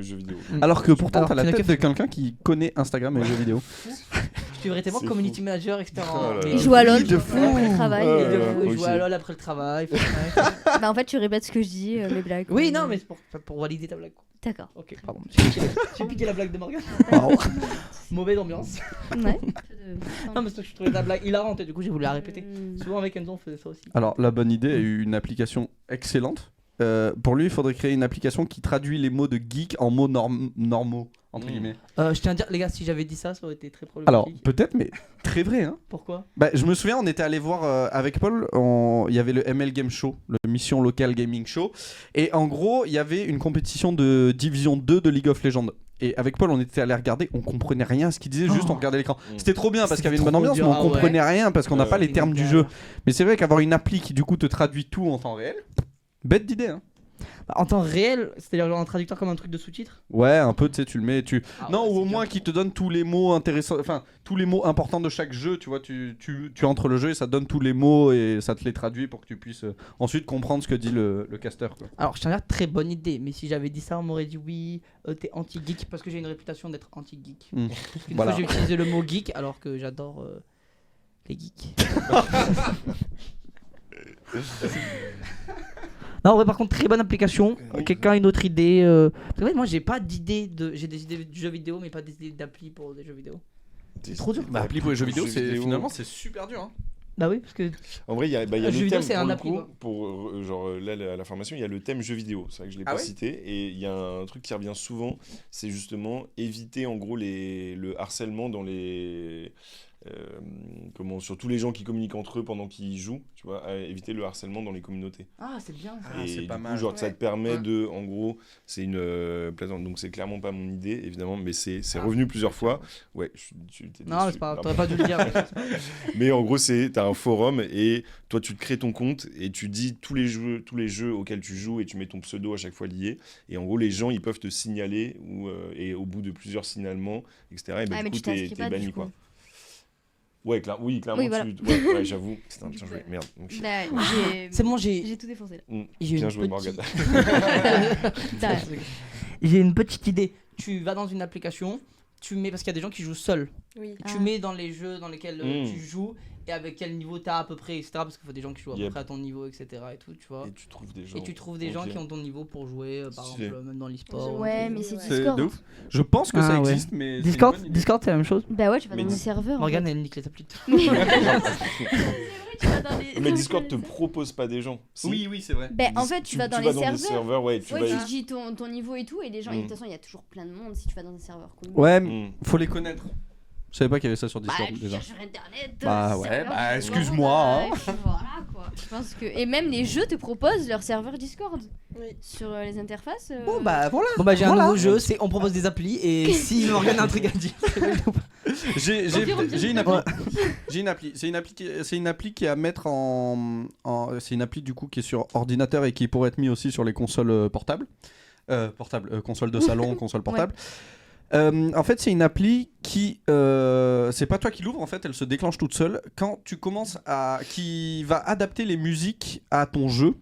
jeux vidéo. Alors que pourtant Alors, t'as la tu n'as tête que de quelqu'un qui connaît Instagram et les jeux vidéo. Tu devrais tellement C'est community manager, expert Oh là en. là. mais- Il joue à LoL de fou. après le travail. Ouais, Et de fou, il ok. joue à LoL après le travail. Bah en fait tu répètes ce que je dis, mes blagues. Oui, non, mais c'est pour valider ta blague. Quoi. D'accord. Ok, pardon. J'ai piqué la blague de Morgane. Mauvaise ambiance. Ouais. Non, mais c'est que je trouvais ta blague hilarante et du coup j'ai voulu la répéter. Hmm. Souvent avec Enzo on faisait ça aussi. Alors la bonne idée est une application excellente. Pour lui, il faudrait créer une application qui traduit les mots de geek en mots normaux entre guillemets. Je tiens à dire, les gars, si j'avais dit ça, ça aurait été très problématique. Alors peut-être, mais très vrai, hein. Pourquoi? Bah, je me souviens, on était allé voir avec Paul, il y avait le ML Game Show, le Mission Local Gaming Show, et en gros, il y avait une compétition de Division 2 de League of Legends. Et avec Paul, on était allé regarder, on comprenait rien à ce qu'il disait, juste on regardait l'écran. C'était trop bien parce qu'il y avait une bonne ambiance, mais on comprenait rien parce qu'on n'a pas les termes du jeu. Mais c'est vrai qu'avoir une appli qui du coup te traduit tout en temps réel, bête d'idée, hein. En temps réel, c'est-à-dire genre un traducteur comme un truc de sous-titres? Ouais, un peu, tu sais, tu le mets, non, ouais, ou au c'est moins bien. qui te donne tous les mots intéressants, enfin, tous les mots importants de chaque jeu, tu vois, tu entres le jeu et ça te donne tous les mots et ça te les traduit pour que tu puisses ensuite comprendre ce que dit le caster, quoi. Alors, je tiens à dire, très bonne idée, mais si j'avais dit ça, on m'aurait dit oui, t'es anti-geek, parce que j'ai une réputation d'être anti-geek. Mm. Une Voilà. fois, j'ai utilisé le mot geek alors que j'adore les geeks. Non, ouais, par contre, très bonne application. Quelqu'un a une autre idée Parce que, ouais, moi, j'ai pas d'idée de. J'ai des idées de jeux vidéo, mais pas des idées d'appli pour des jeux vidéo. C'est trop dur. Bah, appli pour les jeux vidéo, vidéo. finalement, c'est super dur, hein. Bah oui, parce que. En vrai, il y a Un le jeu vidéo, thème c'est pour un le appli, coup, quoi. pour genre là à la formation, il y a le thème jeu vidéo. C'est vrai que je l'ai Ah pas ouais cité et il y a un truc qui revient souvent, c'est justement éviter en gros le harcèlement dans les sur tous les gens qui communiquent entre eux pendant qu'ils jouent, tu vois, à éviter le harcèlement dans les communautés. Ah, c'est bien ça. Ah, et c'est du pas coup, mal. genre ça Ouais. te permet Ouais. de, en gros, c'est une plaisante, donc c'est clairement pas mon idée évidemment, mais c'est revenu plusieurs fois. Ouais, t'es Non, mais déçu, c'est pas grave, grave. t'aurais pas dû le dire. Mais en gros, t'as un forum et toi, tu te crées ton compte et tu dis tous les jeux auxquels tu joues et tu mets ton pseudo à chaque fois lié. Et en gros, les gens, ils peuvent te signaler et au bout de plusieurs signalements, etc. Et bah, Ah, mais du tu coup, t'inscris t'es pas, banni, du quoi. coup. Ouais, clairement, Oui, voilà. ouais, j'avoue. Putain, bien joué. Merde. Donc, Là, C'est bon, j'ai j'ai tout défoncé là. j'ai bien une joué, petite- Morgane. Là, J'ai une petite idée. Tu vas dans une application, tu mets parce qu'il y a des gens qui jouent seuls. Oui. Tu Ah. mets dans les jeux dans lesquels tu joues et avec quel niveau t'as à peu près, etc. Parce qu'il faut des gens qui jouent à peu près à ton niveau, etc. Et tout, tu vois. Et tu trouves des gens qui ont ton niveau pour jouer, par exemple, même dans l'e-sport. Ouais, mais c'est C'est Discord. de ouf. Je pense que ça existe, mais. Discord, c'est la même chose. Bah ouais, tu vas dans des serveurs. Morgane, elle nique les applis. Mais Discord te propose pas des gens. Oui, c'est vrai. Ben, en fait, tu vas dans les serveurs. Ouais, tu dis ton niveau et tout, et les gens, de toute façon, il y a toujours plein de monde si tu vas dans un serveur cool. Ouais, faut les connaître. Je savais pas qu'il y avait ça sur Discord déjà. Sur internet. Bah ouais, excuse-moi. Voilà quoi. Je pense que et même les jeux te proposent leur serveur Discord. Oui. Sur les interfaces. Bon bah voilà. Bon bah j'ai un nouveau jeu, c'est on propose des applis et si Morgane a un truc à dire. J'ai une appli. C'est une appli qui est à mettre c'est une appli du coup qui est sur ordinateur et qui pourrait être mise aussi sur les consoles portables. Console de salon, console portable. En fait, c'est une appli qui, c'est pas toi qui l'ouvre, en fait, elle se déclenche toute seule quand tu commences qui va adapter les musiques à ton jeu.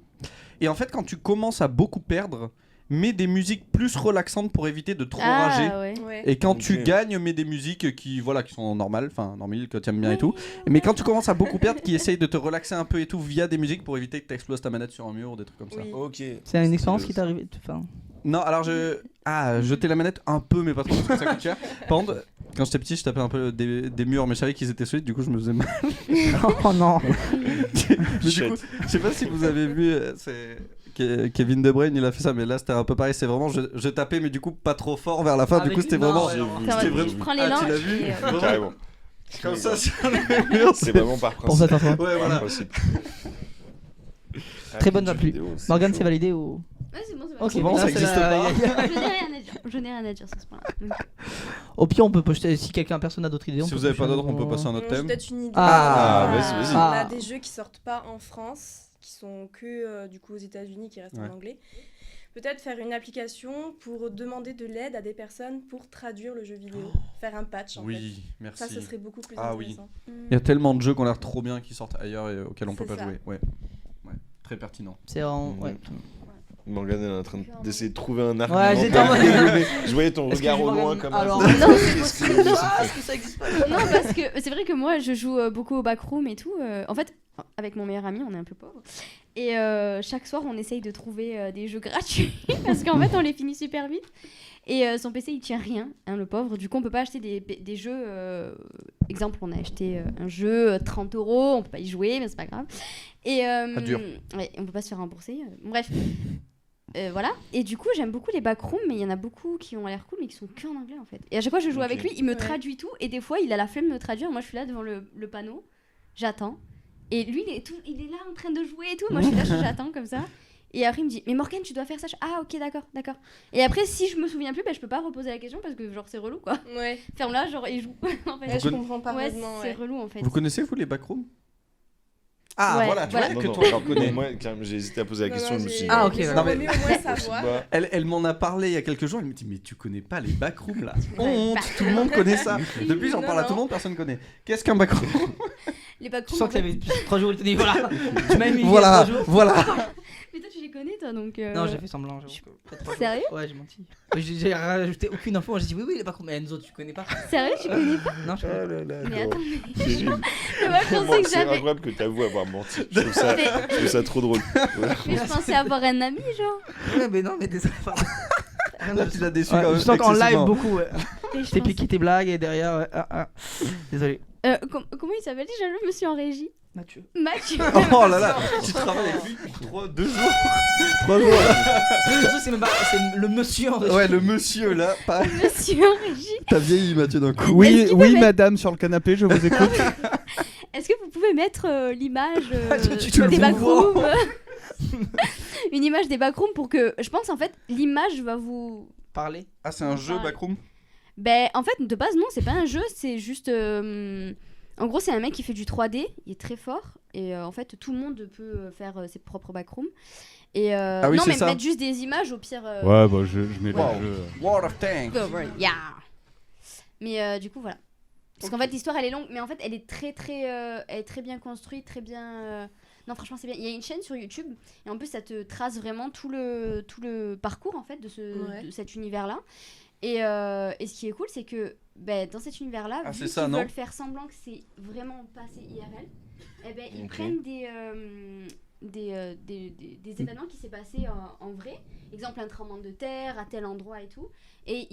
Et en fait, quand tu commences à beaucoup perdre, mets des musiques plus relaxantes pour éviter de trop rager. Ouais. Et quand tu gagnes, mets des musiques qui sont normales, que tu aimes bien et tout. Mais quand tu commences à beaucoup perdre, qui essayent de te relaxer un peu et tout via des musiques pour éviter que tu exploses ta manette sur un mur ou des trucs comme ça. Ok. C'est une expérience qui t'est arrivée. Non, alors jeter la manette un peu, mais pas trop parce que ça coûte cher. Par contre, quand j'étais petit, je tapais un peu des murs, mais je savais qu'ils étaient solides, du coup je me faisais mal. Oh non. Mais du coup, je sais pas si vous avez vu, Kevin De Bruyne, il a fait ça, mais là c'était un peu pareil. C'est vraiment, je tapais, mais du coup pas trop fort vers la fin. Du coup, c'était vraiment. Tu prends l'élan. Tu l'as vu Carrément. Comme ça sur le mur. C'est vraiment par Pour ça, principe. Ouais, voilà. Très bonne appli. Morgane, c'est validé ou. Ouais, c'est bon, c'est Ok, bon, ça existe pas. Je n'ai rien à dire sur ce point-là. Au pire, on peut poster si personne n'a d'autres idées. Si vous avez pas d'autres, on peut passer à un autre J'ai thème. peut-être une idée. Vas-y. On a des jeux qui sortent pas en France, qui sont que du coup aux États-Unis, qui restent en anglais. Peut-être faire une application pour demander de l'aide à des personnes pour traduire le jeu vidéo, faire un patch en fait. Oui, merci. Ça, ce serait beaucoup plus intéressant. Il y a tellement de jeux qui ont l'air trop bien qui sortent ailleurs et auxquels on peut pas ça. jouer. Ouais, très pertinent. C'est en. Ouais. Morgane est en train d'essayer de trouver un argument. Ouais, j'étais en mode. Je voyais ton regard au loin comme alors, ça. non, c'est possible. Est-ce que ça existe pas? Non, parce que c'est vrai que moi, je joue beaucoup au backroom et tout. En fait, avec mon meilleur ami, on est un peu pauvres. Et chaque soir, on essaye de trouver des jeux gratuits parce qu'en fait, on les finit super vite. Et son PC, il tient rien, le pauvre. Du coup, on peut pas acheter des jeux. Exemple, on a acheté un jeu 30 €, on peut pas y jouer, mais c'est pas grave. Et dur. Ouais, on peut pas se faire rembourser. Bref. Voilà, et du coup j'aime beaucoup les backrooms, mais il y en a beaucoup qui ont l'air cool mais qui sont que en anglais en fait. Et à chaque fois je joue avec lui, il me traduit tout, et des fois il a la flemme de me traduire. Moi je suis là devant le panneau, j'attends, et lui il est là en train de jouer et tout. Moi je suis là, j'attends comme ça, et après il me dit mais Morgane tu dois faire ça. Ah ok d'accord. Et après si je me souviens plus, je peux pas reposer la question parce que genre c'est relou quoi. Ouais. Ferme-la genre et joue. En fait. Je comprends parfaitement. C'est relou en fait. Vous connaissez vous les backrooms? Tu vois que toi tu connais. Moi j'ai hésité à poser la question, je me suis dit. Ah ok. Non, mais mieux au moins savoir. Elle m'en a parlé il y a quelques jours, elle me dit mais tu connais pas les backrooms là? Honte, tout le monde connaît ça. Depuis j'en parle à tout le monde, personne connaît. Qu'est-ce qu'un backroom? Les backrooms. Tu sens que ça fait 3 jours, il te dit voilà. Tu m'as mis voilà, 3 jours. voilà. Mais toi tu les connais toi donc. Non j'ai fait semblant. Sérieux? Ouais j'ai menti. J'ai rajouté aucune info, j'ai dit oui les backrooms. Mais Enzo tu connais pas? Sérieux tu connais pas? Non je connais pas. Mais attends C'est incroyable que t'avoues avoir menti. Je trouve ça trop drôle. Mais je pensais avoir un ami genre. Ouais mais non mais désolé. Là tu l'as déçu quand même. Je sens qu'en live beaucoup ouais. Je T'es piqué tes blagues et derrière désolé. Comment il s'appelle déjà le monsieur en régie? Mathieu. Oh là là, tu travailles avec lui pour 2 jours. 3 jours là. C'est le monsieur en régie. Ouais, le monsieur là, pas. Monsieur en régie. T'as vieilli Mathieu d'un coup. Oui, madame, sur le canapé, je vous écoute. Est-ce que vous pouvez mettre l'image tu des le backrooms une image des backrooms pour que je pense en fait l'image va vous parler. Ah, c'est un jeu backroom? Ben en fait de base non, c'est pas un jeu, c'est juste en gros c'est un mec qui fait du 3D, il est très fort et en fait tout le monde peut faire ses propres backrooms et oui, non mais ça. mettre juste des images au pire Ouais bah je mets le jeu. World of Tanks. Yeah. Mais du coup voilà. Parce qu'en fait l'histoire elle est longue mais en fait elle est elle est très bien construite, très bien non franchement c'est bien. Il y a une chaîne sur YouTube et en plus ça te trace vraiment tout le parcours en fait de cet univers là. Et ce qui est cool, c'est que dans cet univers-là, vu qu'ils veulent faire semblant que c'est vraiment passé IRL, ils prennent des événements qui s'est passé en vrai. Exemple, un tremblement de terre à tel endroit et tout. Et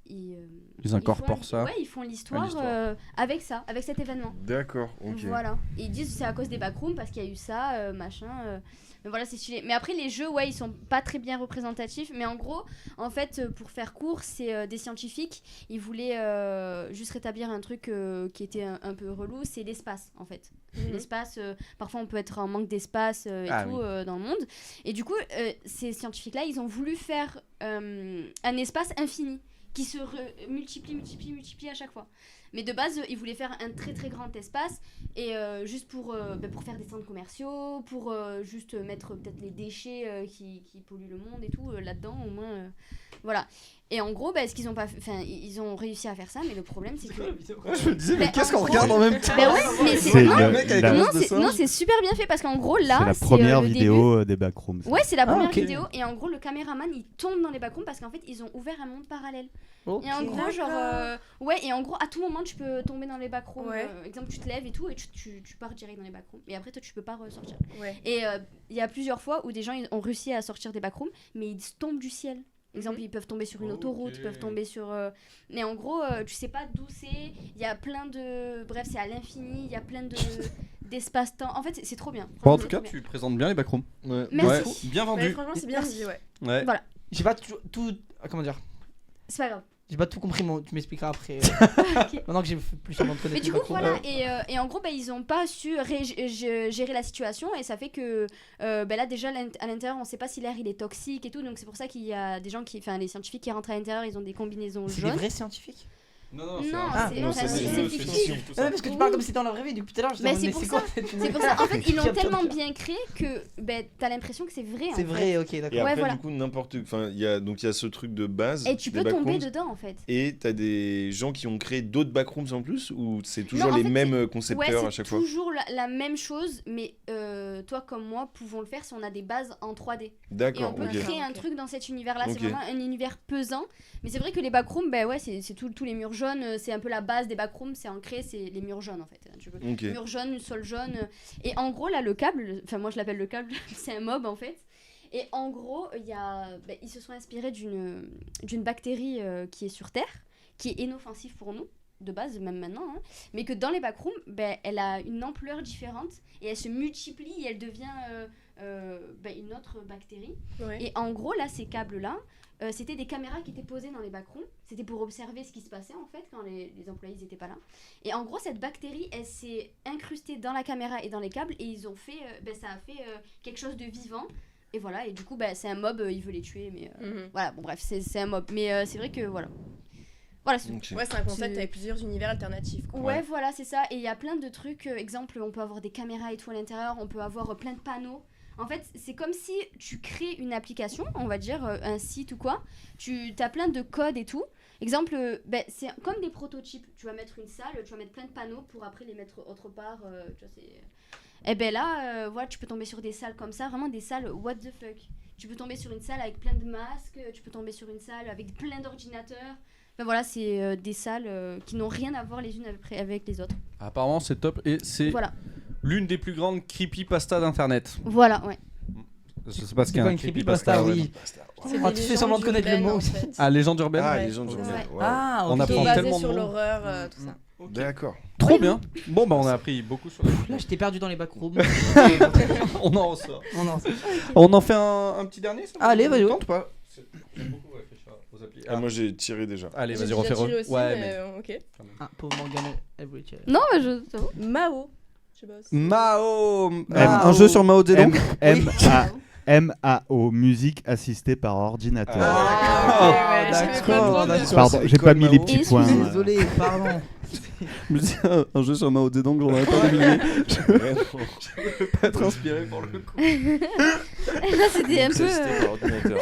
ils incorporent ça. Ouais, ils font l'histoire avec ça, avec cet événement. D'accord, ok. Voilà. Et ils disent que c'est à cause des backrooms parce qu'il y a eu ça, machin. Mais voilà, c'est stylé. Mais après, les jeux, ouais, ils sont pas très bien représentatifs. Mais en gros, en fait, pour faire court, c'est des scientifiques. Ils voulaient juste rétablir un truc qui était un peu relou, c'est l'espace, en fait. L'espace, parfois on peut être en manque d'espace dans le monde. Et du coup, ces scientifiques-là, ils ont voulu faire un espace infini qui se multiplie à chaque fois. Mais de base, ils voulaient faire un très très grand espace et juste pour faire des centres commerciaux, pour juste mettre peut-être les déchets qui polluent le monde et tout là-dedans au moins. Voilà. Et en gros, ce qu'ils ont pas, ils ont réussi à faire ça, mais le problème c'est que. Je me disais, mais qu'est-ce qu'on regarde en même temps? Non, c'est super bien fait parce qu'en gros là, c'est la première vidéo des backrooms. Ouais, c'est la première vidéo et en gros le caméraman il tombe dans les backrooms parce qu'en fait ils ont ouvert un monde parallèle. Et en gros et en gros à tout moment tu peux tomber dans les backrooms. Exemple tu te lèves et tout et tu pars direct dans les backrooms et après toi tu peux pas ressortir. Et il y a plusieurs fois où des gens ont réussi à sortir des backrooms mais ils tombent du ciel. Exemple, ils peuvent tomber sur une autoroute, ils peuvent tomber sur... Mais en gros, tu sais pas d'où c'est. Il y a plein de... Bref, c'est à l'infini. Il y a plein d'espace-temps. En fait, c'est trop bien. Bon, en tout cas, tu présentes bien les backrooms. Merci. Bien vendu. Franchement, c'est bien dit, ouais. Voilà. J'ai pas tout... Comment dire? C'est pas grave. J'ai pas tout compris, tu m'expliqueras après. Maintenant que j'ai plus semblant de connaître. Mais du coup, voilà, et en gros, ils ont pas su gérer la situation, et ça fait que là, déjà, à l'intérieur, on sait pas si l'air il est toxique et tout, donc c'est pour ça qu'il y a des gens les scientifiques qui rentrent à l'intérieur, ils ont des combinaisons jaunes. C'est des vrais scientifiques? Non, c'est fictif. Parce que tu parles comme si c'était en la vraie vie, depuis tout à l'heure. C'est pour ça. C'est pour ça. En fait, ils l'ont tellement bien créé que t'as l'impression que c'est vrai. C'est vrai, ok, d'accord. Et après, du coup, il y a ce truc de base. Et tu peux tomber dedans, en fait. Et t'as des gens qui ont créé d'autres backrooms en plus, ou c'est toujours les mêmes concepteurs à chaque fois? C'est toujours la même chose, mais toi comme moi pouvons le faire si on a des bases en 3D. D'accord. Et on peut créer un truc dans cet univers-là. C'est vraiment un univers pesant. Mais c'est vrai que les backrooms, c'est tous les murs jaunes. C'est un peu la base des backrooms, c'est ancré, c'est les murs jaunes en fait. Murs jaunes, sol jaune. Et en gros, là, le câble, moi je l'appelle le câble, c'est un mob en fait. Et en gros, ils se sont inspirés d'une bactérie qui est sur Terre, qui est inoffensive pour nous, de base, même maintenant, hein, mais que dans les backrooms, elle a une ampleur différente et elle se multiplie et elle devient une autre bactérie. Et en gros, là, ces câbles-là, c'était des caméras qui étaient posées dans les backrooms. C'était pour observer ce qui se passait en fait quand les employés n'étaient pas là. Et en gros, cette bactérie, elle s'est incrustée dans la caméra et dans les câbles et ils ont fait, ça a fait quelque chose de vivant. Et voilà, et du coup, c'est un mob, il veut les tuer, mais voilà, bon bref, c'est un mob. Mais c'est vrai que voilà. Voilà, c'est c'est un concept avec plusieurs univers alternatifs. Quoi. Ouais, voilà, c'est ça. Et il y a plein de trucs. Exemple, on peut avoir des caméras et tout à l'intérieur, on peut avoir plein de panneaux. En fait, c'est comme si tu crées une application, on va dire un site ou quoi. Tu as plein de codes et tout. Exemple, c'est comme des prototypes. Tu vas mettre une salle, tu vas mettre plein de panneaux pour après les mettre autre part. Tu vois, et là, voilà, tu peux tomber sur des salles comme ça, vraiment des salles what the fuck. Tu peux tomber sur une salle avec plein de masques, tu peux tomber sur une salle avec plein d'ordinateurs. Enfin voilà, c'est des salles qui n'ont rien à voir les unes avec les autres. Apparemment, c'est top et c'est l'une des plus grandes creepypasta d'internet. Voilà, ouais. Je sais pas ce qu'est un creepypasta. Oui. Tu fais semblant de connaître le mot. En fait. Ah, légende urbaine. Ah, légende urbaine. Ouais. Wow. Ah, on apprend basé tellement sur de mots. l'horreur, tout ça. D'accord. Trop bien. Bon, on a appris beaucoup sur Là, je t'ai perdu dans les backrooms. On en ressort. Okay. On en fait un petit dernier ça? Allez, vas-y. Tente pas. J'aime beaucoup réfléchir aux applis. Moi j'ai tiré déjà. Allez, vas-y, J'ai refais. tiré aussi, Ouais, mais ok. Ah, pauvre Morgane, elle voulait tirer. Non, mais ça va. Mao. Je sais pas. Mao. Un jeu sur Mao Zedong. MAO, musique assistée par ordinateur. D'accord. Pardon, j'ai pas mis les petits points. Désolé, pardon. Je me dis, un jeu sur Mao Zedong, j'en aurais pas deviné. Je veux pas être inspiré pour le coup. Là, c'était un peu. Assisté par ordinateur.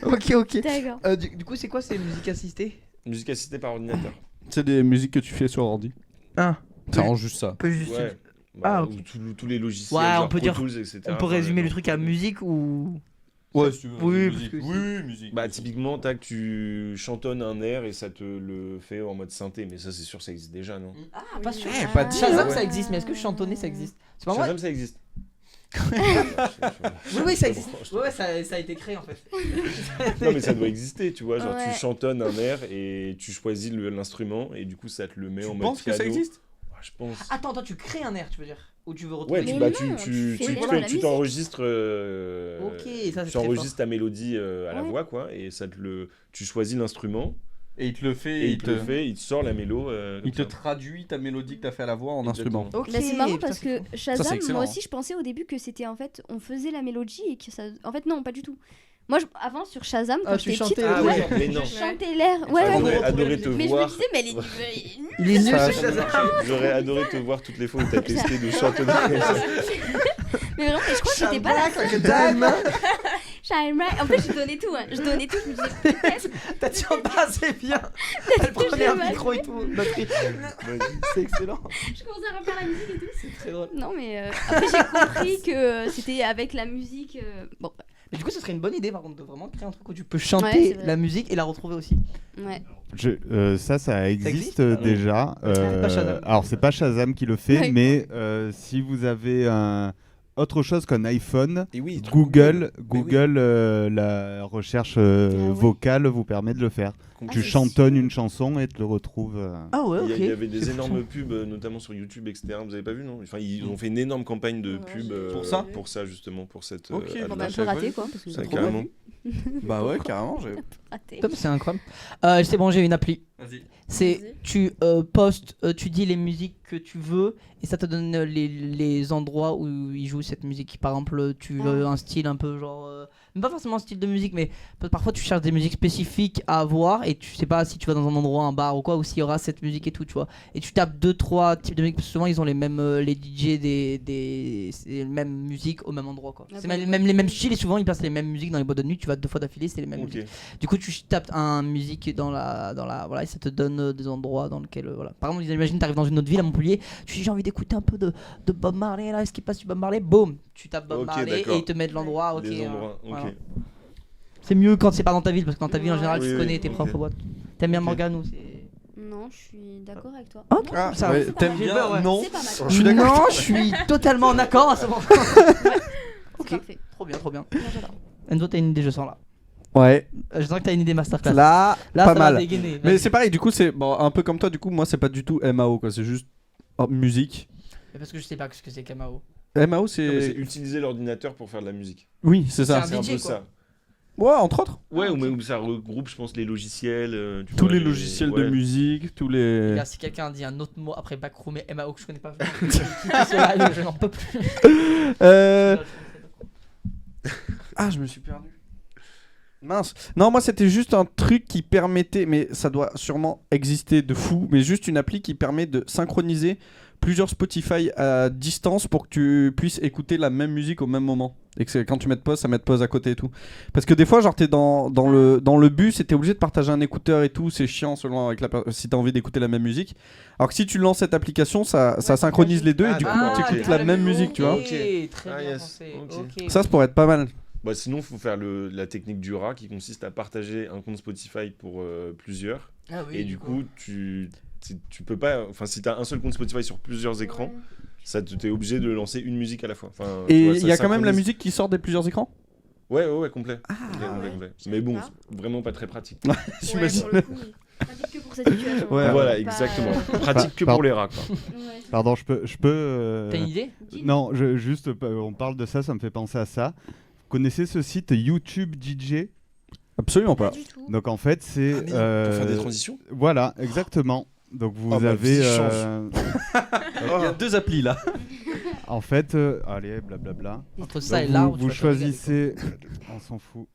Ok. D'accord. Du coup, c'est quoi ces musiques assistées? Musique assistée par ordinateur. C'est des musiques que tu fais sur ordi. Ah. Ça rend juste ça. On peut juste. Ouais. Ah, Ou tous les logiciels, ouais, genre on peut Pro dire. Tools, etc. On peut résumer le truc à musique ou. Ouais, si tu veux. Oui, musique. parce que Oui, musique. Bah typiquement, tac, tu chantonnes un air et ça te le fait en mode synthé, mais ça c'est sûr ça existe déjà, non? Ah, pas sûr. Pas de Shazam, ouais. ça existe, mais est-ce que chantonner, ça existe? C'est pas moi. Shazam ça existe. Oui, ça existe. Ouais, ça a été créé en fait. Non mais ça doit exister, tu vois, genre Ouais. tu chantonnes un air et tu choisis l'instrument et du coup ça te le met en Tu mode penses que ça piano. existe? Ouais, je pense. Attends, tu crées un air, tu veux dire? Ou tu veux retrouver Ouais, Mais tu, non, tu fais l'air à la tu t'enregistres Ok, ça c'est tu très enregistres ta mélodie à la Ouais. voix quoi et tu choisis l'instrument Et il te le fait. et il te le fait, il te sort la mélo Il te comme ça. traduit ta mélodie que t'as fait à la voix en Exactement. instrument. Ok, Bah, c'est marrant putain, parce c'est que fou. Shazam, c'est excellent, moi hein. aussi je pensais au début que c'était en fait on faisait la mélodie et que ça. En fait non, pas du tout. Moi avant sur Shazam quand Ah, tu j'étais petite, chantais, Ah ouais. ouais, mais non. je chantais l'air. Ouais, J'aurais ouais. adoré te Mais je me voir. disais mais elle est Il est nul Ça- ce Shazam. J'aurais adoré te voir toutes les fois où t'as testé de chantonner. Mais vraiment, mais je crois que c'était pas la seule. Shine bright. En fait, je donnais tout. Je donnais tout. Je me disais peut-être. T'as dit pas assez bien. Elle prenait un micro et tout. C'est excellent. Je commençais à refaire la musique et tout. C'est très drôle. Non, mais après, j'ai compris que c'était avec la musique. Bon, Mais du coup, ce serait une bonne idée par contre de vraiment créer un truc où tu peux Ouais, chanter c'est vrai. la musique et la retrouver aussi. ouais. Ça existe existe déjà. pas Shazam. Alors, c'est pas Shazam qui le fait, Ouais. mais si vous avez autre chose qu'un iPhone, Et oui, Google, Mais la recherche ouais. vocale vous permet de le faire. oui. Tu c'est chantonnes sûr. une chanson et te le retrouves. Ah ouais, ok. Il y avait des C'est énormes fou. pubs, notamment sur YouTube, etc. Vous avez pas vu, non? Enfin, ils ont fait une énorme campagne de Non, pub j'ai- Pour ça justement, pour cette. Ok, ad-là. Bon, bah, bah, un je peu savais raté pas. quoi. Parce que Ça, c'est carrément. Bah ouais, carrément. raté. Top, c'est incroyable. C'est bon, j'ai une appli. Vas-y. C'est Vas-y. tu postes, tu dis les musiques que tu veux et ça te donne les endroits où ils jouent cette musique. Par exemple, tu veux un style un peu genre, même pas forcément un style de musique, mais parfois tu cherches des musiques spécifiques à avoir et tu sais pas si tu vas dans un endroit, un bar ou quoi, ou s'il y aura cette musique et tout, tu vois. Et tu tapes 2-3 types de musique parce que souvent ils ont les mêmes, les DJ c'est les mêmes musiques au même endroit quoi. Ah C'est bon. même les mêmes styles et souvent ils passent les mêmes musiques dans les boîtes de nuit. Tu vas 2 fois d'affilée, c'est les mêmes Ok. musiques. Du coup, tu tapes un musique dans la voilà et ça te donne des endroits dans lesquels voilà. Par exemple, imagine t'arrives dans une autre ville à Montpellier, tu dis j'ai envie d'écouter un peu de Bob Marley là, est-ce qu'il passe du Bob Marley? Boum, tu tapes Bob Ok, Marley d'accord. et ils te mettent l'endroit. OK. Les endroits, ok. voilà. C'est mieux quand c'est pas dans ta ville parce que dans ta ville en Ouais. général Oui, tu oui, connais tes ok. propres boîtes. T'aimes bien Ok. Morgane ou c'est Non, je suis d'accord avec toi. OK. Ah, ça ouais, va. t'aimes J'ai bien peur, ouais. Non. C'est pas mal. Je suis d'accord. Non, je suis totalement en accord à ce moment. C'est OK. parfait. Trop bien, trop bien. Moi, j'adore. Enzo, t'as une idée, je sens là. Ouais. Je sens que t'as une idée masterclass. Là, Là, pas ça va mal. dégainer. Mais Vas-y. c'est pareil, du coup, c'est bon, un peu comme toi, du coup, moi, c'est pas du tout MAO, quoi. C'est juste musique. Mais parce que je sais pas ce que c'est Kamao. MAO, Non, mais c'est c'est. utiliser l'ordinateur pour faire de la musique. Oui, c'est ça. C'est C'est un DJ, peu quoi. ça. Ouais, entre autres. Ouais, Ah, ou ok. même ça regroupe, je pense, les logiciels. tu Tous vois, les logiciels de ouais. musique, tous Les les. gars, si quelqu'un dit un autre mot après Backroom et MAO que je connais pas, je n'en peux plus. Ah, je me suis perdu. Mince. Non, moi c'était juste un truc qui permettait, mais ça doit sûrement exister de fou, mais juste une appli qui permet de synchroniser plusieurs Spotify à distance pour que tu puisses écouter la même musique au même moment. Et que quand tu mets de pause, ça met de pause à côté et tout. Parce que des fois, genre t'es dans le bus et t'es obligé de partager un écouteur et tout, c'est chiant selon avec si t'as envie d'écouter la même musique. Alors que si tu lances cette application, ça synchronise les deux et Ah, du coup d'accord, tu écoutes ok. la même musique, tu vois. Ok, très Ah, bien yes. pensé. Ok. Ok. Ça pourrait être pas mal. Bah, sinon, il faut faire la technique du rat qui consiste à partager un compte Spotify pour plusieurs. Ah oui, Et du coup, tu peux pas. Enfin, si tu as un seul compte Spotify sur plusieurs écrans, t'es obligé de lancer une musique à la fois. Enfin, tu Et vois, il ça y a quand même la synchronise. musique qui sort des plusieurs écrans. Ouais, complet. Ah, Complet. Mais bon, Ah. c'est vraiment pas très pratique. J'imagine. Ouais, pour le coup, oui. Pratique que pour cette situation. Ouais, Voilà, Pas- exactement. Pratique que pour les rats, quoi. Ouais. Pardon, je peux. T'as une idée? Non, juste, on parle de ça, ça me fait penser à ça. Vous connaissez ce site YouTube DJ? Absolument Pas pas. du tout. Donc en fait, c'est. Pour faire des transitions. Voilà, exactement. Donc vous Oh, bah, avez. vie change. Il y a deux applis là. En fait, allez, blablabla. Entre ça Donc et là, vous choisissez. On s'en fout.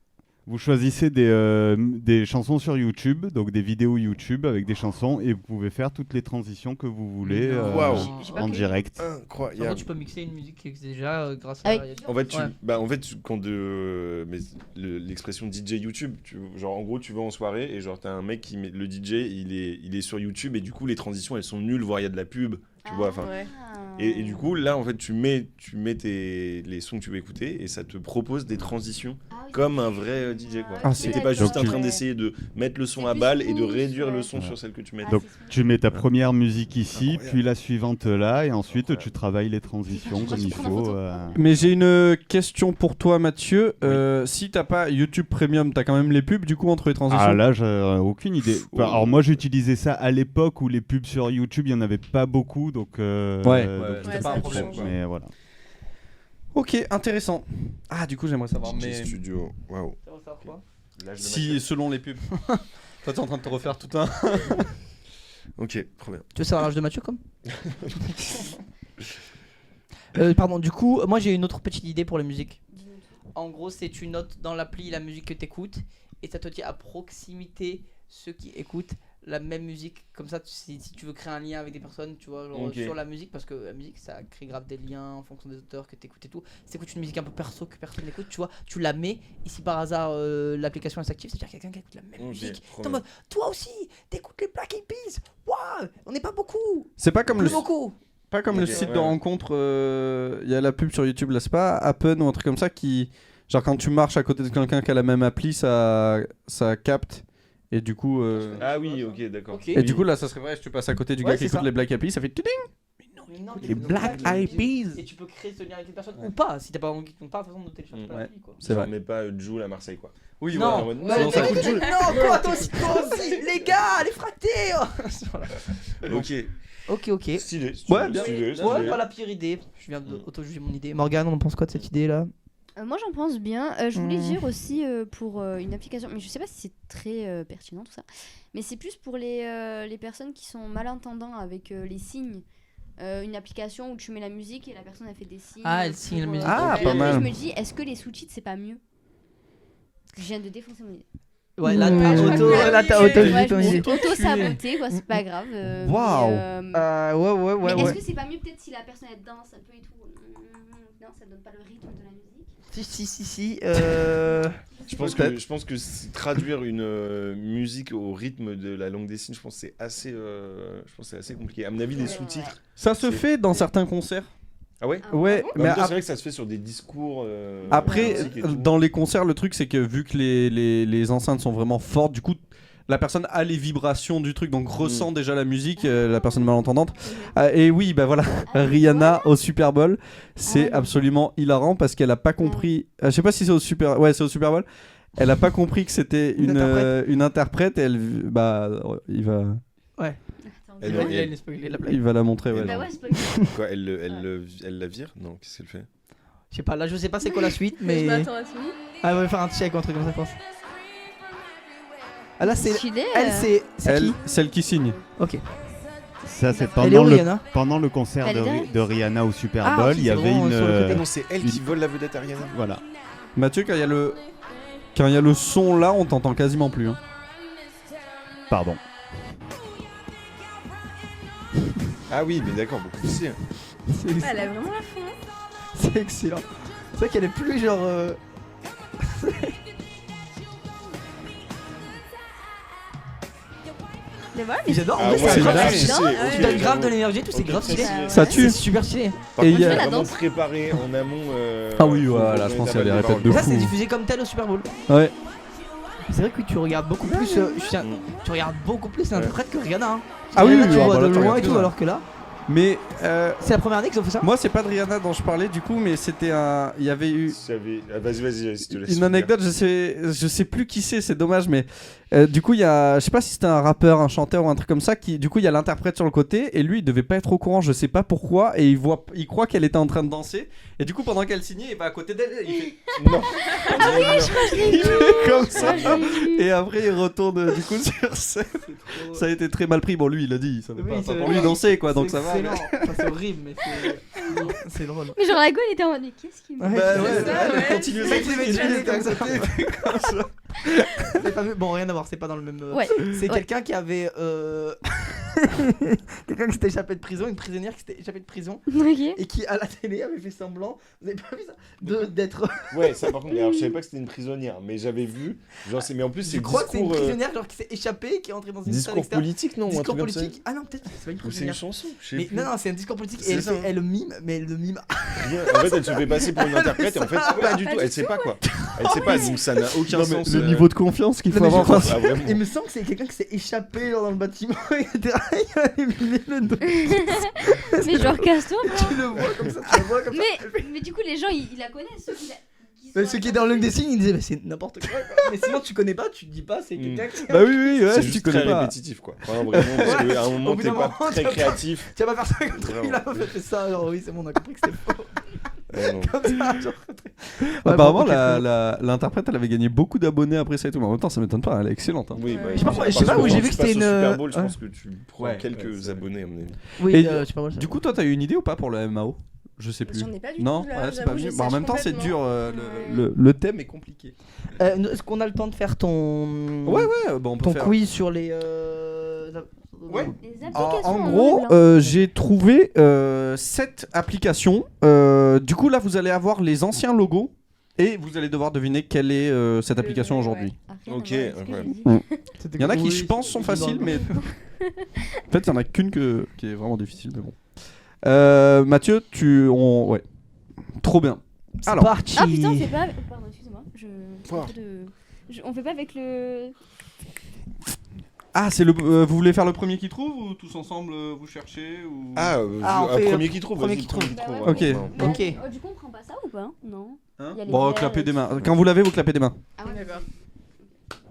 Vous choisissez des chansons sur YouTube, donc des vidéos YouTube avec des chansons, et vous pouvez faire toutes les transitions que vous voulez Waouh. J'ai pas en connu. direct. Incroyable. Tu peux mixer une musique qui existe déjà grâce Ah à. oui. En fait, Ouais. quand mais l'expression DJ YouTube, genre en gros, tu vas en soirée et genre t'as un mec qui met le DJ, il est sur YouTube et du coup les transitions elles sont nulles, voire il y a de la pub Tu vois, enfin. Ouais. Et du coup, là, en fait, tu mets les sons que tu veux écouter et ça te propose des transitions comme un vrai DJ, quoi. Ah, Et t'es pas juste en train d'essayer de mettre le son à balle et de réduire le son sur celle que tu mets. Donc tu mets ta première musique ici, puis la suivante là, et ensuite tu travailles les transitions comme il faut. Mais j'ai une question pour toi, Mathieu. Si t'as pas YouTube Premium, t'as quand même les pubs du coup entre les transitions? Ah là, j'ai aucune idée. Enfin, alors moi j'utilisais ça à l'époque où les pubs sur YouTube, il y en avait pas beaucoup, donc c'était pas un problème. Mais voilà. Ok, intéressant. Ah, du coup, j'aimerais savoir. DJ Studio, waouh. Si, selon les pubs. Toi, t'es en train de te refaire tout un. Ok, trop bien. Tu veux savoir l'âge de Mathieu comme pardon, du coup, moi j'ai une autre petite idée pour la musique. En gros, c'est tu notes dans l'appli la musique que t'écoutes et ça te dit à proximité ceux qui écoutent la même musique. Comme ça, si tu veux créer un lien avec des personnes, tu vois, genre sur la musique, parce que la musique ça crée grave des liens en fonction des auteurs que t'écoutes et tout. Si t'écoutes une musique un peu perso que personne n'écoute, tu vois, tu la mets. Et si par hasard l'application elle s'active, c'est-à-dire quelqu'un qui écoute la même musique. T'es en mode, toi aussi, t'écoutes les Black Eyed Peas. Waouh, on n'est pas beaucoup. C'est pas comme Pas comme le site de rencontre, il y a la pub sur YouTube, là, c'est pas Appen ou un truc comme ça qui, genre quand tu marches à côté de quelqu'un qui a la même appli, ça capte et du coup. Ah oui, ok, d'accord. Okay. Et du coup là, ça serait vrai, si tu passes à côté du gars qui écoute les Black Eyed Peas, ça fait tiding. Mais non, les Black Eyed Peas. Et tu peux créer ce lien avec les personnes ou pas, si t'as pas envie, pas façon de télécharger l'appli quoi. C'est vrai. Mais pas Joule à Marseille quoi. Oui, non, non, ça coûte Joule. Non, toi aussi, les gars, les fratés. Ok. Stylé. Ouais, pas la pire idée. Je viens d'auto-juger mon idée. Morgane, on en pense quoi de cette idée là? Moi j'en pense bien. Je voulais dire aussi pour une application, mais je sais pas si c'est très pertinent tout ça, mais c'est plus pour les personnes qui sont malentendants avec les signes. Une application où tu mets la musique et la personne a fait des signes. Ah, elle signe la musique. Ah, pas mal. Je me dis, est-ce que les sous-titres c'est pas mieux? Je viens de défoncer mon idée. Ouais, là t'as auto-saboté quoi, c'est pas grave. Waouh. Mais est-ce que c'est pas mieux peut-être si la personne elle danse un peu et tout? Non, ça donne pas le rythme de la musique. Si. Je pense que traduire une musique au rythme de la langue des signes, je pense que c'est assez compliqué. À mon avis, les sous-titres. Ça se fait dans certains concerts. Ah ouais? Ouais, mais c'est vrai que ça se fait sur des discours. Après, dans les concerts, le truc c'est que vu que les enceintes sont vraiment fortes, du coup. La personne a les vibrations du truc, donc ressent déjà la musique, la personne malentendante. Et oui, bah voilà, Rihanna au Super Bowl, c'est absolument hilarant parce qu'elle a pas compris. Je sais pas si c'est au Super Bowl. Elle a pas compris que c'était une interprète. Et il va. Ouais. Il va la montrer. Ouais. Bah ouais, Quoi, elle la vire? Non, qu'est-ce qu'elle fait? Je sais pas, là je sais pas c'est quoi la suite, mais. Je m'attends à tout. Ah ouais, faire un check ou un truc comme ça, je pense. Ah là c'est elle, celle qui signe. Ok. Ça c'est pendant le concert de Rihanna au Super Bowl, il y avait une. Non, c'est elle qui vole la vedette à Rihanna. Voilà. Mathieu, quand il y a le son là, on t'entend quasiment plus. Hein. Pardon. Ah oui, mais d'accord, beaucoup plus. Elle a vraiment la fin. C'est excellent. C'est vrai qu'elle est plus genre. Mais voilà, mais j'adore, c'est grave. Tu donnes grave de l'énergie et tout, c'est grave stylé. Ça tue. C'est super stylé. Par contre, il a vraiment préparé en amont. Ah oui, voilà, je pense qu'il y a des répètes de fou. Ça, c'est diffusé comme tel au Super Bowl. Ouais. C'est vrai que tu regardes beaucoup plus. Tu regardes beaucoup plus l'interprète que Rihanna. Hein. Ah oui, tu vois de loin et tout, alors que là. Mais c'est la première année qu'ils ont fait ça. Moi c'est pas de Rihanna dont je parlais du coup, mais c'était il y avait eu vas-y si tu laisses une anecdote, je sais plus qui c'est dommage, mais du coup il y a, je sais pas si c'était un rappeur, un chanteur ou un truc comme ça qui, du coup il y a l'interprète sur le côté et lui il devait pas être au courant, je sais pas pourquoi, et il croit qu'elle était en train de danser et du coup pendant qu'elle signait il va à côté d'elle et il fait non. Il fait comme ça et après il retourne du coup sur scène. Ça a été très mal pris, bon lui il a dit, ça veut pas pour lui danser quoi, donc ça va. C'est horrible, mais c'est drôle. Mais genre la gueule était en mode, mais qu'est-ce qu'il me dit? Elle continue comme ça. Bon, rien à voir, c'est pas dans le même. Ouais. C'est quelqu'un qui avait. quelqu'un qui s'était échappé de prison, une prisonnière qui s'était échappée de prison Ok. et qui à la télé avait fait semblant, vous avez pas vu ça, d'être. Ouais, ça par contre, alors, je savais pas que c'était une prisonnière, mais j'avais vu. Genre, mais en plus, c'est Je crois que c'est une discours, prisonnière genre qui s'est échappée, qui est entrée dans une salle discours externe. politique, non, ou un Discours truc comme ça. politique. Ah non, peut-être c'est pas une Ou c'est une prisonnière. chanson, je sais Mais plus. non, c'est un discours politique C'est et ça. elle mime, mais elle le mime. Rien. En fait, elle se fait passer pour une interprète et en fait, pas du tout. Elle sait pas quoi. Elle sait pas, donc ça n'a aucun Non, mais sens. le niveau de confiance qu'il Non, faut mais je avoir. crois- Ah, vraiment. Il me semble que c'est quelqu'un qui s'est échappé genre, dans le bâtiment, etc. Il a éliminé le dos. Mais genre, casse-toi. Tu le vois comme ça, tu le vois comme ça. Mais du coup, les gens, ils la connaissent, ceux qui Mais ceux qui étaient dans le des signes, ils disaient, mais c'est n'importe quoi. Mais sinon, tu connais pas, tu te dis pas, c'est quelqu'un qui. Bah oui, ouais, C'est si tu juste connais très pas. répétitif quoi. Enfin, vraiment, parce qu'à un moment, Au bout t'es d'un pas moment, très t'as pas- créatif. Tu vas pas faire ça contre Vraiment. lui, là, fait ça. Genre, oui, c'est bon, on a compris que c'était faux. Ouais, non. Comme ça, genre. Apparemment, Ouais, bon, l'interprète, elle avait gagné beaucoup d'abonnés après ça et tout. Mais en même temps, ça m'étonne pas, elle est excellente. Hein. Oui, bah, Je sais pas parce pourquoi- que je sais pas quand où j'ai tu vu que passes c'était au une- Super Bowl, je ouais. pense que tu prends Ouais, quelques ouais, c'est abonnés à mon avis. Oui, Et c'est pas mal ça. Du coup, toi, t'as eu une idée ou pas pour le MAO? Je sais plus. J'en ai pas du Non, tout, là, ouais, c'est j'avoue, pas je venu. Bah, en sèche même temps, c'est dur. complètement. Le thème est compliqué. Est-ce qu'on a le temps de faire ton. Ouais, bon, on peut Ton faire. quiz sur les. Ouais. Les En, applications. en en gros, noir et blanc. j'ai trouvé 7 applications. Du coup, là, vous allez avoir les anciens logos et vous allez devoir deviner quelle est cette application vrai, aujourd'hui. Ah, rien à Ok, voir avec ce que incroyable. j'ai dit. Il y en a qui, je pense, sont faciles, mais. En fait, il y en a qu'une qui est vraiment difficile, mais bon. Mathieu, ouais. Trop bien. C'est Alors. parti. Ah putain, on fait pas. Pardon, excuse-moi. Quoi On fait pas avec le. Ah, c'est le. Vous voulez faire le premier qui trouve ou tous ensemble vous cherchez ou... Ah, Ah, on un fait, premier qui trouve. premier vas-y, qui trouve. Bah ouais. ouais, Ok. ouais. Mais Ok. Du coup, on prend pas ça ou pas? Non. Hein Il y a les Bon, verres clapez et des tout. mains. Quand vous l'avez, vous clapez des mains. Ah ouais. D'accord.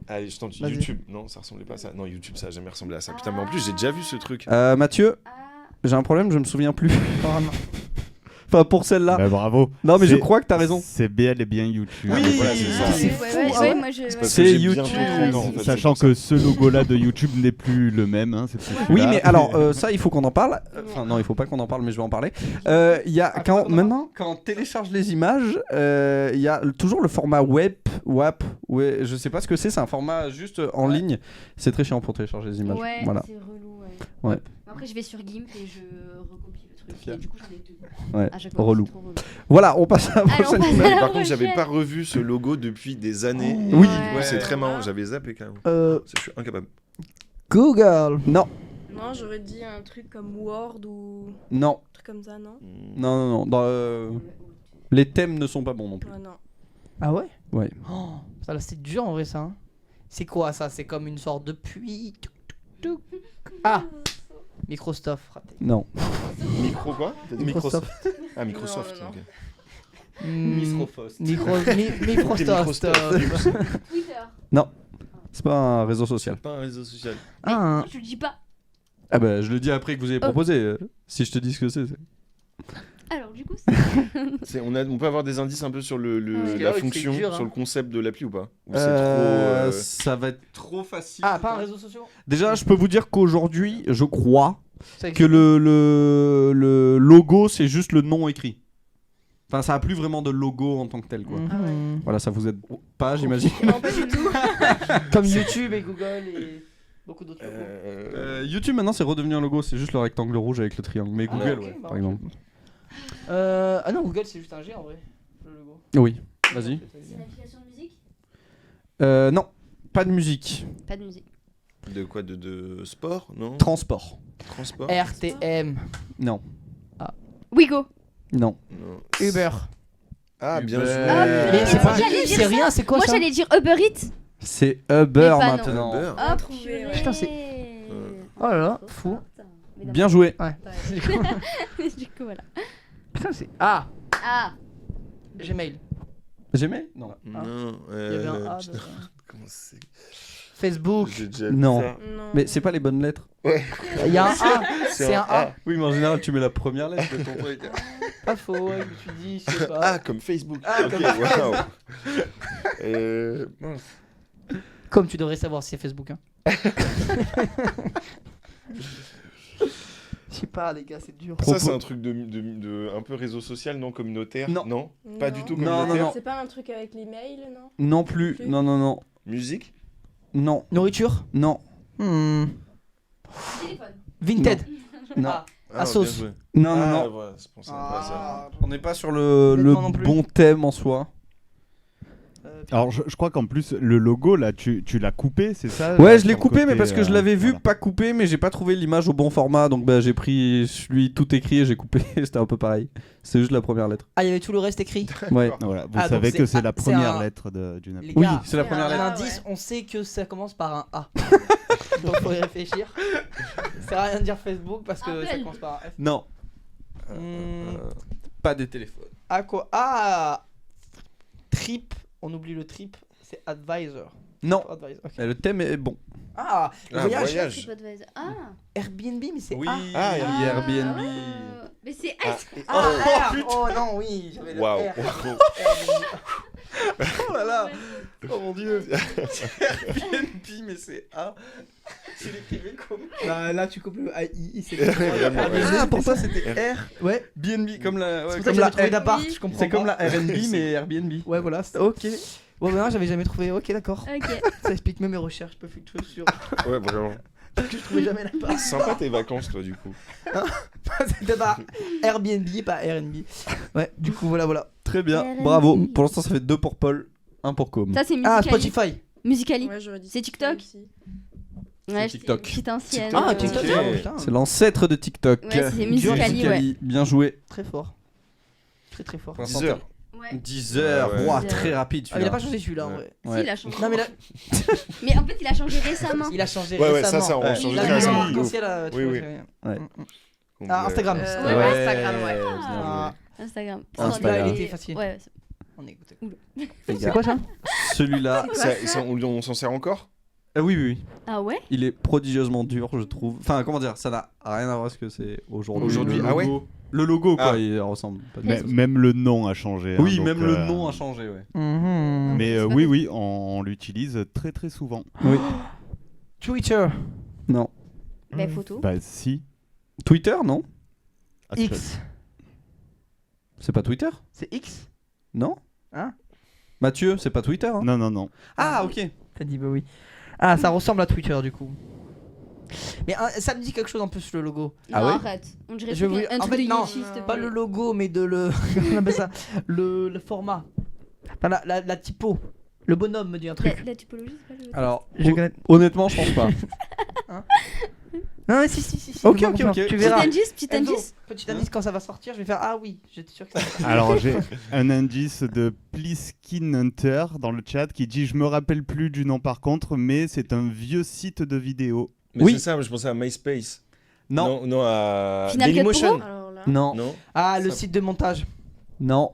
Allez, je tente Vas-y. YouTube. Non, ça ressemblait pas à ça. Non, YouTube, ça a jamais ressemblé à ça. Putain, mais en plus, j'ai déjà vu ce truc. Mathieu, Ah. j'ai un problème, je me souviens plus. Oh, non. Enfin, pour celle-là. Bah, bravo. Non, mais je C'est- crois que t'as raison. C'est bel et bien YouTube. Oui, voilà, c'est ça. c'est Ouais, fou, ouais, ah ouais, ouais. moi je. C'est parce C'est que j'ai YouTube. bien trop Ouais, longtemps, en fait, Sachant c'est pour que ce logo-là de YouTube n'est plus le même. Hein, c'est plus Oui, celui-là. mais alors, ça, il faut qu'on en parle. Enfin, non, il faut pas qu'on en parle, mais je vais en parler. Il y a, maintenant, quand on télécharge les images, il y a toujours le format WAP. Ouais, je sais pas ce que c'est un format juste en ligne. C'est très chiant pour télécharger les images. Ouais, Voilà. c'est relou. Ouais. Après, je vais sur GIMP et je recopie le truc. Fier. Et du coup, j'en ai deux. Ouais, À chaque fois, relou. c'est trop relou. Voilà, on passe à la Allez, on prochaine passe image. à la Par contre, j'avais prochaine. pas revu ce logo depuis des années. Oui. Ouais. C'est très marrant, j'avais zappé quand même. Je suis incapable. Google. Non, Non, j'aurais dit un truc comme Word ou non, un truc comme ça, non? non. Les thèmes ne sont pas bons non plus. Ouais, non. Ah ouais? Ouais. Oh, ça là, c'est dur en vrai ça. Hein. C'est quoi ça? C'est comme une sorte de puits. Ah! Microsoft raté. Non. Micro quoi T'as dit Microsoft. Ah, Microsoft. Non, non, ok. Microsoft. Microsoft. Twitter. C'est pas un réseau social. Pas un réseau social. Ah, Je le dis pas. Ah bah, je le dis après que vous avez proposé. Si je te dis ce que c'est. Alors, du coup, On peut avoir des indices un peu sur Parce que la là, il fonction, fait dur, hein. sur le concept de l'appli ou pas Ou c'est trop. Ça va être trop facile. ah, pas un réseau social. Déjà, je peux vous dire qu'aujourd'hui, je crois Ça que existe. le logo, c'est juste le nom écrit. Enfin, ça a plus vraiment de logo en tant que tel, quoi. Mhm. Voilà, ça vous aide pas, j'imagine. Non, pas du tout. Comme YouTube et Google et beaucoup d'autres logos. YouTube, maintenant, c'est redevenu un logo. C'est juste le rectangle rouge avec le triangle. Mais Ah, Google, ok, ouais, bah, par exemple. Ah non, Google c'est juste un G en vrai. Le logo. Oui, vas-y. c'est une application de musique? Non, pas de musique. Pas de musique. De quoi de sport Non Transport. Transport RTM. Non. Wigo. Non. Non. Uber. Ah, bien Uber. joué. Mais c'est pas J'allais dire c'est ça. rien, c'est quoi Moi, ça? j'allais dire Uber Eats. C'est Uber Mais pas non. maintenant. Uber. Ah, Oh, trouvé, purée. ouais. Putain, Oh là là, fou. Bien joué. Ouais. Du coup, voilà. Putain, c'est. Ah! Ah. Gmail. Gmail Non. Non. Il y avait un A. putain, dedans. comment c'est Facebook. J'ai déjà vu Non. ça. Non. Mais c'est pas les bonnes lettres. Il y a un A. C'est un A. Oui, mais en général, tu mets la première lettre de ton truc. Pas faux, ouais, je me suis dit, je sais pas. Ah, comme Facebook. Ah, ok, comme waouh. Mince. Comme tu devrais savoir si c'est Facebook. Hein. Je sais pas, les gars, c'est dur. Ça, c'est un truc de un peu réseau social, non communautaire Non. Pas du tout Non, non, communautaire. non. C'est pas un truc avec les mails, non? Non plus. Plus. Non, non, non. Musique Non. Nourriture? Non. Hmm. Téléphone. Vinted. Non. Asos. bien joué. Non. Voilà, c'est pour ça, pas ça. On n'est pas sur le Honnêtement, non plus. bon thème en soi. Alors je crois qu'en plus le logo là tu l'as coupé, c'est ça? Ouais, là, je l'ai sur le coupé, mais côté, parce que je l'avais vu voilà. pas coupé, mais j'ai pas trouvé l'image au bon format, donc bah, j'ai pris celui tout écrit et j'ai coupé. C'était un peu pareil. C'est juste la première lettre. Ah, il y avait tout le reste écrit. Ouais. Voilà, vous Ah, donc savez que c'est- c'est la c'est première un- lettre d'une Les appli. Oui, gars, c'est la première un lettre. indice, on sait que ça commence par un A. Donc faut y réfléchir. Ça sert à rien de dire Facebook parce que ça Apple. commence par un F. Non, Hmm, pas des téléphones. à quoi? Ah, trip. On oublie le trip. C'est advisor. Non, Advisor. ok. mais le thème est bon. Ah, le Ah, voyage. voyage. TripAdvisor. Ah, Airbnb, mais c'est Oui, A. Ah, Airbnb. mais c'est Ah, S. Ah, oh, R. Oh non, oui, j'avais le Waouh. R. Airbnb. Oh là là. Oh mon dieu. Airbnb, mais c'est A. Tu l'écrivais comment? Bah, là, tu coupes le AI, c'est Vraiment, ouais. Ah, pour toi c'était R. Ouais, BNB, comme la. Ouais, c'est pour ça comme que la j'ai trouvé R- d'appart, Oui. je comprends. C'est comme pas. la RNB, mais Airbnb. Ouais, voilà. Ok. Ouais, bah non, j'avais jamais trouvé. Ok, d'accord. Ok. Ça explique même mes recherches. Je peux faire tout sur. Ouais, vraiment. que je trouvais jamais l'appart. Sympa tes vacances, toi, du coup. C'était pas Airbnb, pas RNB. Ouais, du coup, voilà. Très bien, Airbnb. bravo. Pour l'instant, ça fait 2 pour Paul, 1 pour Com. Ça, c'est Ah, Musical.ly. Spotify. Musical.ly. Ouais, j'aurais dit C'est TikTok aussi. Ouais, TikTok. Petite ancienne. TikTok. Ah, TikTok, Ok. oh, putain. C'est l'ancêtre de TikTok. Ouais, c'est Musical.ly, ouais. Bien joué. Très fort. Très fort. Pour l'instant, 10 heures. Ouais. 10 heures. Ouais, ouais. Ouah, 10 très heures. rapide Ah, il a celui-là. pas changé celui-là en Ouais. vrai. Si, il a changé. Non, mais là, Mais en fait, il a changé récemment. il a changé Ouais, ouais, récemment. ça, on Ouais. change Il a de mis récemment. en arc-en-ciel, tu Oui, vois, oui. j'ai rien. Ouais. Ah, Instagram. Ouais, Instagram, ouais. Ah, Instagram. Instagram. il était facile. Ouais, On écoute. Les C'est gars, quoi ça? Celui-là. On s'en sert encore? Oui. Ah ouais? Il est prodigieusement dur, je trouve. Enfin, comment dire, ça n'a rien à voir avec ce que c'est aujourd'hui. Aujourd'hui, Le ah ouais logo- Le logo, quoi, Ah. il ressemble. Pas du Mais- tout. Même le nom a changé. Oui, hein, même donc, le nom a changé, ouais. Mais C'est pas oui, possible. oui, on l'utilise très très souvent. Oui. Twitter. Non. Bah, photo. Bah si. Twitter, non? Ah, X. C'est pas Twitter? C'est X? Non? Hein? Mathieu, c'est pas Twitter, hein? Non. Ah, ok. T'as dit bah oui. Ah, ça ressemble à Twitter du coup. Mais ça me dit quelque chose en plus le logo. Ah Non, ouais? arrête. On dirait Je un veux- truc en fait, de non, Yoshi, s'il te Pas plaît. le logo, mais de le. Comment on appelle ça? Le format. Enfin, la typo. Le bonhomme me dit un truc. La typologie, c'est pas le. Alors, Je connais- honnêtement, je pense pas. Non, mais si. Ok, fais-moi ok, confiance, ok. Tu Petit verras. indice, petit Enzo, indice. petit indice quand ça va sortir, je vais faire ah oui, j'étais sûr que ça va sortir. Alors j'ai un indice de Pliskin Hunter dans le chat qui dit je me rappelle plus du nom par contre, mais c'est un vieux site de vidéo. Mais Oui. c'est ça, je pensais à MySpace. Non. Non, à Final Cut Dailymotion. Pro Alors là. Non. Non. Ah, le Ça- site de montage. Non.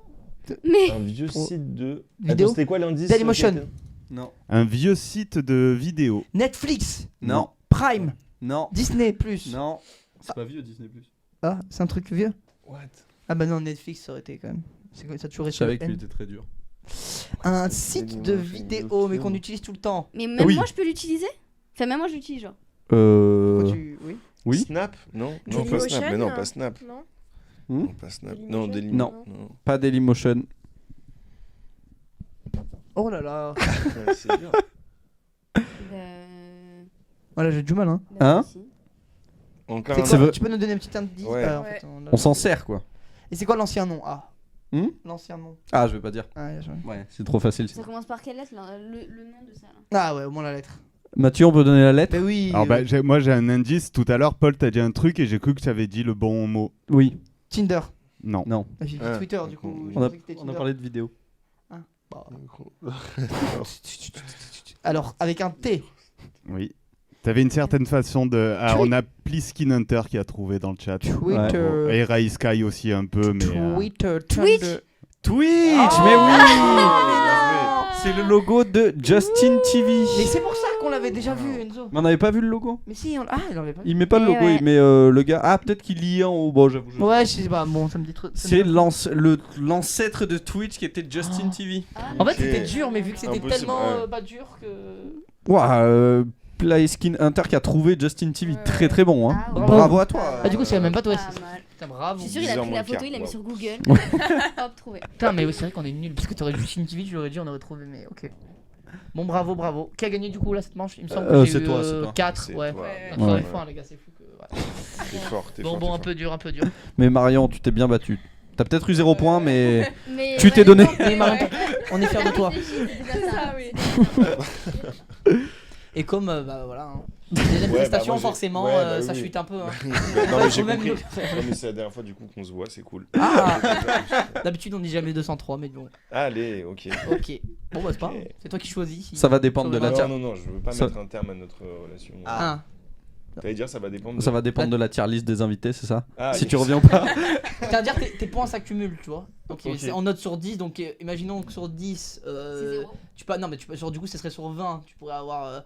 Mais Un vieux Pro- site de. Vidéo. Attends, c'était quoi l'indice? Dailymotion. Non. Un vieux site de vidéo. Netflix. Non. Prime. Non. Disney Plus. Non. C'est pas vieux Disney+. Ah, c'est un truc vieux. What? Ah bah non, Netflix ça aurait été quand même. C'est quoi, ça a toujours Je été savais le que lui N. était très dur. Un site de Dailymotion, vidéo mais qu'on Dailymotion. utilise tout le temps. mais même Oui. moi, je peux l'utiliser. Enfin, même moi, je l'utilise, genre. Pourquoi oui. Oui. Snap? Non, non, pas Dailymotion, Snap. Mais non, pas Snap. Non. Non, pas Snap. Non, Dailymotion Dailymotion. Non. Pas Dailymotion. Oh là là. Ouais, c'est dur. Voilà, j'ai du mal hein. Hein si. Encore C'est un. quoi vrai. Tu peux nous donner un petit indice Ouais. En Ouais. fait, On s'en sert, quoi. Et c'est quoi l'ancien nom? Ah. L'ancien nom. Ah, je vais pas dire. Ah, yeah, Ouais, c'est trop facile. Ça commence par quelle lettre, là, le nom de ça, là? Ah ouais, au moins la lettre. Mathieu, on peut donner la lettre? Mais oui. Alors bah, moi j'ai un indice. Tout à l'heure, Paul t'as dit un truc et j'ai cru que tu avais dit le bon mot. Oui. Tinder. Non. Non. Ah, j'ai dit Ah. Twitter du coup. J'ai On a, pensé que c'était on a Tinder. parlé de vidéo. Bah. Alors, avec un T. Oui. T'avais une certaine façon de. Ah, on a Pliskin Hunter qui a trouvé dans le chat. Twitter. Et Rai Sky aussi un peu, mais. Twitter. Twitch. Tinder. Twitch, Oh, mais oui! non! C'est le logo de Justin TV. Mais c'est pour ça qu'on l'avait déjà vu, Enzo. Mais on n'avait pas vu le logo? Mais si, ah, il en avait pas vu. Il met pas le Eh logo, ouais. il met le gars. Ah, peut-être qu'il y est en haut. Bon, j'avoue. Ouais, je sais pas, bon, ça me dit trop. ça me C'est dit- l'ancêtre de Twitch qui était Justin TV. En fait, Ok. c'était dur, mais vu que c'était Impossible, tellement ouais. pas dur que. Ouah, Pliskin Hunter qui a trouvé Justin TV. Ouais. Très très bon, hein. Ah, ouais. Bravo à toi. Ah, du coup, c'est même pas toi. Pas c'est- mal. Putain, bravo. Je suis sûr, il a 10 pris la heures photo, moins il l'a le mis quart, sur Google. Hop, trouvé. Putain, mais c'est vrai qu'on est nuls. Parce que t'aurais dit Justin TV, je l'aurais dit, on aurait trouvé, mais ok. Bon, bravo. Qui a gagné du coup là cette manche? Il me semble que j'ai c'est eu toi, c'est toi. 4. C'est Ouais. toi. Ouais. Notre Ouais. fin, les gars, c'est fou que. Ouais. T'es fort, Bon, un peu dur. Mais Marion, tu t'es bien battu. T'as peut-être eu 0 points, mais tu ouais, t'es donné. Mais Marion, on est fiers de toi. C'est ça, oui. Et comme, voilà, hein. Deuxième prestation, moi, forcément, ça chute un peu. Hein. Non, mais j'ai compris. Non, mais c'est la dernière fois du coup qu'on se voit, c'est cool. Ah D'habitude, on dit jamais 203, mais bon. Allez, ok. Ok. Bon, bah, c'est pas grave. C'est toi qui choisis. Ça va dépendre de la tier. Non, je veux pas mettre un terme à notre relation. Ah. T'allais dire ça va dépendre. Ça va dépendre de la tier list des invités, c'est ça? Si yes. tu reviens ou pas. C'est-à-dire tes points s'accumulent, tu vois. Okay. C'est en note sur 10, donc imaginons que sur 10, tu peux, non mais du coup ce serait sur 20, tu pourrais avoir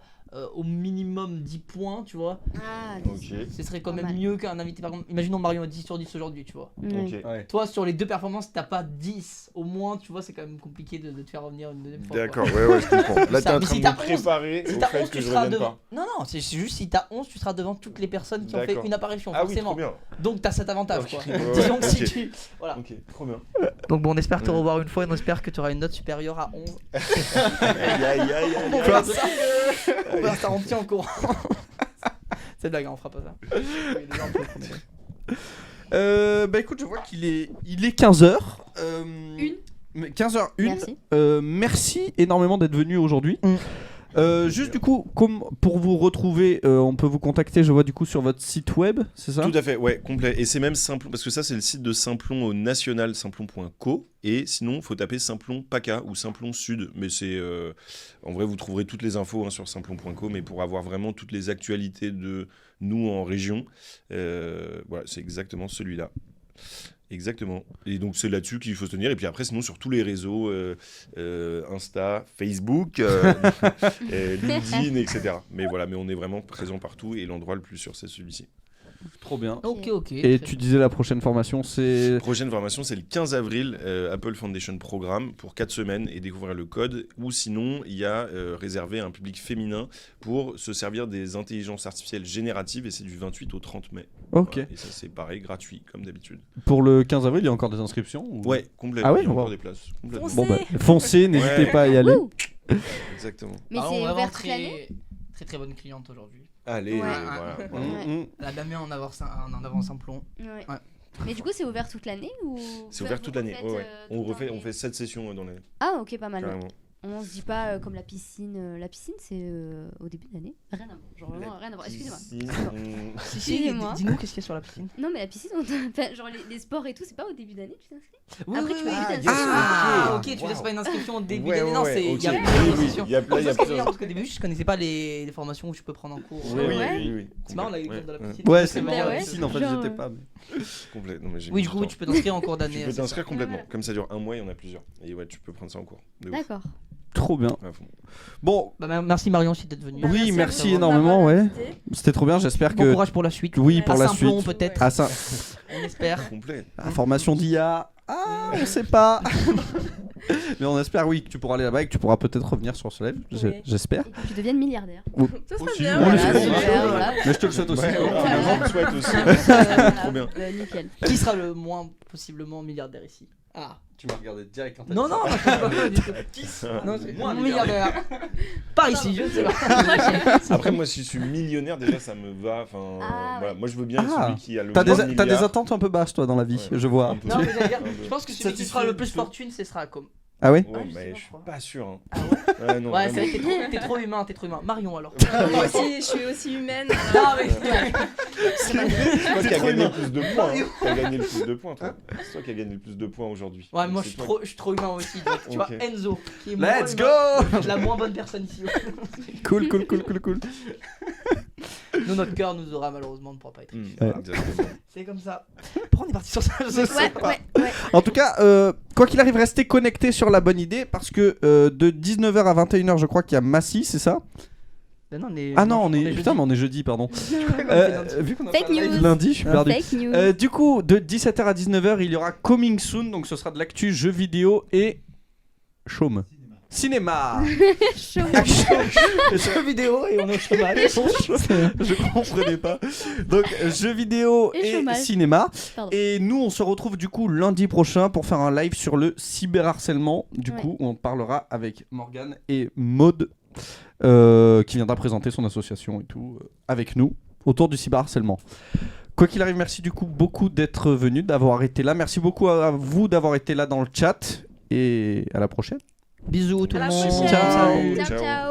au minimum 10 points, tu vois. Ah, ok. Ce serait quand même mieux qu'un invité, par exemple, imaginons Marion a 10 sur 10 aujourd'hui, tu vois. Ok. Ouais. Toi sur les deux performances, t'as pas 10 au moins, tu vois, c'est quand même compliqué de te faire revenir une deuxième fois. D'accord, ouais, je comprends. Là, t'es en train si de t'as me préparer si au t'as fait 11, que tu je seras revienne devant. pas. Non, c'est juste si t'as 11, tu seras devant toutes les personnes qui ont fait une apparition, Ah oui, forcément. trop bien. Donc t'as cet avantage, Ok. quoi. Ouais, Disons que si ok. tu. Voilà. Ok, trop bien. Donc bon, on espère te revoir une fois et on espère que tu auras une note supérieure à 11. Aïe. On va ça en tient en courant. C'est blague, on fera pas ça. Bah écoute, je vois qu'il est 15h. 15h01. Merci. Merci énormément d'être venu aujourd'hui. Juste du coup, comme pour vous retrouver, on peut vous contacter, je vois du coup sur votre site web, c'est ça? Tout à fait, ouais, complet. Et c'est même Simplon, parce que ça c'est le site de Simplon au national, simplon.co. Et sinon, il faut taper Simplon PACA ou Simplon Sud. Mais c'est. En vrai, vous trouverez toutes les infos sur simplon.co. Mais pour avoir vraiment toutes les actualités de nous en région, voilà, c'est exactement celui-là. Exactement. Et donc c'est là-dessus qu'il faut se tenir. Et puis après, sinon sur tous les réseaux, Insta, Facebook, LinkedIn, etc. Mais voilà, mais on est vraiment présent partout et l'endroit le plus sûr, c'est celui-ci. Trop bien. Ok. Et tu disais la prochaine formation, c'est... Prochaine formation, c'est le 15 avril, Apple Foundation Programme pour 4 semaines et découvrir le code. Ou sinon, il y a réservé un public féminin pour se servir des intelligences artificielles génératives et c'est du 28 au 30 mai. Ok. Voilà. Et ça, c'est pareil, gratuit, comme d'habitude. Pour le 15 avril, il y a encore des inscriptions ou... Ouais, complètement. Ah ouais, il y a encore wow. des places. Complètement. Bon bah, foncez, n'hésitez pas à y aller. Exactement. Mais Alors, c'est on va ouvert avoir toute l'année. très bonne cliente aujourd'hui. Allez, Ouais. voilà. La dame en avance un plomb. Ouais. Ouais. Mais du coup, c'est ouvert toute l'année ou C'est ouvert toute l'année. refaites, Ouais. tout On le temps fait 7 sessions dans l'année. Ah, ok, pas mal. Carrément. On se dit pas comme la piscine. La piscine, c'est au début de l'année. Rien à voir. Genre vraiment rien à voir. Excusez-moi. Excusez-moi. Dis-nous qu'est-ce qu'il y a sur la piscine. Non, mais la piscine, genre les sports et tout, c'est pas au début d'année, tu t'inscris. Oui, Après, tu peux éviter yes. ok, tu laisses pas une inscription au début d'année. Non, c'est. Il y a ok. plein de Oui, sessions. il y a plein C'est de bien parce qu'au début, je connaissais pas les formations où je peux prendre en cours. Oui. C'est marrant l'exemple de la piscine. Ouais, C'est c'est marrant, marrant, ouais. la piscine, en fait, Genre, j'étais pas. Mais... Complet. Non, mais j'ai Oui, mis du coup, temps. tu peux t'inscrire en cours Tu d'année. peux c'est t'inscrire ça. complètement. Comme ça dure un mois, il y en a plusieurs. Et ouais, tu peux prendre ça en cours. De ouf. D'accord. Trop bien. À fond. Bon, Bah, merci Marion aussi d'être venue. oui, merci à vous énormément, d'avoir ouais. invité. C'était trop bien, j'espère Bon que... courage pour la suite. Oui, pour À la Saint-Plon, suite. peut-être. Ah, ça... On espère. Complet. Formation d'IA. Ah, on sait pas. Mais on espère, oui, que tu pourras aller là-bas et que tu pourras peut-être revenir sur ce live. Oui. J'espère. Et que tu deviennes milliardaire. Ça serait Aussi, bien. on le Voilà, fait. super, voilà. Mais je te le souhaite aussi. Ouais, Voilà. on le souhaite aussi. Voilà. Trop bien. Nickel. Qui sera le moins possiblement milliardaire ici? Ah. Tu m'as regardé direct quand Non, pas du tout. Non, c'est Moi, mon milliardaire. Par ici, je ne sais pas. Après, moi, si je suis millionnaire, déjà, ça me va. Enfin, Ah, voilà. ouais. Moi, je veux bien Ah. celui qui a le T'as moins de des milliards. attentes un peu basses, toi, dans la vie, Ouais. je vois. Un peu. Non, mais j'allais dire, Un peu. je pense que celui qui fera le plus fortune, ce sera comme. Ah ouais? Ouais, je sais mais pas, je suis crois. pas sûr. Hein. Ah ouais? Ouais, non, Ouais, vraiment. c'est vrai que t'es trop humain, Marion alors. Moi aussi, je suis aussi humaine. Non, mais. C'est toi qui as gagné le plus de points. Hein. T'as gagné le plus de points, toi. C'est toi qui as gagné le plus de points aujourd'hui. Ouais, Donc, moi c'est je suis trop humain aussi. Donc, tu vois, Ok. Enzo, qui est Let's moins go! humain, la moins bonne personne ici. Cool. Nous, notre cœur nous aura malheureusement ne pourra pas être riche. Ouais. Exactement. C'est comme ça. Pourquoi on est parti sur ça? Je sais pas. Ouais. En tout cas, quoi qu'il arrive, restez connectés sur la bonne idée parce que de 19h à 21h, je crois qu'il y a Massy, c'est ça? Ben non, on est. Ah non, on est. jeudi. Putain, mais on est jeudi, pardon. Vu qu'on a Fake pas live news. lundi, je suis perdu. Fake news. Du coup, de 17h à 19h, il y aura Coming Soon, donc ce sera de l'actu, jeux vidéo et chaume. Cinéma. Action. Jeux vidéo et on est au chômage. Je comprenais pas. Donc jeux vidéo Et et chômage. cinéma. Pardon. Et nous, on se retrouve du coup lundi prochain pour faire un live sur le cyberharcèlement. Du Ouais. coup, on parlera avec Morgane et Maud, qui viendra présenter son association et tout avec nous autour du cyberharcèlement. Quoi qu'il arrive, merci du coup beaucoup d'être venu, d'avoir été là. Merci beaucoup à vous d'avoir été là dans le chat et à la prochaine. Bisous tout le monde. Ciao. Ciao, ciao.